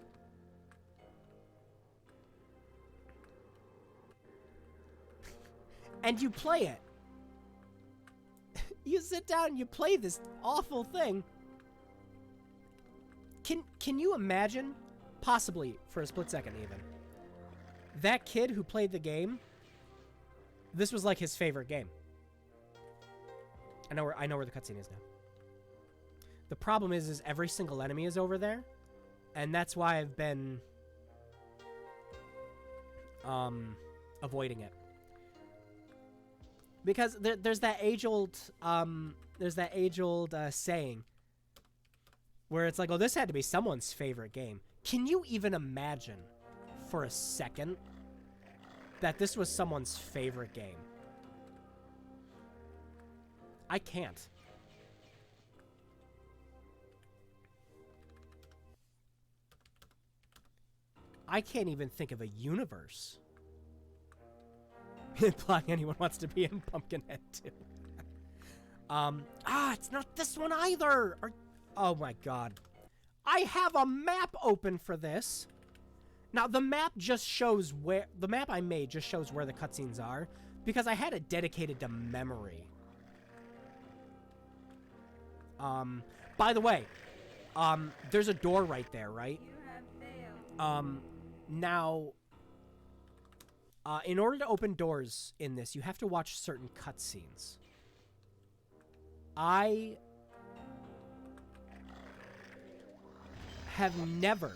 S1: And you play it. You sit down and you play this awful thing. Can you imagine, possibly for a split second even, that kid who played the game, this was like his favorite game. I know where the cutscene is now. The problem is every single enemy is over there, and that's why I've been avoiding it. Because there's that age-old saying where it's like, oh, this had to be someone's favorite game. Can you even imagine for a second that this was someone's favorite game? I can't. I can't even think of a universe implying anyone wants to be in Pumpkinhead 2. It's not this one either. Oh my god. I have a map open for this. Now, the map just shows where... The map I made just shows where the cutscenes are, because I had it dedicated to memory. By the way, there's a door right there, right?
S2: You have failed.
S1: Now, in order to open doors in this, you have to watch certain cutscenes. I have never,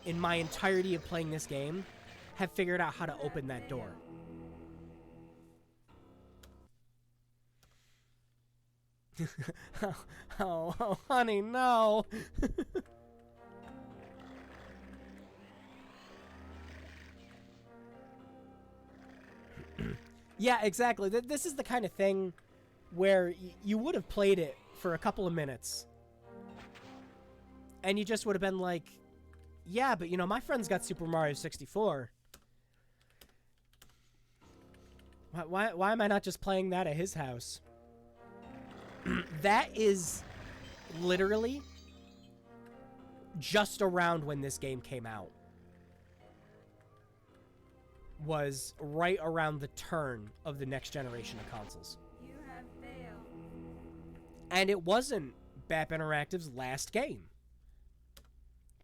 S1: in my entirety of playing this game, have figured out how to open that door. oh, honey, no. Yeah, exactly. This is the kind of thing where you would have played it for a couple of minutes, and you just would have been like, Yeah, but you know, my friend's got Super Mario 64. Why am I not just playing that at his house? That is literally just around when this game came out. Was right around the turn of the next generation of consoles.
S2: You have failed.
S1: And it wasn't BAP Interactive's last game.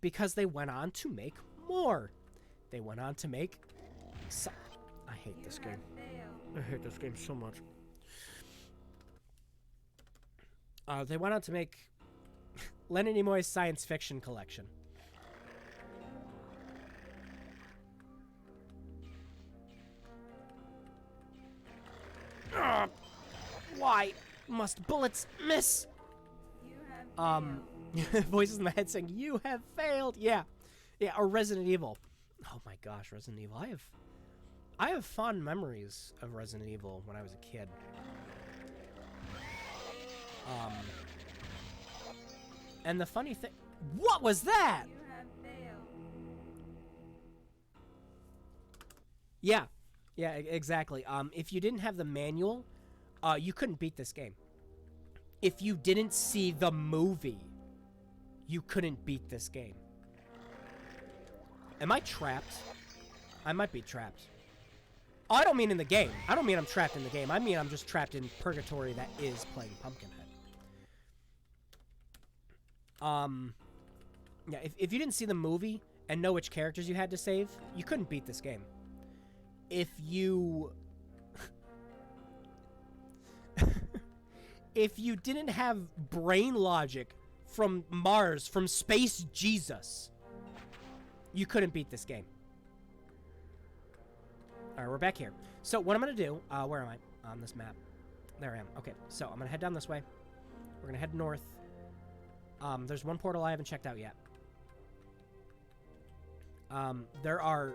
S1: Because they went on to make more. They went on to make... I hate this game. I hate this game so much. They went on to make Leonard Nimoy's science fiction collection. Why must bullets miss?
S2: You have failed.
S1: Voices in my head saying, "You have failed." Yeah, or Resident Evil. Oh my gosh, Resident Evil. I have fond memories of Resident Evil when I was a kid. And the funny thing, what was that?
S2: You have failed.
S1: Yeah, exactly. If you didn't have the manual, you couldn't beat this game. If you didn't see the movie, you couldn't beat this game. Am I trapped? I might be trapped. Oh, I don't mean in the game. I don't mean I'm trapped in the game. I mean I'm just trapped in purgatory that is playing Pumpkinhead. Yeah, if you didn't see the movie and know which characters you had to save, you couldn't beat this game. If you... if you didn't have brain logic from Mars, from Space Jesus, you couldn't beat this game. Alright, we're back here. So, what I'm going to do... where am I on this map? There I am. Okay, so I'm going to head down this way. We're going to head north. There's one portal I haven't checked out yet. There are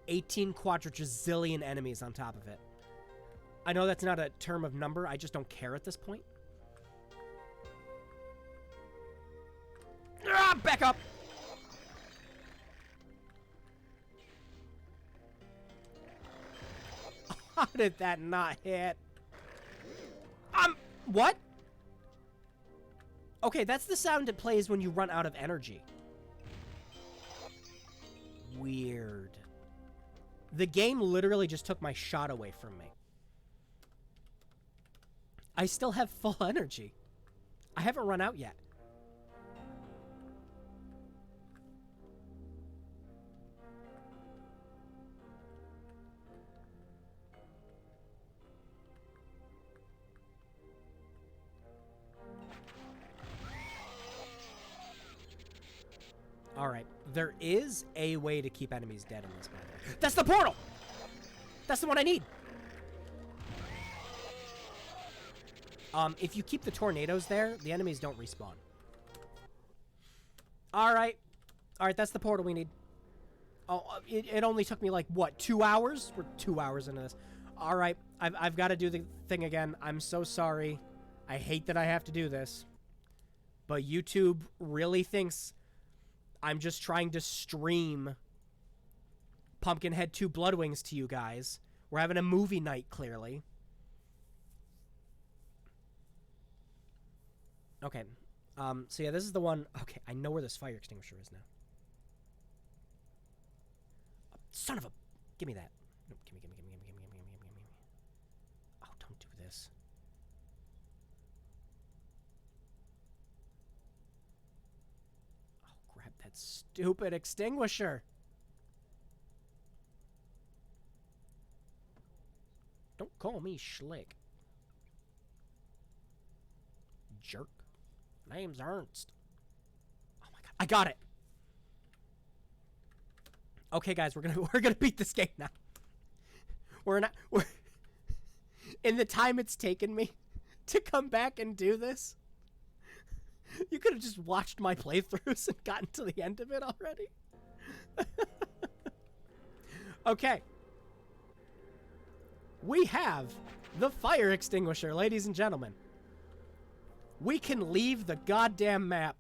S1: 18 quadrillion enemies on top of it. I know that's not a term of number. I just don't care at this point. Back up! How did that not hit? What? Okay, that's the sound it plays when you run out of energy. Weird. The game literally just took my shot away from me. I still have full energy. I haven't run out yet. Alright, there is a way to keep enemies dead in this, by the way. That's the portal! That's the one I need! If you keep the tornadoes there, the enemies don't respawn. Alright. Alright, that's the portal we need. Oh, it only took me like, what, 2 hours? We're 2 hours into this. Alright, I've got to do the thing again. I'm so sorry. I hate that I have to do this. But YouTube really thinks I'm just trying to stream Pumpkinhead 2 Bloodwings to you guys. We're having a movie night, clearly. Okay. So yeah, this is the one... Okay, I know where this fire extinguisher is now. Oh, son of a... Give me that. No, give me. Oh, don't do this. Oh, grab that stupid extinguisher. Don't call me Schlick. Jerk. Name's Ernst. Oh my god. I got it. Okay, guys, we're gonna beat this game now. We're in the time it's taken me to come back and do this. You could have just watched my playthroughs and gotten to the end of it already. Okay. We have the fire extinguisher, ladies and gentlemen. We can leave the goddamn map.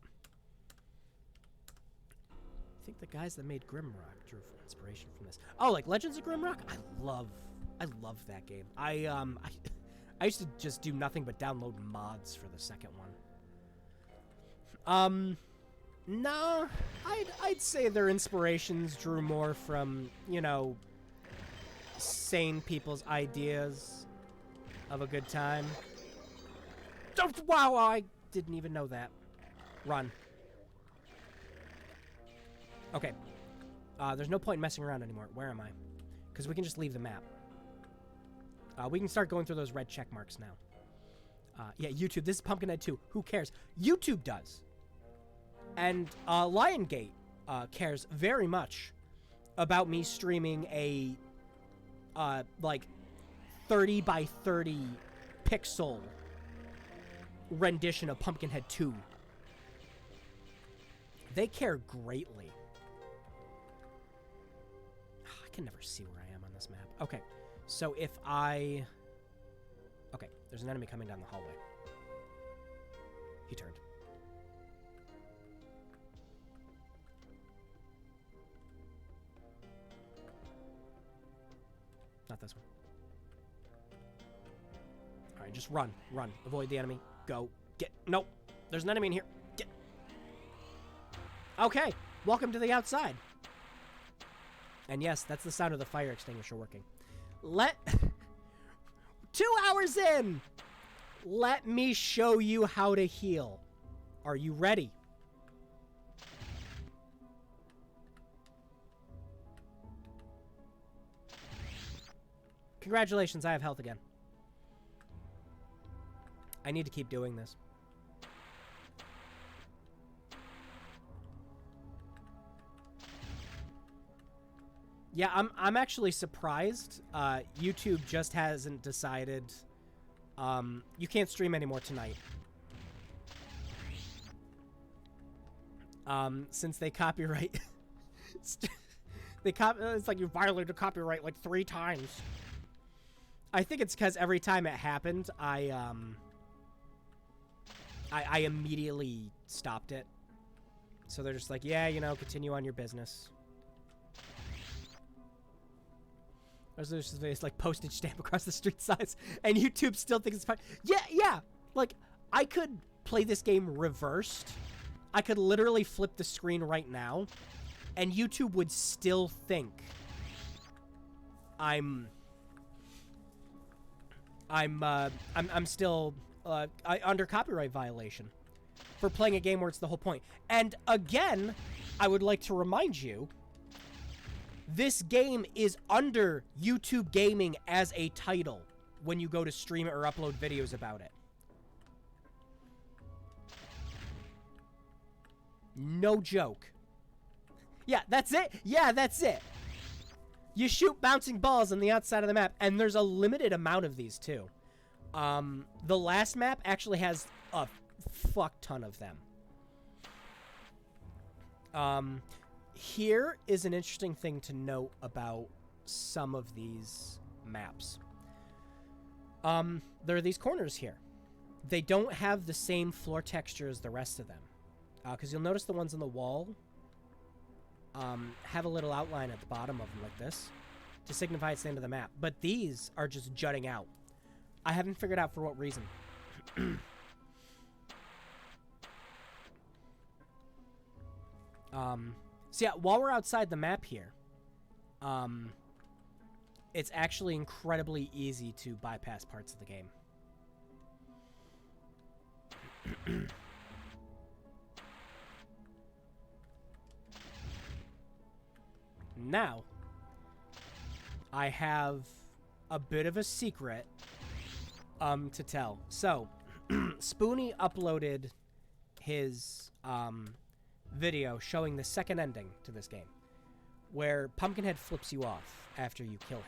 S1: think the guys that made Grimrock drew inspiration from this. Oh, like Legends of Grimrock? I love that game. I used to just do nothing but download mods for the second one. No, I'd say their inspirations drew more from, you know, sane people's ideas of a good time. Wow, I didn't even know that. Run. Okay. There's no point in messing around anymore. Where am I? Because we can just leave the map. We can start going through those red check marks now. Yeah, YouTube. This is Pumpkinhead 2. Who cares? YouTube does. And Liongate cares very much about me streaming a like 30 by 30 pixel rendition of Pumpkinhead 2. They care greatly. I can never see where I am on this map. Okay, so if I... Okay, there's an enemy coming down the hallway. He turned. Not this one. Alright, just run. Run. Avoid the enemy. Go. Get. Nope. There's an enemy in here. Get. Okay. Welcome to the outside. And yes, that's the sound of the fire extinguisher working. 2 hours in! Let me show you how to heal. Are you ready? Congratulations, I have health again. I need to keep doing this. Yeah, I'm actually surprised. YouTube just hasn't decided you can't stream anymore tonight. Since they copyright it's like you violated copyright like 3 times. I think it's because every time it happened, I immediately stopped it. So they're just like, yeah, you know, continue on your business. There's this like postage stamp across the street signs, and YouTube still thinks it's fine. Yeah. Like, I could play this game reversed. I could literally flip the screen right now, and YouTube would still think I'm still under copyright violation for playing a game where it's the whole point. And again, I would like to remind you, this game is under YouTube Gaming as a title when you go to stream it or upload videos about it. No joke. Yeah, that's it. Yeah, that's it. You shoot bouncing balls on the outside of the map, and there's a limited amount of these, too. The last map actually has a fuck ton of them. Here is an interesting thing to note about some of these maps. There are these corners here. They don't have the same floor texture as the rest of them. Because you'll notice the ones on the wall have a little outline at the bottom of them like this to signify it's the end of the map. But these are just jutting out. I haven't figured out for what reason. So yeah, while we're outside the map here, it's actually incredibly easy to bypass parts of the game. Now, I have a bit of a secret to tell. So, Spoonie uploaded his video showing the second ending to this game, where Pumpkinhead flips you off after you kill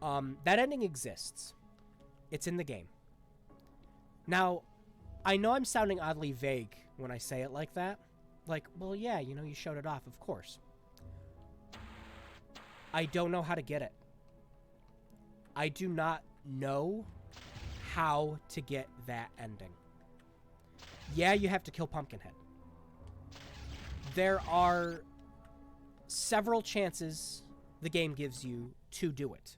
S1: him. That ending exists. It's in the game. Now, I know I'm sounding oddly vague when I say it like that. Like, well, yeah, you know, you showed it off, of course. I don't know how to get it. I do not know how to get that ending. Yeah, you have to kill Pumpkinhead. there are several chances the game gives you to do it.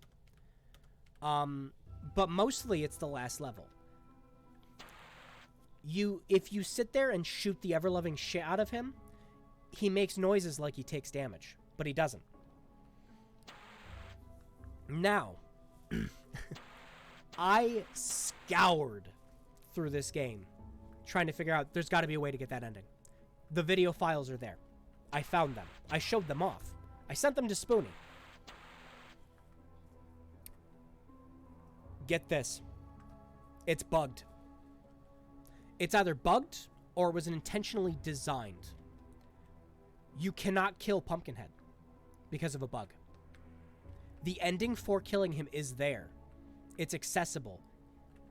S1: But mostly it's the last level. If you sit there and shoot the ever-loving shit out of him, he makes noises like he takes damage, but he doesn't. Now, I scoured through this game trying to figure out there's got to be a way to get that ending. The video files are there. I found them. I showed them off. I sent them to Spoonie. Get this. It's bugged. It's either bugged or it was intentionally designed. You cannot kill Pumpkinhead because of a bug. The ending for killing him is there. It's accessible.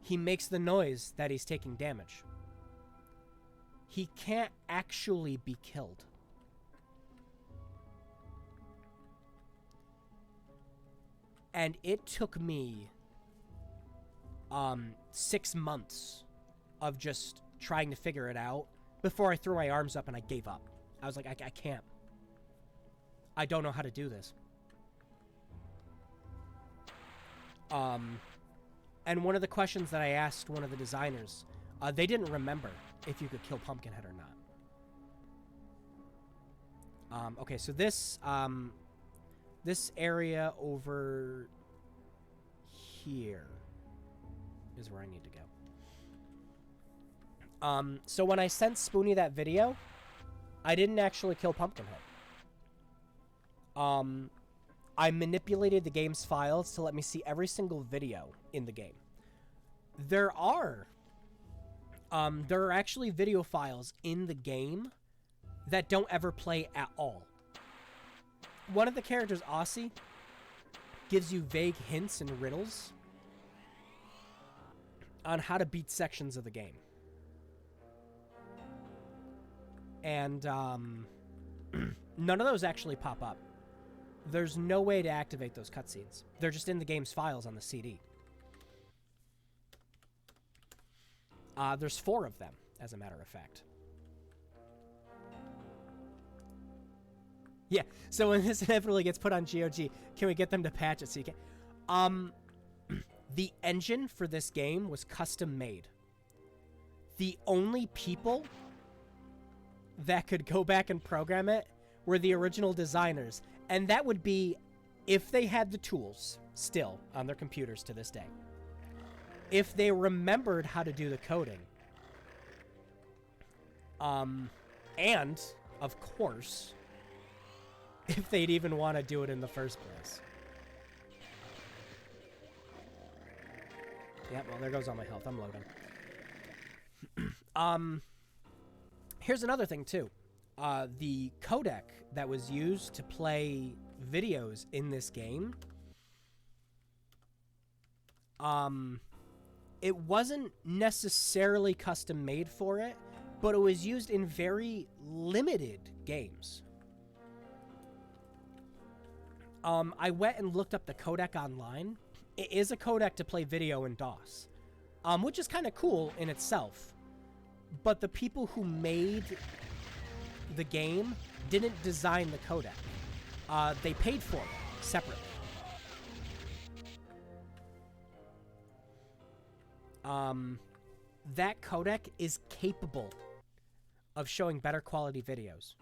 S1: He makes the noise that he's taking damage. He can't actually be killed. And it took me 6 months of just trying to figure it out before I threw my arms up and I gave up. I was like, I can't. I don't know how to do this. And one of the questions that I asked one of the designers, they didn't remember if you could kill Pumpkinhead or not. Okay, so this area over here is where I need to go. So when I sent Spoonie that video, I didn't actually kill Pumpkinhead. I manipulated the game's files to let me see every single video in the game. There are actually video files in the game that don't ever play at all. One of the characters, Aussie, gives you vague hints and riddles on how to beat sections of the game. And none of those actually pop up. There's no way to activate those cutscenes. They're just in the game's files on the CD. There's 4 of them, as a matter of fact. Yeah, so when this inevitably gets put on GOG, can we get them to patch it so you can... The engine for this game was custom made. The only people that could go back and program it were the original designers. And that would be if they had the tools still on their computers to this day. If they remembered how to do the coding. And, of course, if they'd even want to do it in the first place. Yeah, well, there goes all my health. I'm loading. Here's another thing, too. The codec that was used to play videos in this game, it wasn't necessarily custom made for it, but it was used in very limited games. I went and looked up the codec online. It is a codec to play video in DOS, which is kind of cool in itself. But the people who made the game didn't design the codec. They paid for it separately. That codec is capable of showing better quality videos.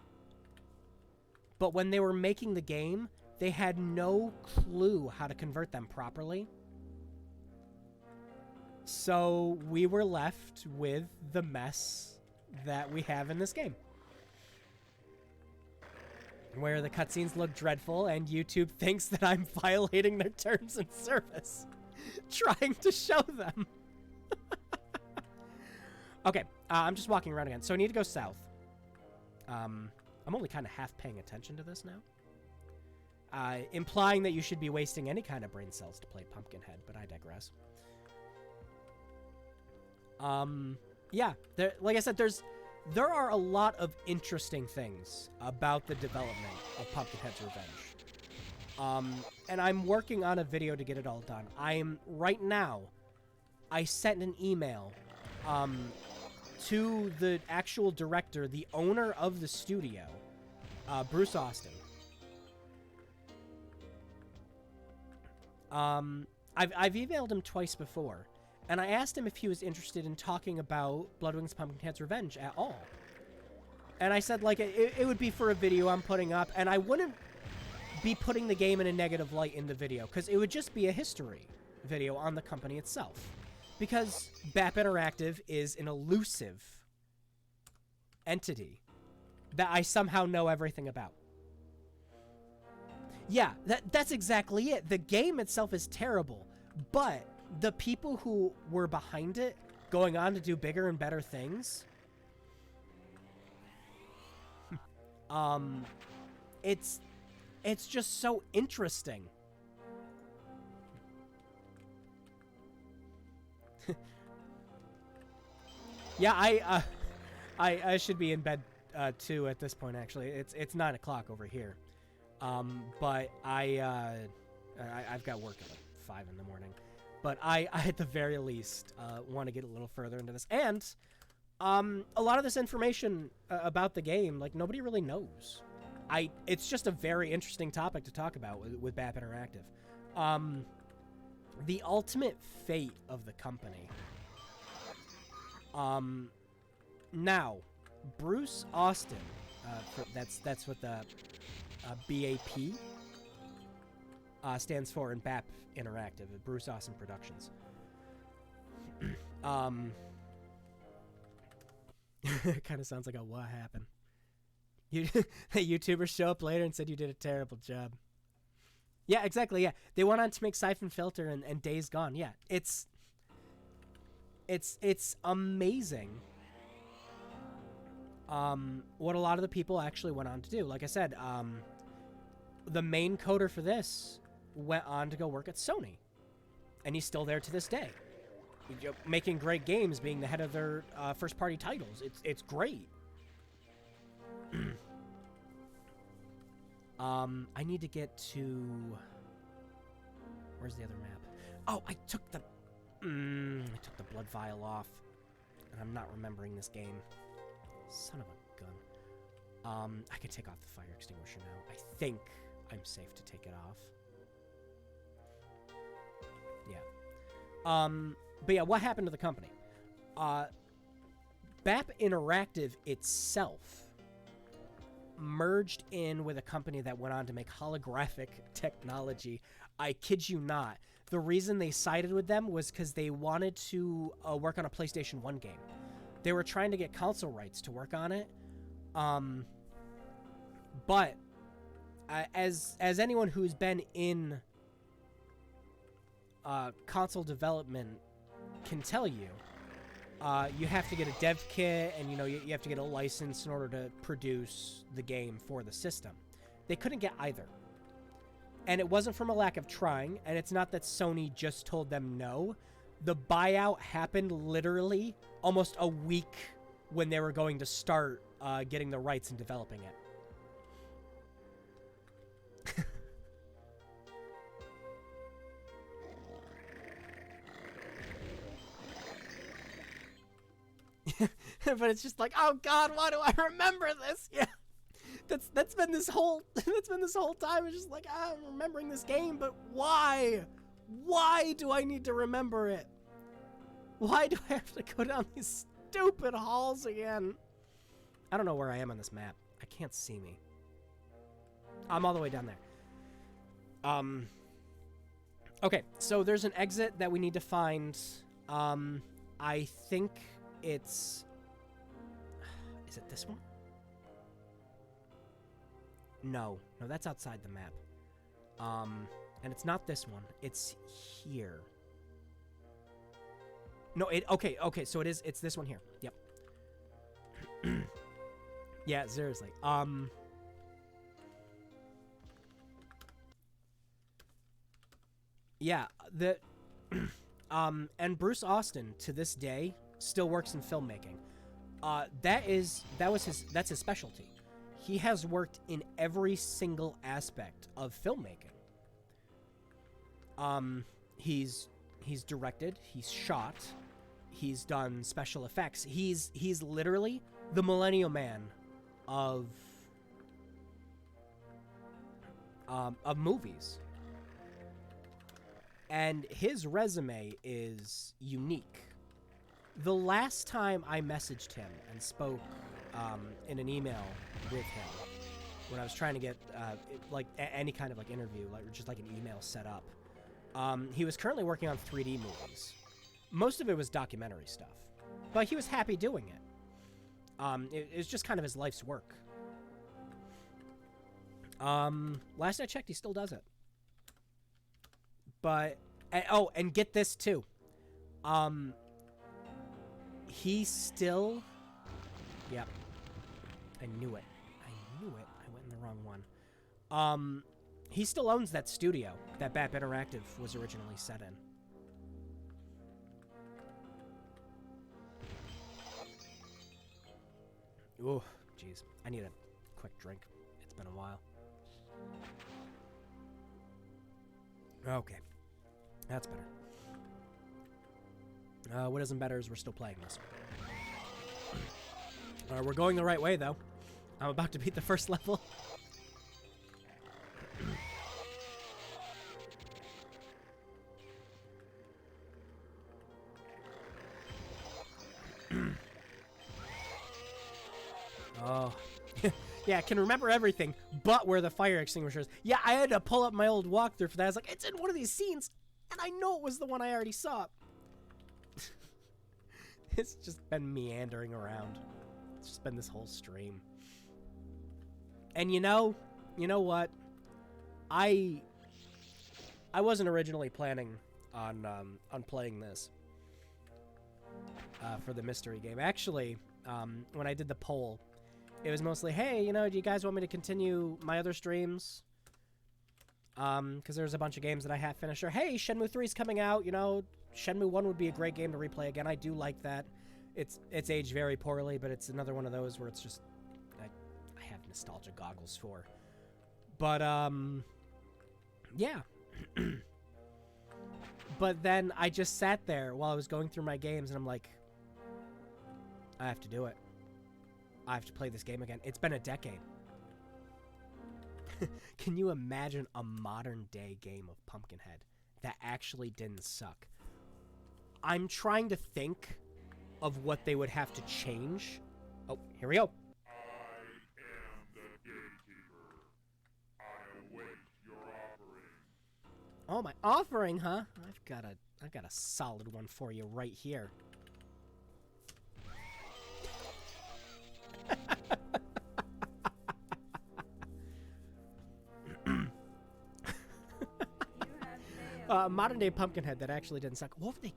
S1: But when they were making the game, they had no clue how to convert them properly. So we were left with the mess that we have in this game. Where the cutscenes look dreadful and YouTube thinks that I'm violating their terms and service. Trying to show them. Okay, I'm just walking around again. So I need to go south. I'm only kind of half paying attention to this now. Implying that you should be wasting any kind of brain cells to play Pumpkinhead, but I digress. Yeah, like I said, there are a lot of interesting things about the development of Pumpkinhead's Revenge. And I'm working on a video to get it all done. Right now, I sent an email to the actual director, the owner of the studio, Bruce Austin. I've emailed him twice before, and I asked him if he was interested in talking about Bloodwings Pumpkinhead's Revenge at all. And I said, like, it would be for a video I'm putting up, and I wouldn't be putting the game in a negative light in the video, because it would just be a history video on the company itself. Because BAP Interactive is an elusive entity that I somehow know everything about. Yeah, that's exactly it. The game itself is terrible, but the people who were behind it, going on to do bigger and better things, it's just so interesting. Yeah, I should be in bed too at this point. Actually, it's 9 o'clock over here. But I've got work at like 5 in the morning. But I at the very least want to get a little further into this, and a lot of this information about the game, like, nobody really knows. It's just a very interesting topic to talk about with BAP Interactive. The ultimate fate of the company. Now, Bruce Austin, that's what the BAP stands for in BAP Interactive, Bruce Austin Productions. It kind of sounds like a what happened. The YouTubers show up later and said you did a terrible job. Yeah, exactly, yeah. They went on to make Siphon Filter and Days Gone. Yeah, it's amazing what a lot of the people actually went on to do. Like I said, the main coder for this went on to go work at Sony, and he's still there to this day, making great games, being the head of their first-party titles. It's great. I need to get to... Where's the other map? Oh, I took the blood vial off, and I'm not remembering this game. Son of a gun. I could take off the fire extinguisher now. I think I'm safe to take it off. Yeah. But yeah, what happened to the company? BAP Interactive itself merged in with a company that went on to make holographic technology. I kid you not. The reason they sided with them was because they wanted to work on a PlayStation 1 game. They were trying to get console rights to work on it. But as anyone who's been in console development can tell you, you have to get a dev kit, and you have to get a license in order to produce the game for the system. They couldn't get either. And it wasn't from a lack of trying, and it's not that Sony just told them no. The buyout happened literally almost a week when they were going to start getting the rights and developing it. But it's just like, oh God, why do I remember this? Yeah, that's been this whole time. It's just like, I'm remembering this game, but why? Why do I need to remember it? Why do I have to go down these stupid halls again? I don't know where I am on this map. I can't see me. I'm all the way down there. Okay, so there's an exit that we need to find. I think it's... Is it this one? No, that's outside the map. And it's not this one. It's here. No, okay, so it's this one here. Yep. Yeah, seriously. Yeah, and Bruce Austin to this day still works in filmmaking. That's his specialty. He has worked in every single aspect of filmmaking. He's directed, he's shot, he's done special effects. He's literally the Millennial Man of of movies. And his resume is unique. The last time I messaged him and spoke in an email with him, when I was trying to get any kind of interview, just an email set up, he was currently working on 3D movies. Most of it was documentary stuff, but he was happy doing it. It was just kind of his life's work. Last I checked, he still does it. But, and get this too. He still, yep, I knew it. I went in the wrong one. He still owns that studio that BAP Interactive was originally set in. Ooh, jeez. I need a quick drink. It's been a while. Okay. That's better. What isn't better is we're still playing this. We're going the right way, though. I'm about to beat the first level. Oh. Yeah, I can remember everything, but where the fire extinguisher is. Yeah, I had to pull up my old walkthrough for that. I was like, it's in one of these scenes, and I know it was the one I already saw. It's just been meandering around. It's just been this whole stream. And you know what? I wasn't originally planning on playing this for the mystery game. Actually, when I did the poll, it was mostly, hey, do you guys want me to continue my other streams? Because there's a bunch of games that I have finished. Or, hey, Shenmue 3 is coming out, Shenmue 1 would be a great game to replay again. I do like that. It's aged very poorly, but it's another one of those where it's just I have nostalgia goggles for. But yeah. But then I just sat there while I was going through my games, and I'm like, I have to do it. I have to play this game again. It's been a decade. Can you imagine a modern day game of Pumpkinhead that actually didn't suck? I'm trying to think of what they would have to change. Oh, here we go.
S9: I am the gatekeeper. I await your offering.
S1: Oh, my offering, huh? I've got a solid one for you right here. Modern day Pumpkinhead that actually didn't suck. What would they,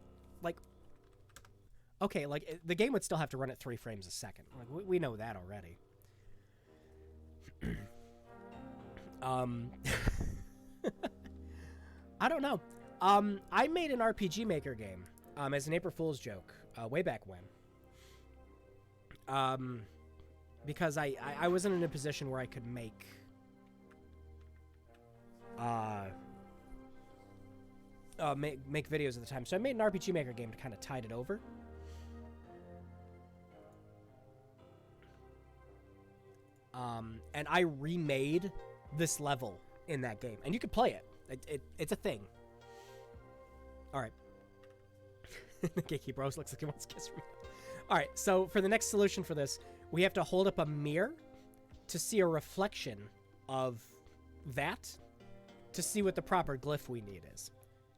S1: okay, the game would still have to run at 3 frames a second. We know that already. I don't know. I made an RPG Maker game as an April Fool's joke way back when. Because I wasn't in a position where I could make make videos at the time. So I made an RPG Maker game to kind of tide it over. And I remade this level in that game. And you can play it. It's a thing. Alright. The Gatekeeper always looks like he wants to kiss me. Alright, so for the next solution for this, we have to hold up a mirror to see a reflection of that to see what the proper glyph we need is.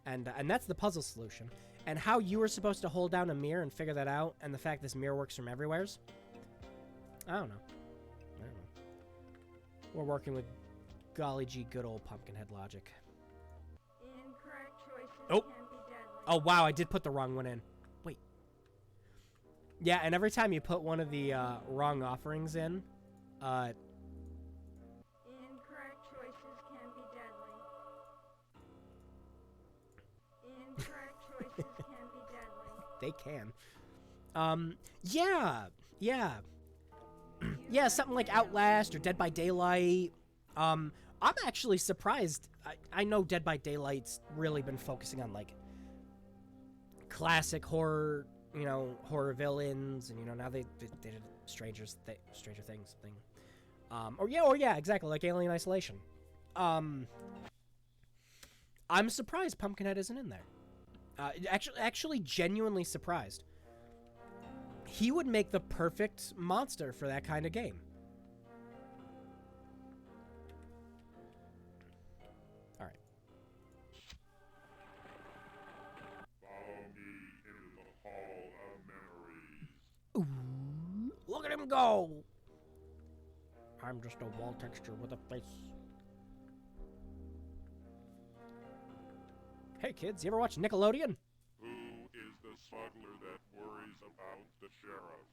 S1: And that's the puzzle solution. And how you were supposed to hold down a mirror and figure that out, and the fact this mirror works from everywheres, I don't know. We're working with golly gee good old Pumpkinhead logic.
S2: Incorrect choices
S1: Oh.
S2: can be deadly.
S1: Oh, wow, I did put the wrong one in. Wait. Yeah, and every time you put one of the wrong offerings in,
S2: Incorrect choices can be deadly. Incorrect choices can be deadly.
S1: they can. Yeah. Yeah, something like Outlast or Dead by Daylight. I'm actually surprised. I know Dead by Daylight's really been focusing on, classic horror, horror villains, and, now they did Stranger Things thing. Or yeah, exactly, like Alien Isolation. I'm surprised Pumpkinhead isn't in there. Actually, genuinely surprised. He would make the perfect monster for that kind of game. All right.
S9: Follow me into the Hall of Memories.
S1: Ooh, look at him go! I'm just a wall texture with a face. Hey kids, you ever watch Nickelodeon?
S9: Who is the smuggler that worries about the sheriff?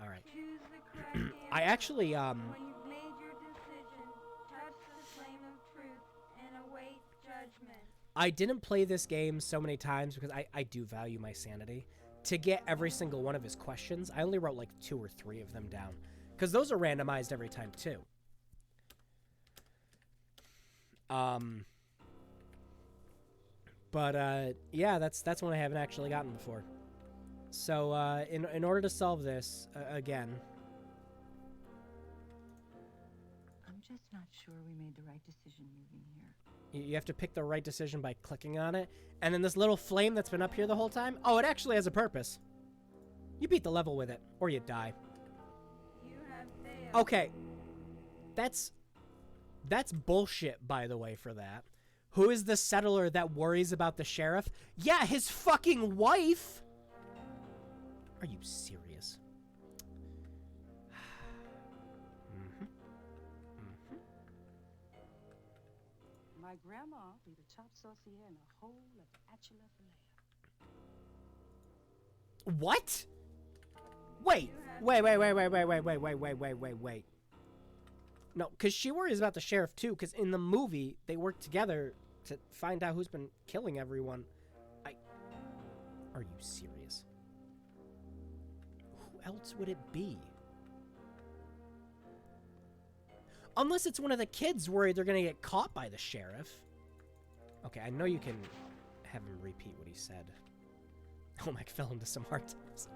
S1: All right.
S2: Choose the correct answer.
S1: I actually
S2: When you've made your decision, touch the flame of truth and await judgment.
S1: I didn't play this game so many times because I do value my sanity. To get every single one of his questions, I only wrote like 2 or 3 of them down. Because those are randomized every time too. But yeah, that's one I haven't actually gotten before. So in order to solve this, again...
S10: I'm just not sure we made the right decision moving here.
S1: You have to pick the right decision by clicking on it. And then this little flame that's been up here the whole time, oh, it actually has a purpose. You beat the level with it, or you die.
S2: You have failed.
S1: Okay. That's bullshit, by the way, for that. Who is the settler that worries about the sheriff? Yeah, his fucking wife! Are you serious?
S10: My grandma made a chopped saucier and a whole of achula filet.
S1: What? Wait. No, because she worries about the sheriff too, because in the movie, they work together to find out who's been killing everyone. Are you serious? Who else would it be? Unless it's one of the kids worried they're gonna get caught by the sheriff. Okay, I know you can have him repeat what he said. Oh, Mike fell into some hard times.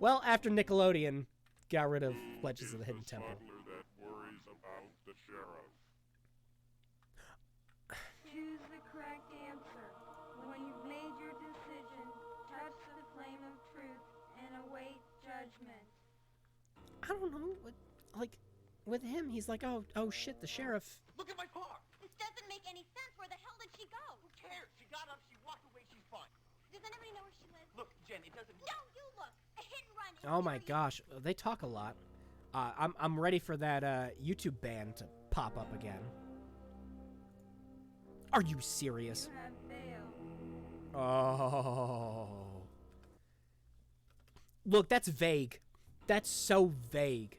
S1: Well, after Nickelodeon got rid of Legends of the Hidden Temple.
S9: Smuggler that worries about the sheriff.
S2: Choose the correct answer. When you've made your decision, touch the flame of truth and await judgment.
S1: I don't know. Like, with him, he's like, oh shit, the sheriff.
S3: Look at my car.
S6: This doesn't make any sense. Where the hell did she go?
S3: Who cares? She got up, she walked away, she's fine.
S6: Does anybody know where she lives?
S3: Look, Jen, it doesn't...
S6: No, you look. A hit and run.
S1: Oh my gosh, they talk a lot. I'm ready for that YouTube ban to pop up again. Are you serious?
S2: You have failed.
S1: Oh. Look, that's vague. That's so vague.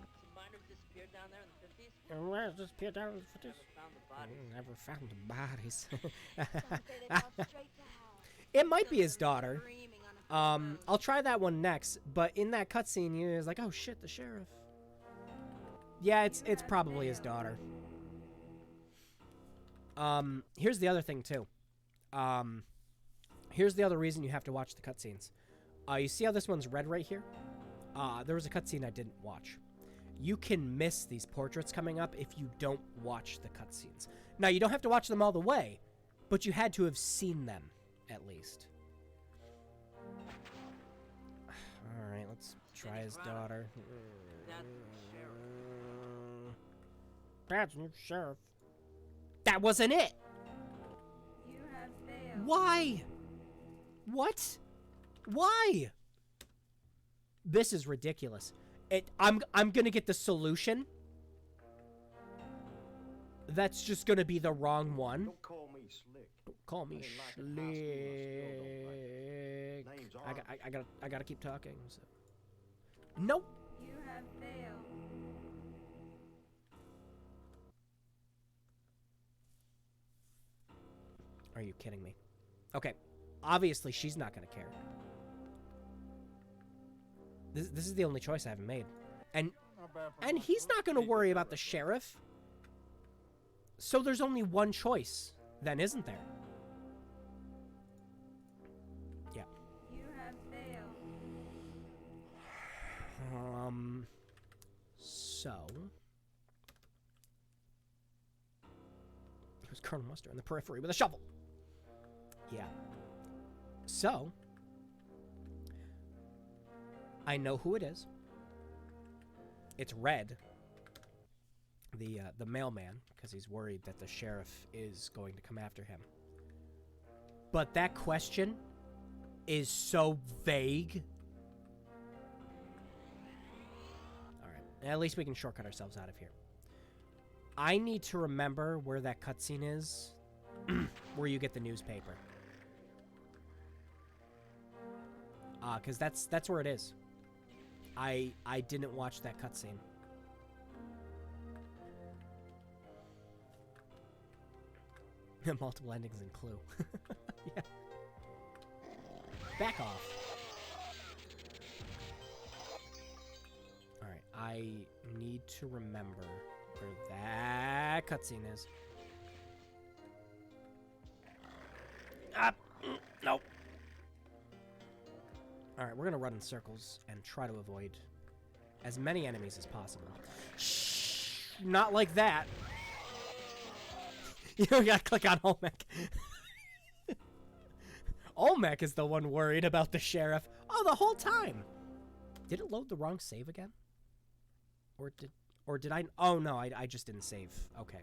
S7: Some miners disappeared down there in the 50s.
S1: Where's this Peter?
S7: Never found the bodies.
S1: Never found the bodies.
S6: Some say they fell straight to hell.
S1: It might be his daughter.
S6: Screaming on a road.
S1: I'll try that one next. But in that cutscene, he was like, "Oh shit, the sheriff." Yeah, it's probably his daughter. Here's the other thing too. Here's the other reason you have to watch the cutscenes. You see how this one's red right here? There was a cutscene I didn't watch. You can miss these portraits coming up if you don't watch the cutscenes. Now, you don't have to watch them all the way, but you had to have seen them, at least. Alright, let's try his daughter. That's the sheriff. That wasn't it!
S2: You have failed.
S1: Why? What? Why? This is ridiculous. I'm gonna get the solution. That's just gonna be the wrong one.
S11: Don't call me slick.
S1: Don't call me
S11: I didn't like it in high school, I still don't like
S1: slick.
S11: it. Name's
S1: I gotta keep talking. So. Nope.
S2: You have failed.
S1: Are you kidding me? Okay. Obviously, she's not gonna care. This is the only choice I haven't made. And he's not gonna worry about the sheriff. So there's only one choice, then, isn't there? Yeah.
S2: You have failed.
S1: So it was Colonel Mustard in the periphery with a shovel. Yeah. So I know who it is. It's Red, the mailman, because he's worried that the sheriff is going to come after him. But that question is so vague. All right, at least we can shortcut ourselves out of here. I need to remember where that cutscene is, where you get the newspaper. Because that's where it is. I didn't watch that cutscene. Multiple endings and Clue. Yeah. Back off. Alright, I need to remember where that cutscene is. Nope. Alright, we're gonna run in circles and try to avoid as many enemies as possible. Shh! Not like that! You gotta click on Olmec. Olmec is the one worried about the sheriff. Oh, the whole time! Did it load the wrong save again? Or did I... Oh, no, I just didn't save. Okay.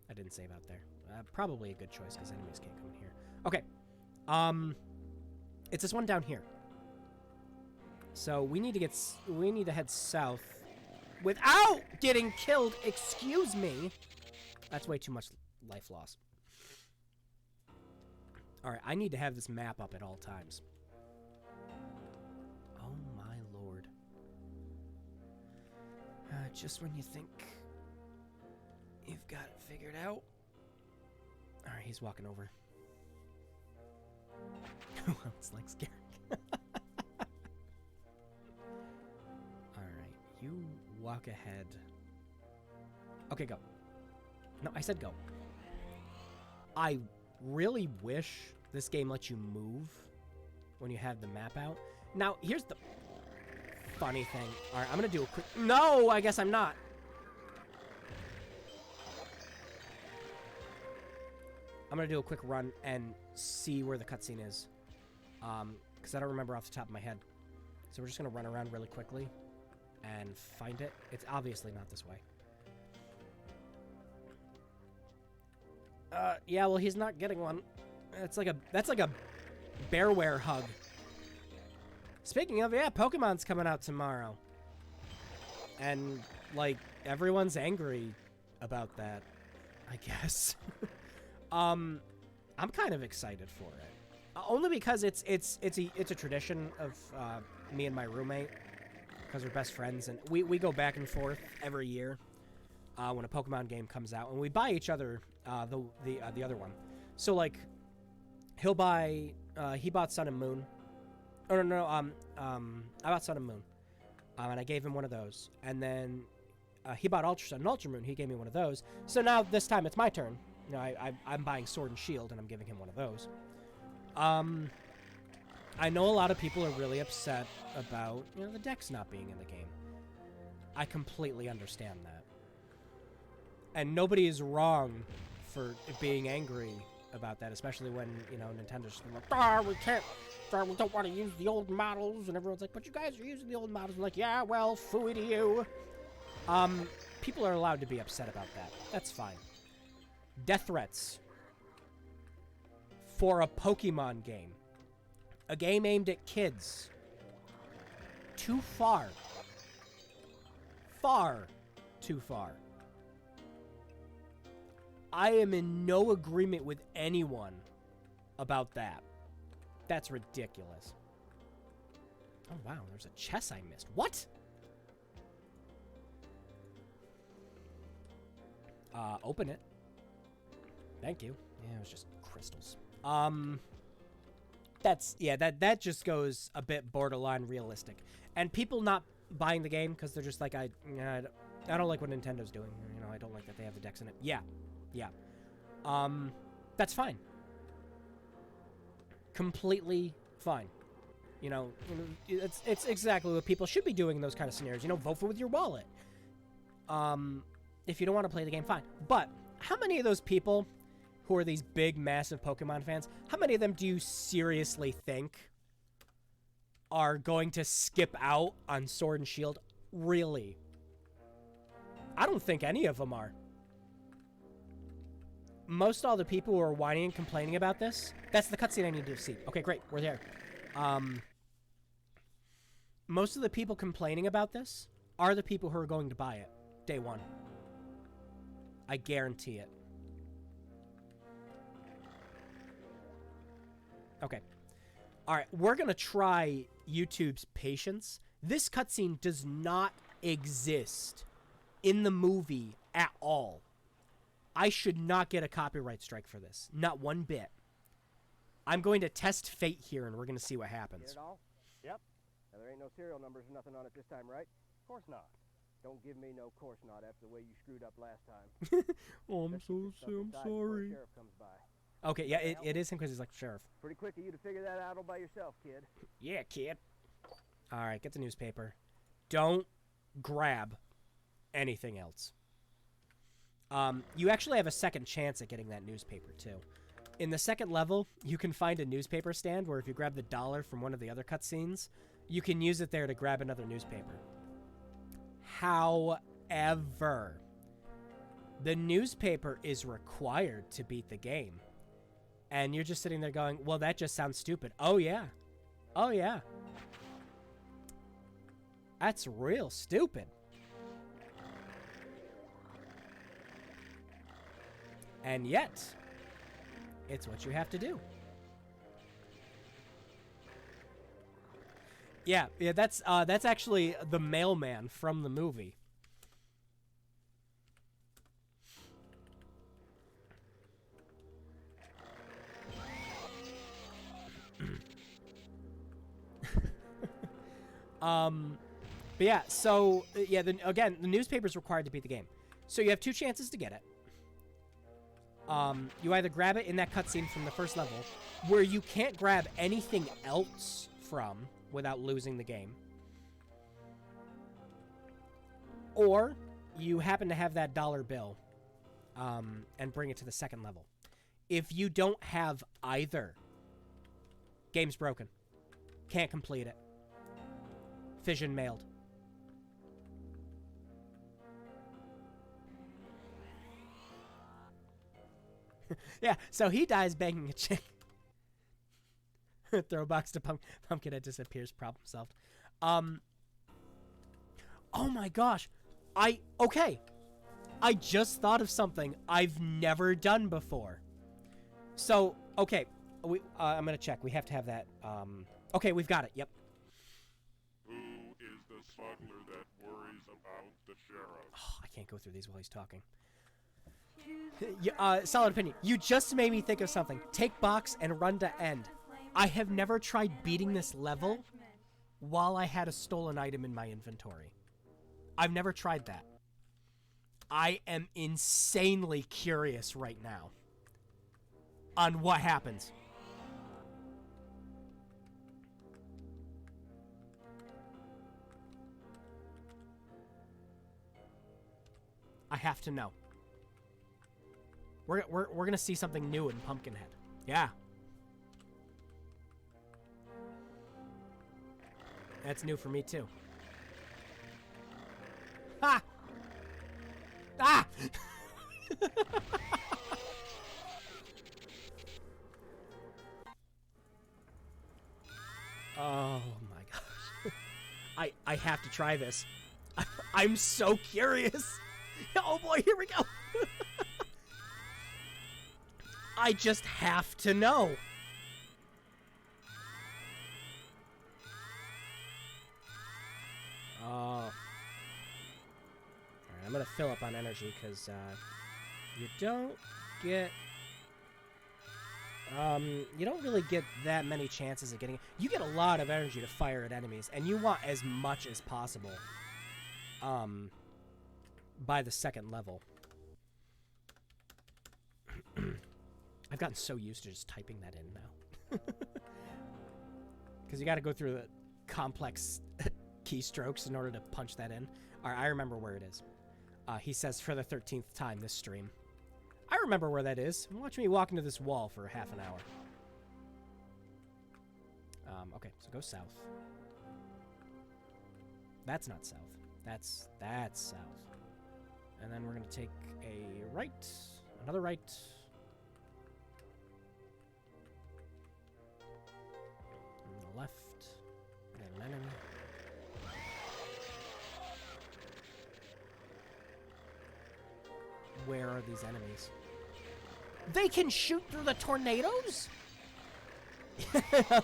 S1: I didn't save out there. Probably a good choice, because enemies can't come in here. Okay. It's this one down here. So we need to head south without getting killed. Excuse me. That's way too much life loss. All right, I need to have this map up at all times. Oh my lord. Just when you think you've got it figured out. All right, he's walking over. It's like scary. Alright, you walk ahead. Okay, go. No, I said go. I really wish this game lets you move when you have the map out. Now, here's the funny thing. Alright, I'm gonna do a quick... No, I guess I'm not. I'm gonna do a quick run and see where the cutscene is. Because I don't remember off the top of my head. So we're just going to run around really quickly and find it. It's obviously not this way. Yeah, well, he's not getting one. That's like a bearware hug. Speaking of, yeah, Pokemon's coming out tomorrow. And, like, everyone's angry about that, I guess. I'm kind of excited for it. Only because it's a tradition of me and my roommate, because we're best friends, and we go back and forth every year when a Pokemon game comes out, and we buy each other the other one. So like, he'll buy he bought Sun and Moon. Oh no, I bought Sun and Moon, and I gave him one of those, and then he bought Ultra Sun and Ultra Moon. He gave me one of those. So now this time it's my turn. You know, I'm buying Sword and Shield, and I'm giving him one of those. I know a lot of people are really upset about, you know, the dex not being in the game. I completely understand that. And nobody is wrong for being angry about that, especially when, you know, Nintendo's like, we can't, we don't want to use the old models, and everyone's like, but you guys are using the old models. I'm like, yeah, well, phooey to you. People are allowed to be upset about that. That's fine. Death threats for a Pokemon game. A game aimed at kids. Too far. Far too far. I am in no agreement with anyone about that. That's ridiculous. Oh wow, there's a chest I missed. What? Open it. Thank you. Yeah, it was just crystals. That just goes a bit borderline realistic. And people not buying the game because they're just like, I don't like what Nintendo's doing. You know, I don't like that they have the decks in it. Yeah. That's fine. Completely fine. It's exactly what people should be doing in those kind of scenarios. Vote with your wallet. If you don't want to play the game, fine. But how many of those people who are these big, massive Pokemon fans, how many of them do you seriously think are going to skip out on Sword and Shield? Really? I don't think any of them are. Most all the people who are whining and complaining about this, that's the cutscene I need to see. Okay, great. We're there. Most of the people complaining about this are the people who are going to buy it day one. I guarantee it. Okay. All right, we're going to try YouTube's patience. This cutscene does not exist in the movie at all. I should not get a copyright strike for this. Not one bit. I'm going to test fate here, and we're going to see what happens.
S11: Get it all? Yep. Now, there ain't no serial numbers or nothing on it this time, right? Of course not. Don't give me no course not after the way you screwed up last time.
S1: Oh, I'm sorry.
S11: Sheriff comes by.
S1: Okay, yeah, it is him because he's like sheriff.
S11: Pretty quick of you to figure that out all by yourself, kid.
S1: Yeah, kid. All right, get the newspaper. Don't grab anything else. You actually have a second chance at getting that newspaper, too. In the second level, you can find a newspaper stand where if you grab the dollar from one of the other cutscenes, you can use it there to grab another newspaper. However, the newspaper is required to beat the game. And you're just sitting there going, well, that just sounds stupid. Oh, yeah. Oh, yeah. That's real stupid. And yet, it's what you have to do. Yeah, that's actually the mailman from the movie. But yeah, so yeah, again, the newspaper's required to beat the game. So you have two chances to get it. You either grab it in that cutscene from the first level, where you can't grab anything else from without losing the game. Or you happen to have that dollar bill and bring it to the second level. If you don't have either, game's broken. Can't complete it. Fission mailed. Yeah, so he dies banging a chick. Throw a box to Pumpkinhead disappears. Problem solved. Oh my gosh. Okay. I just thought of something I've never done before. So, okay. I'm going to check. We have to have that. Okay, we've got it. Yep.
S9: Who is the smuggler that worries about the sheriff?
S1: Oh, I can't go through these while he's talking. Solid opinion. You just made me think of something. Take box and run to end. I have never tried beating this level while I had a stolen item in my inventory. I've never tried that. I am insanely curious right now on what happens. I have to know. We're gonna see something new in Pumpkinhead. Yeah. That's new for me too. Ah! Ah! Oh my gosh. I have to try this. I'm so curious. Oh boy, here we go. I just have to know. Oh. Alright, I'm gonna fill up on energy because you don't really get that many chances of getting it. You get a lot of energy to fire at enemies, and you want as much as possible by the second level. I've gotten so used to just typing that in now. Because you got to go through the complex keystrokes in order to punch that in. All right, I remember where it is. He says for the 13th time this stream. I remember where that is. Watch me walk into this wall for half an hour. Okay, so go south. That's not south. That's south. And then we're going to take a right, another right. And the left. And an enemy. Where are these enemies? They can shoot through the tornadoes?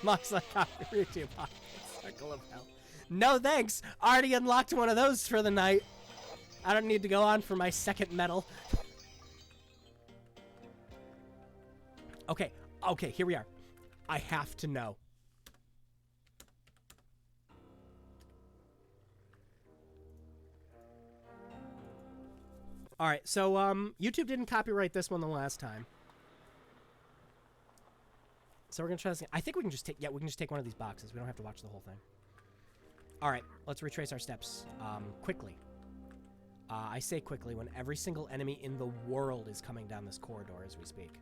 S1: Looks like copyright Circle of Hell. No thanks. Already unlocked one of those for the night. I don't need to go on for my second medal. Okay. Okay, here we are. I have to know. All right, so YouTube didn't copyright this one the last time. So we're going to try this again. I think we can just take, we can just take one of these boxes. We don't have to watch the whole thing. All right, let's retrace our steps quickly. I say quickly when every single enemy in the world is coming down this corridor as we speak.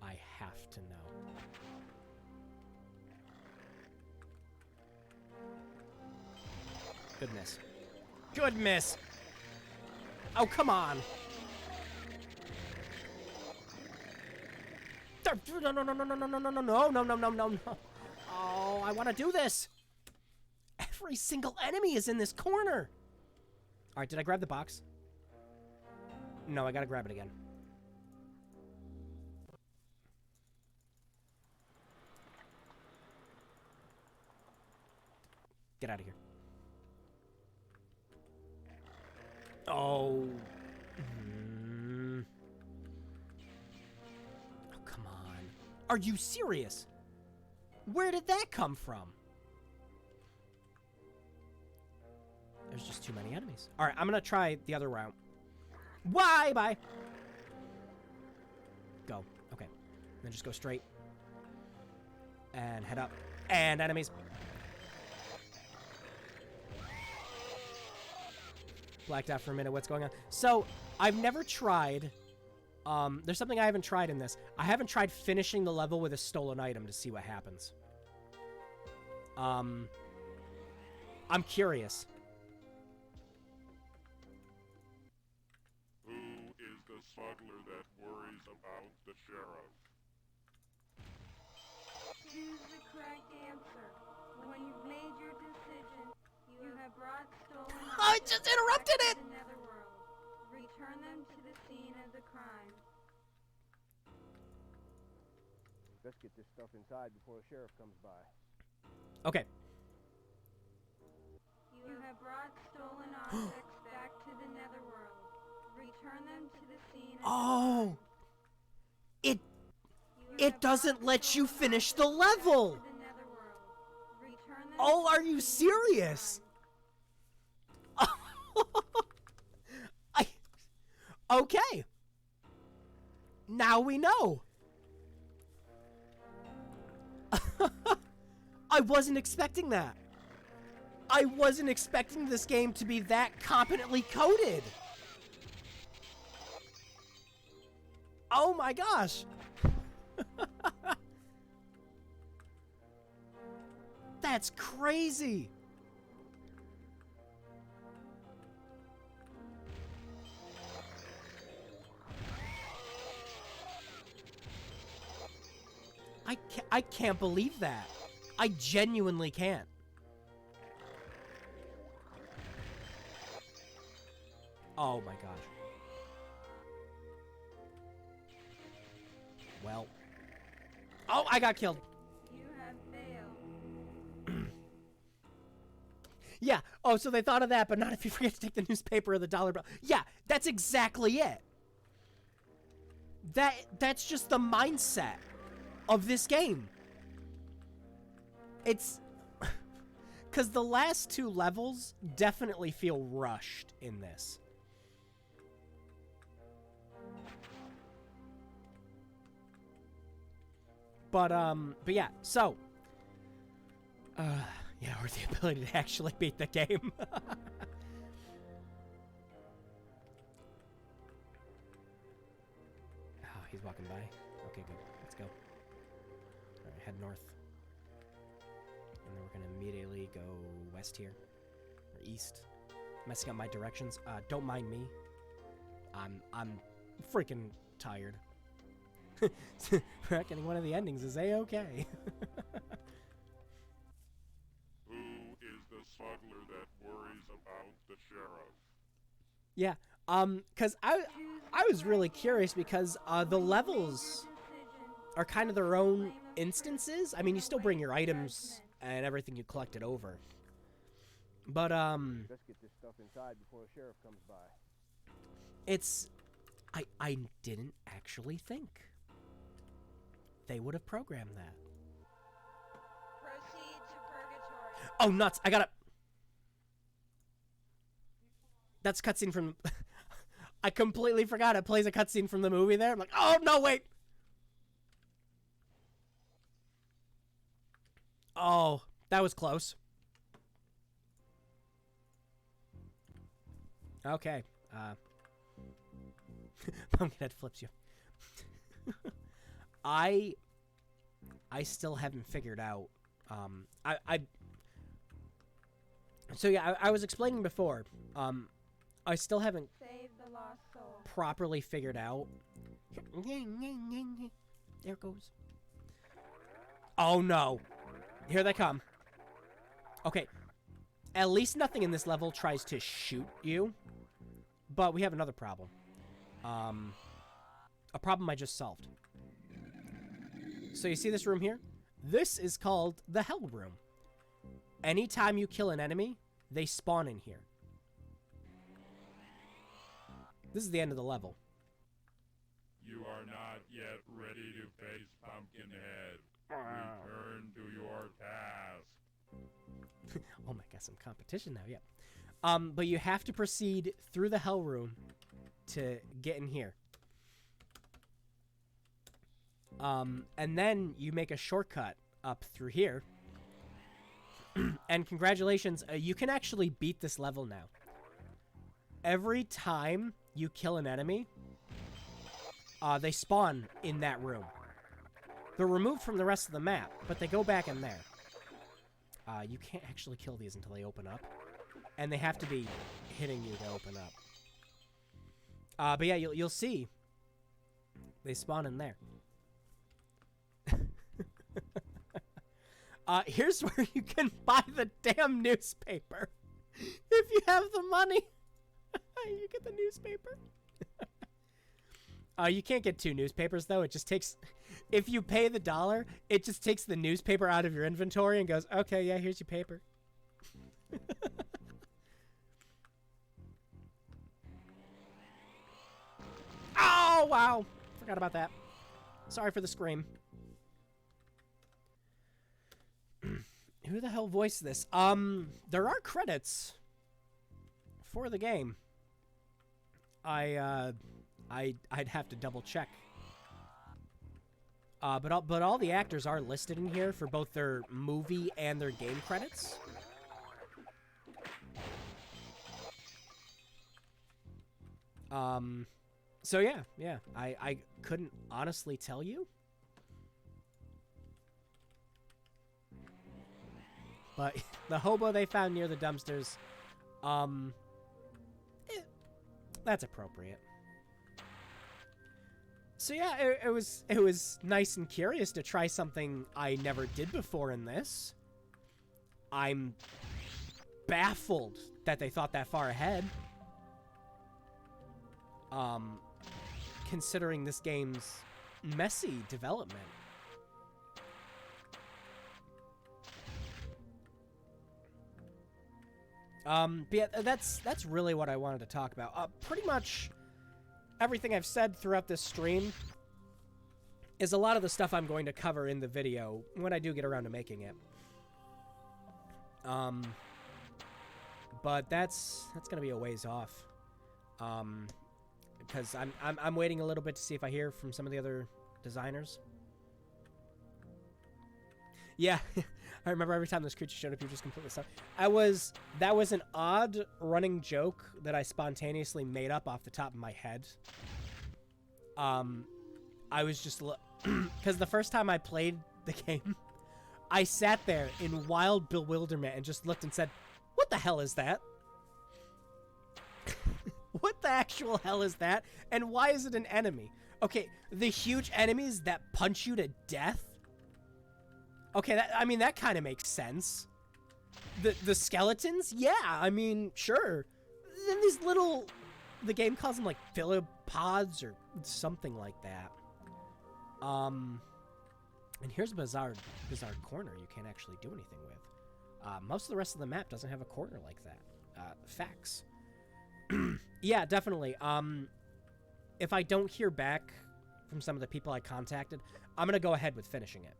S1: I have to know. Good miss. Good miss! Oh, come on! No, no, no, no, no, no, no, no, no, no, no, no, no, no, no. Oh, I want to do this. Every single enemy is in this corner. All right, did I grab the box? No, I got to grab it again. Get out of here. Oh. Come on. Are you serious? Where did that come from? There's just too many enemies. All right, I'm going to try the other route. Why? Bye. Go. Okay. Then just go straight. And head up. And enemies. Blacked out for a minute. What's going on? So, I've never tried... there's something I haven't tried in this. I haven't tried finishing the level with a stolen item to see what happens. I'm curious.
S9: Who is the smuggler that worries about the sheriff?
S2: Choose the correct answer. When you've made your decision, you have brought stolen
S1: I just interrupted it!
S2: to the netherworld. Return them to the scene of the crime.
S11: Let's get this stuff inside before the sheriff comes by.
S1: Okay.
S2: You have brought stolen objects back to the netherworld. Return them to the scene of
S1: Oh!
S2: the crime.
S1: It doesn't let you finish the level! Oh, are you serious? Okay. Now we know. I wasn't expecting that. I wasn't expecting this game to be that competently coded. Oh my gosh. That's crazy. I can't believe that. I genuinely can't. Oh my gosh. Well. Oh, I got killed.
S2: You have failed.
S1: Yeah. Oh, so they thought of that, but not if you forget to take the newspaper or the dollar bill. Yeah, that's exactly it. That's just the mindset of this game. It's because the last two levels definitely feel rushed in this. But yeah, so yeah, or the ability to actually beat the game. Oh, he's walking by. Okay, good. Let's go. All right, head north. And then we're gonna immediately go west here. Or east. Messing up my directions. Don't mind me. I'm freaking tired. Reckoning one of the endings is A-okay.
S9: Who is the smuggler that worries about the sheriff?
S1: Yeah, cause I was really curious because the levels are kind of their own instances. I mean, you still bring your items and everything you collected over. But
S11: Let's get this stuff inside before the sheriff comes by.
S1: it's I didn't actually think they would have programmed that.
S2: Proceed to purgatory.
S1: Oh, nuts! I gotta. That's a cutscene from. I completely forgot it plays a cutscene from the movie there. I'm like, oh no, wait. Oh, that was close. Okay. Pumpkinhead flips you. I still haven't figured out. So yeah, I was explaining before. I still haven't
S2: Save the lost soul.
S1: properly figured out. There it goes. Oh no. Here they come. Okay. At least nothing in this level tries to shoot you. But we have another problem. A problem I just solved. So you see this room here? This is called the Hell Room. Anytime you kill an enemy, they spawn in here. This is the end of the level.
S9: You are not yet ready to face Pumpkinhead. Return to your task.
S1: Oh my god, some competition now, yeah. But you have to proceed through the Hell Room to get in here. And then you make a shortcut up through here. And congratulations, you can actually beat this level now. Every time you kill an enemy, they spawn in that room. They're removed from the rest of the map, but they go back in there. You can't actually kill these until they open up. And they have to be hitting you to open up. But yeah, you'll see. They spawn in there. Here's where you can buy the damn newspaper. If you have the money, you get the newspaper. You can't get 2 newspapers, though. It just takes... If you pay the $1, it just takes the newspaper out of your inventory and goes, okay, yeah, here's your paper. Oh, wow. Forgot about that. Sorry for the scream. Who the hell voiced this? There are credits for the game. I'd have to double check. But all the actors are listed in here for both their movie and their game credits. So yeah. I couldn't honestly tell you. But the hobo they found near the dumpsters, that's appropriate. So yeah, it was nice and curious to try something I never did before in this. I'm baffled that they thought that far ahead. Considering this game's messy development. But yeah, that's really what I wanted to talk about. Pretty much everything I've said throughout this stream is a lot of the stuff I'm going to cover in the video when I do get around to making it. But that's gonna be a ways off. Because I'm waiting a little bit to see if I hear from some of the other designers. Yeah, I remember every time those creatures showed up, you were just completely stunned. That was an odd running joke that I spontaneously made up off the top of my head. I was just because the first time I played the game, I sat there in wild bewilderment and just looked and said, "What the hell is that? What the actual hell is that? And why is it an enemy?" Okay, the huge enemies that punch you to death. Okay, that kind of makes sense. The skeletons? Yeah, I mean, sure. Then these little... The game calls them, like, philopods or something like that. And here's a bizarre corner you can't actually do anything with. Most of the rest of the map doesn't have a corner like that. Facts. Yeah, definitely. If I don't hear back from some of the people I contacted, I'm going to go ahead with finishing it.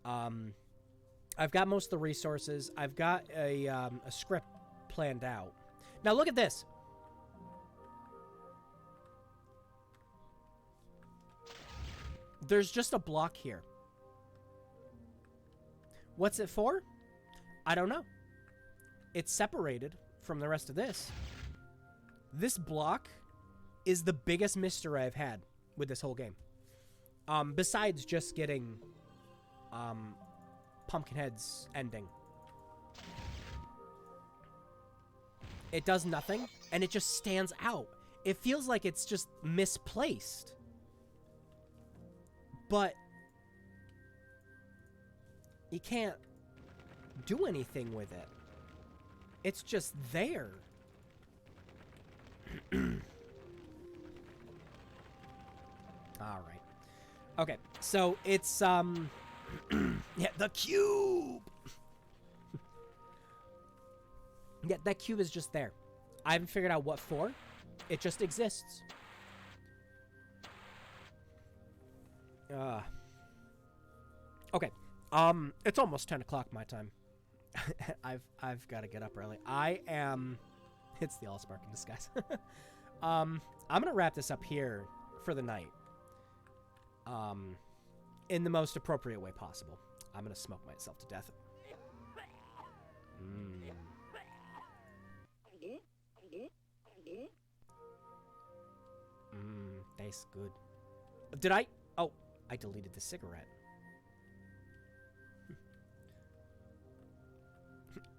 S1: I've got most of the resources. I've got a script planned out. Now look at this. There's just a block here. What's it for? I don't know. It's separated from the rest of this. This block is the biggest mystery I've had with this whole game. Besides just getting Pumpkinhead's ending. It does nothing, and it just stands out. It feels like it's just misplaced. But you can't do anything with it. It's just there. All right. Okay, so it's yeah, the cube. Yeah, that cube is just there. I haven't figured out what for. It just exists. Okay. It's almost 10 o'clock my time. I've got to get up early. It's the Allspark in disguise. I'm gonna wrap this up here for the night. In the most appropriate way possible. I'm gonna smoke myself to death. Tastes good. Did I? Oh, I deleted the cigarette.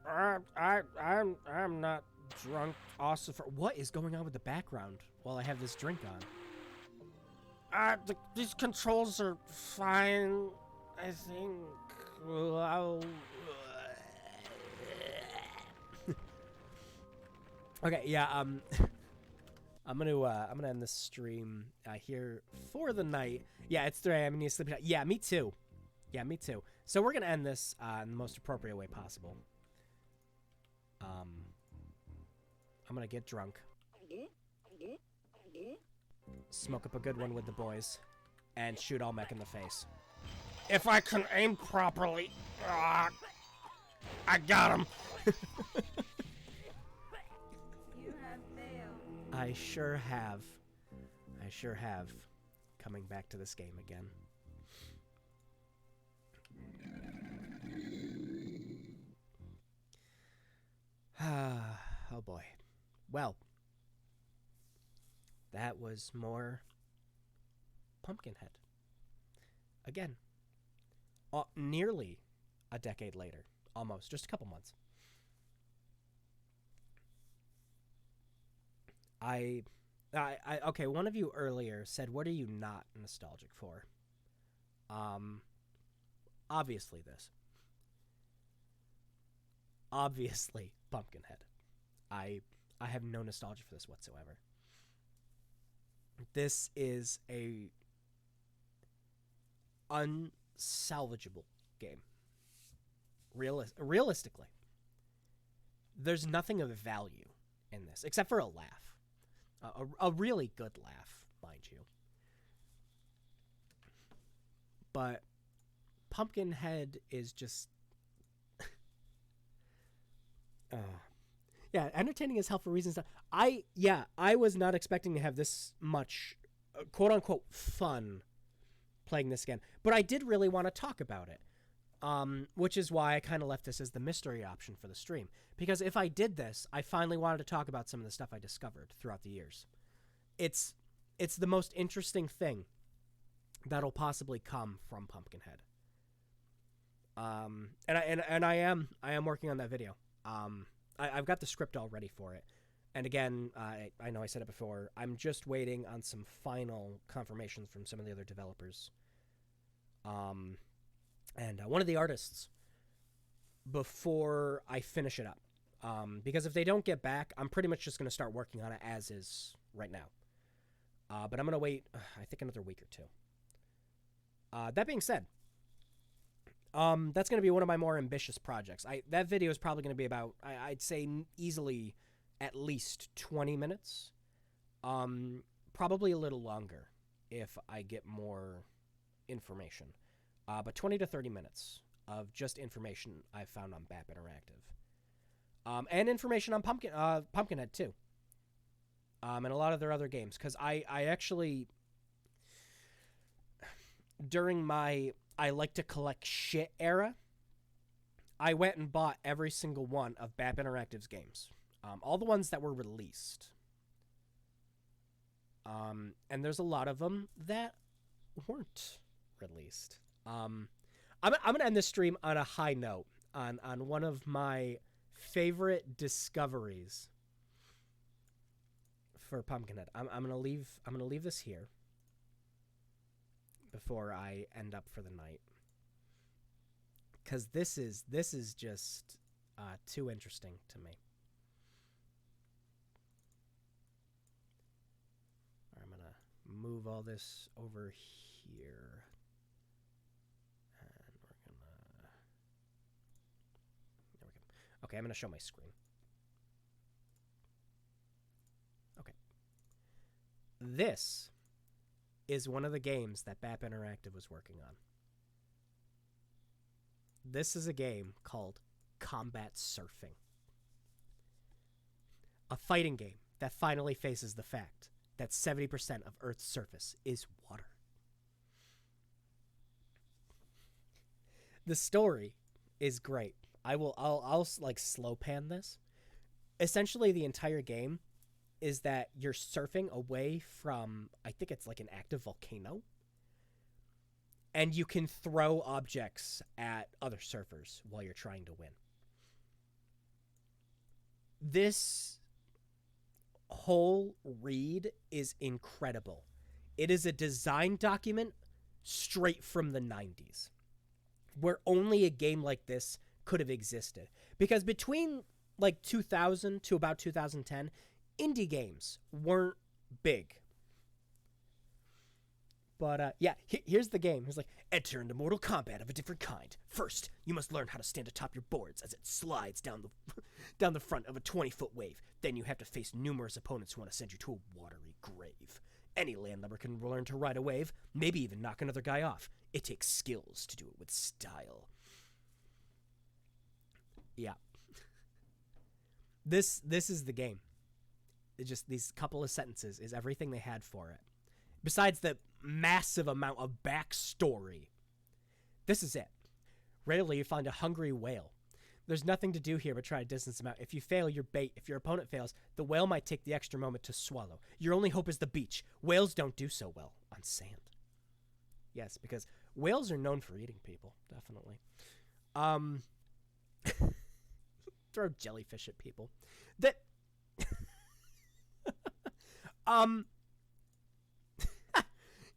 S1: I'm not drunk. Also, what is going on with the background while I have this drink on? These controls are fine. I think. Okay, yeah. I'm gonna end this stream here for the night. Yeah, it's 3 a.m. I need to sleep. Yeah, me too. Yeah, me too. So we're gonna end this in the most appropriate way possible. I'm gonna get drunk. Smoke up a good one with the boys. And shoot Olmec in the face. If I can aim properly. I got him.
S2: You have failed.
S1: I sure have. I sure have. Coming back to this game again. Oh boy. Well, that was more Pumpkinhead. Again, nearly a decade later. Almost. Just a couple months. Okay, one of you earlier said, what are you not nostalgic for? Obviously this. Obviously Pumpkinhead. I have no nostalgia for this whatsoever. This is a unsalvageable game. Realistically. There's nothing of value in this, except for a laugh. A really good laugh, mind you. But Pumpkinhead is just... yeah, entertaining as hell for reasons. I was not expecting to have this much, quote-unquote, fun playing this again. But I did really want to talk about it. which is why I kind of left this as the mystery option for the stream. Because if I did this, I finally wanted to talk about some of the stuff I discovered throughout the years. It's the most interesting thing that'll possibly come from Pumpkinhead. And I am working on that video. I've got the script all ready for it. And again, I know I said it before, I'm just waiting on some final confirmations from some of the other developers. And one of the artists before I finish it up. Because if they don't get back, I'm pretty much just going to start working on it as is right now. But I'm going to wait, I think, another week or two. That being said, that's going to be one of my more ambitious projects. That video is probably going to be about, I'd say, easily at least 20 minutes. Probably a little longer if I get more information. But 20 to 30 minutes of just information I've found on BAP Interactive. And information on Pumpkinhead, too. And a lot of their other games. Because I actually, during my I like to collect shit era, I went and bought every single one of BAP Interactive's games. All the ones that were released. And there's a lot of them that weren't released. I'm going to end this stream on a high note on one of my favorite discoveries for Pumpkinhead. I'm going to leave this here before I end up for the night, because this is just too interesting to me. I'm going to move all this over here. And we're going to... There we go. Okay, I'm going to show my screen. Okay. This is one of the games that BAP Interactive was working on. This is a game called Combat Surfing. A fighting game that finally faces the fact that 70% of Earth's surface is water. The story is great. I'll like slow pan this. Essentially, the entire game is that you're surfing away from, I think it's like an active volcano, and you can throw objects at other surfers while you're trying to win. This whole read is incredible. It is a design document straight from the 90s, where only a game like this could have existed. Because between like 2000 to about 2010, indie games weren't big. But yeah, here's the game. It's like, enter into Mortal Kombat of a different kind. First, you must learn how to stand atop your boards as it slides down the front of a 20-foot wave. Then you have to face numerous opponents who want to send you to a watery grave. Any landlubber can learn to ride a wave, maybe even knock another guy off. It takes skills to do it with style. Yeah. This is the game. Just these couple of sentences is everything they had for it. Besides the massive amount of backstory. This is it. Rarely you find a hungry whale. There's nothing to do here but try to distance him out. If you fail your bait, if your opponent fails, the whale might take the extra moment to swallow. Your only hope is the beach. Whales don't do so well on sand. Yes, because whales are known for eating people, definitely. Throw jellyfish at people. That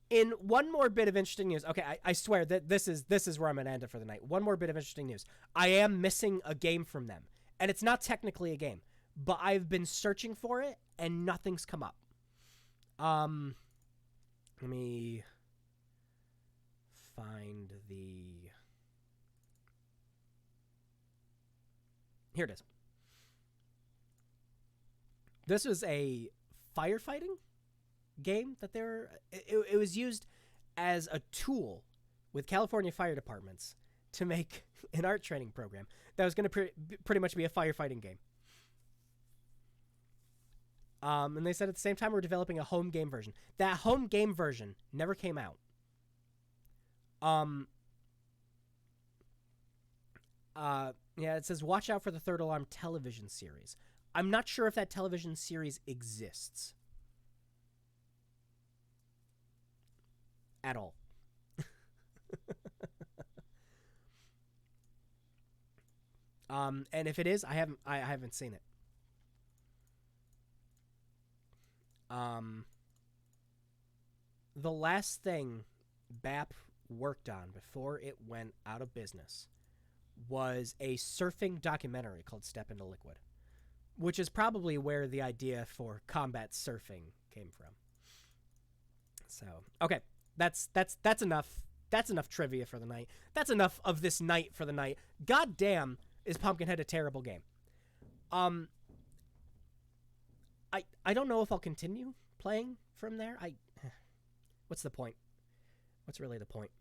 S1: in one more bit of interesting news. Okay, I swear that this is where I'm gonna end it for the night. One more bit of interesting news. I am missing a game from them, and it's not technically a game, but I've been searching for it and nothing's come up. Let me find the. Here it is. This was a firefighting game that it was used as a tool with California fire departments to make an art training program that was going to pretty much be a firefighting game. And they said at the same time we're developing a home game version. That home game version never came out. Yeah, it says watch out for the Third Alarm television series. I'm not sure if that television series exists at all. And if it is, I haven't seen it. The last thing BAP worked on before it went out of business was a surfing documentary called Step into Liquid, which is probably where the idea for combat surfing came from. So, okay, that's enough. That's enough trivia for the night. That's enough of this night for the night. God damn, is Pumpkinhead a terrible game? I don't know if I'll continue playing from there. What's the point? What's really the point?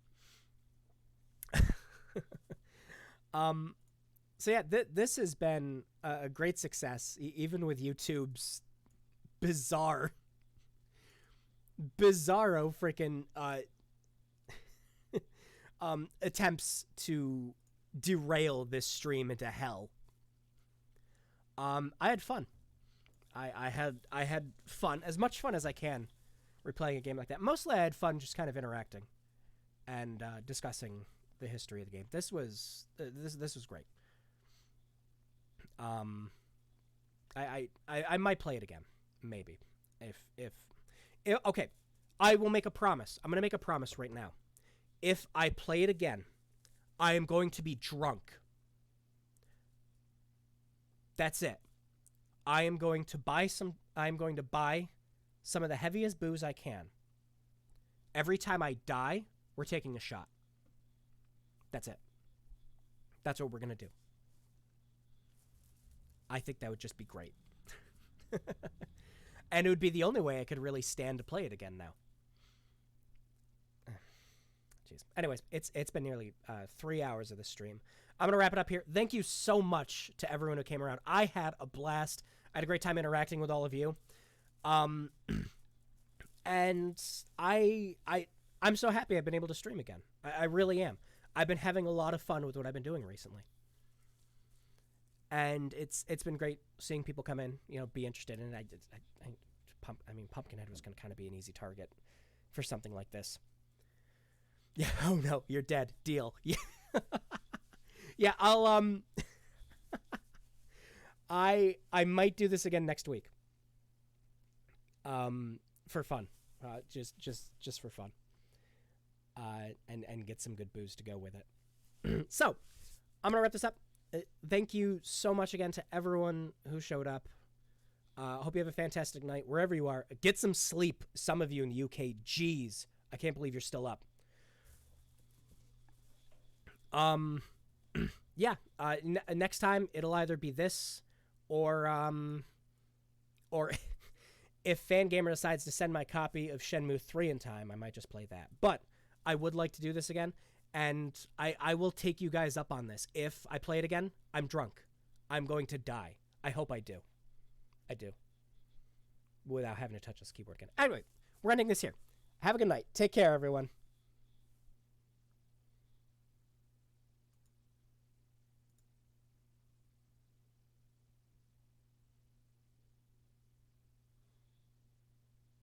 S1: So yeah, this has been a great success, even with YouTube's bizarro freaking attempts to derail this stream into hell. I had fun. I had fun, as much fun as I can, replaying a game like that. Mostly, I had fun just kind of interacting and discussing the history of the game. This was great. I might play it again, maybe. If okay, I will make a promise. I'm gonna make a promise right now. If I play it again, I am going to be drunk. That's it. I am going to buy some of the heaviest booze I can. Every time I die, we're taking a shot. That's it. That's what we're going to do. I think that would just be great. And it would be the only way I could really stand to play it again now. Jeez. Anyways, it's been nearly 3 hours of this stream. I'm going to wrap it up here. Thank you so much to everyone who came around. I had a blast. I had a great time interacting with all of you. And I'm so happy I've been able to stream again. I really am. I've been having a lot of fun with what I've been doing recently. And it's been great seeing people come in, be interested in it. Pumpkinhead was going to kind of be an easy target for something like this. Yeah. Oh no, you're dead. Deal. Yeah. Yeah. I'll I might do this again next week. For fun. Just for fun. And get some good booze to go with it. So, I'm gonna wrap this up. Thank you so much again to everyone who showed up. Hope you have a fantastic night wherever you are. Get some sleep. Some of you in the UK, jeez, I can't believe you're still up. Yeah. Next time it'll either be this, or if Fangamer decides to send my copy of Shenmue 3 in time, I might just play that. But I would like to do this again. And I will take you guys up on this. If I play it again, I'm drunk. I'm going to die. I hope I do. I do. Without having to touch this keyboard again. Anyway, we're ending this here. Have a good night. Take care, everyone.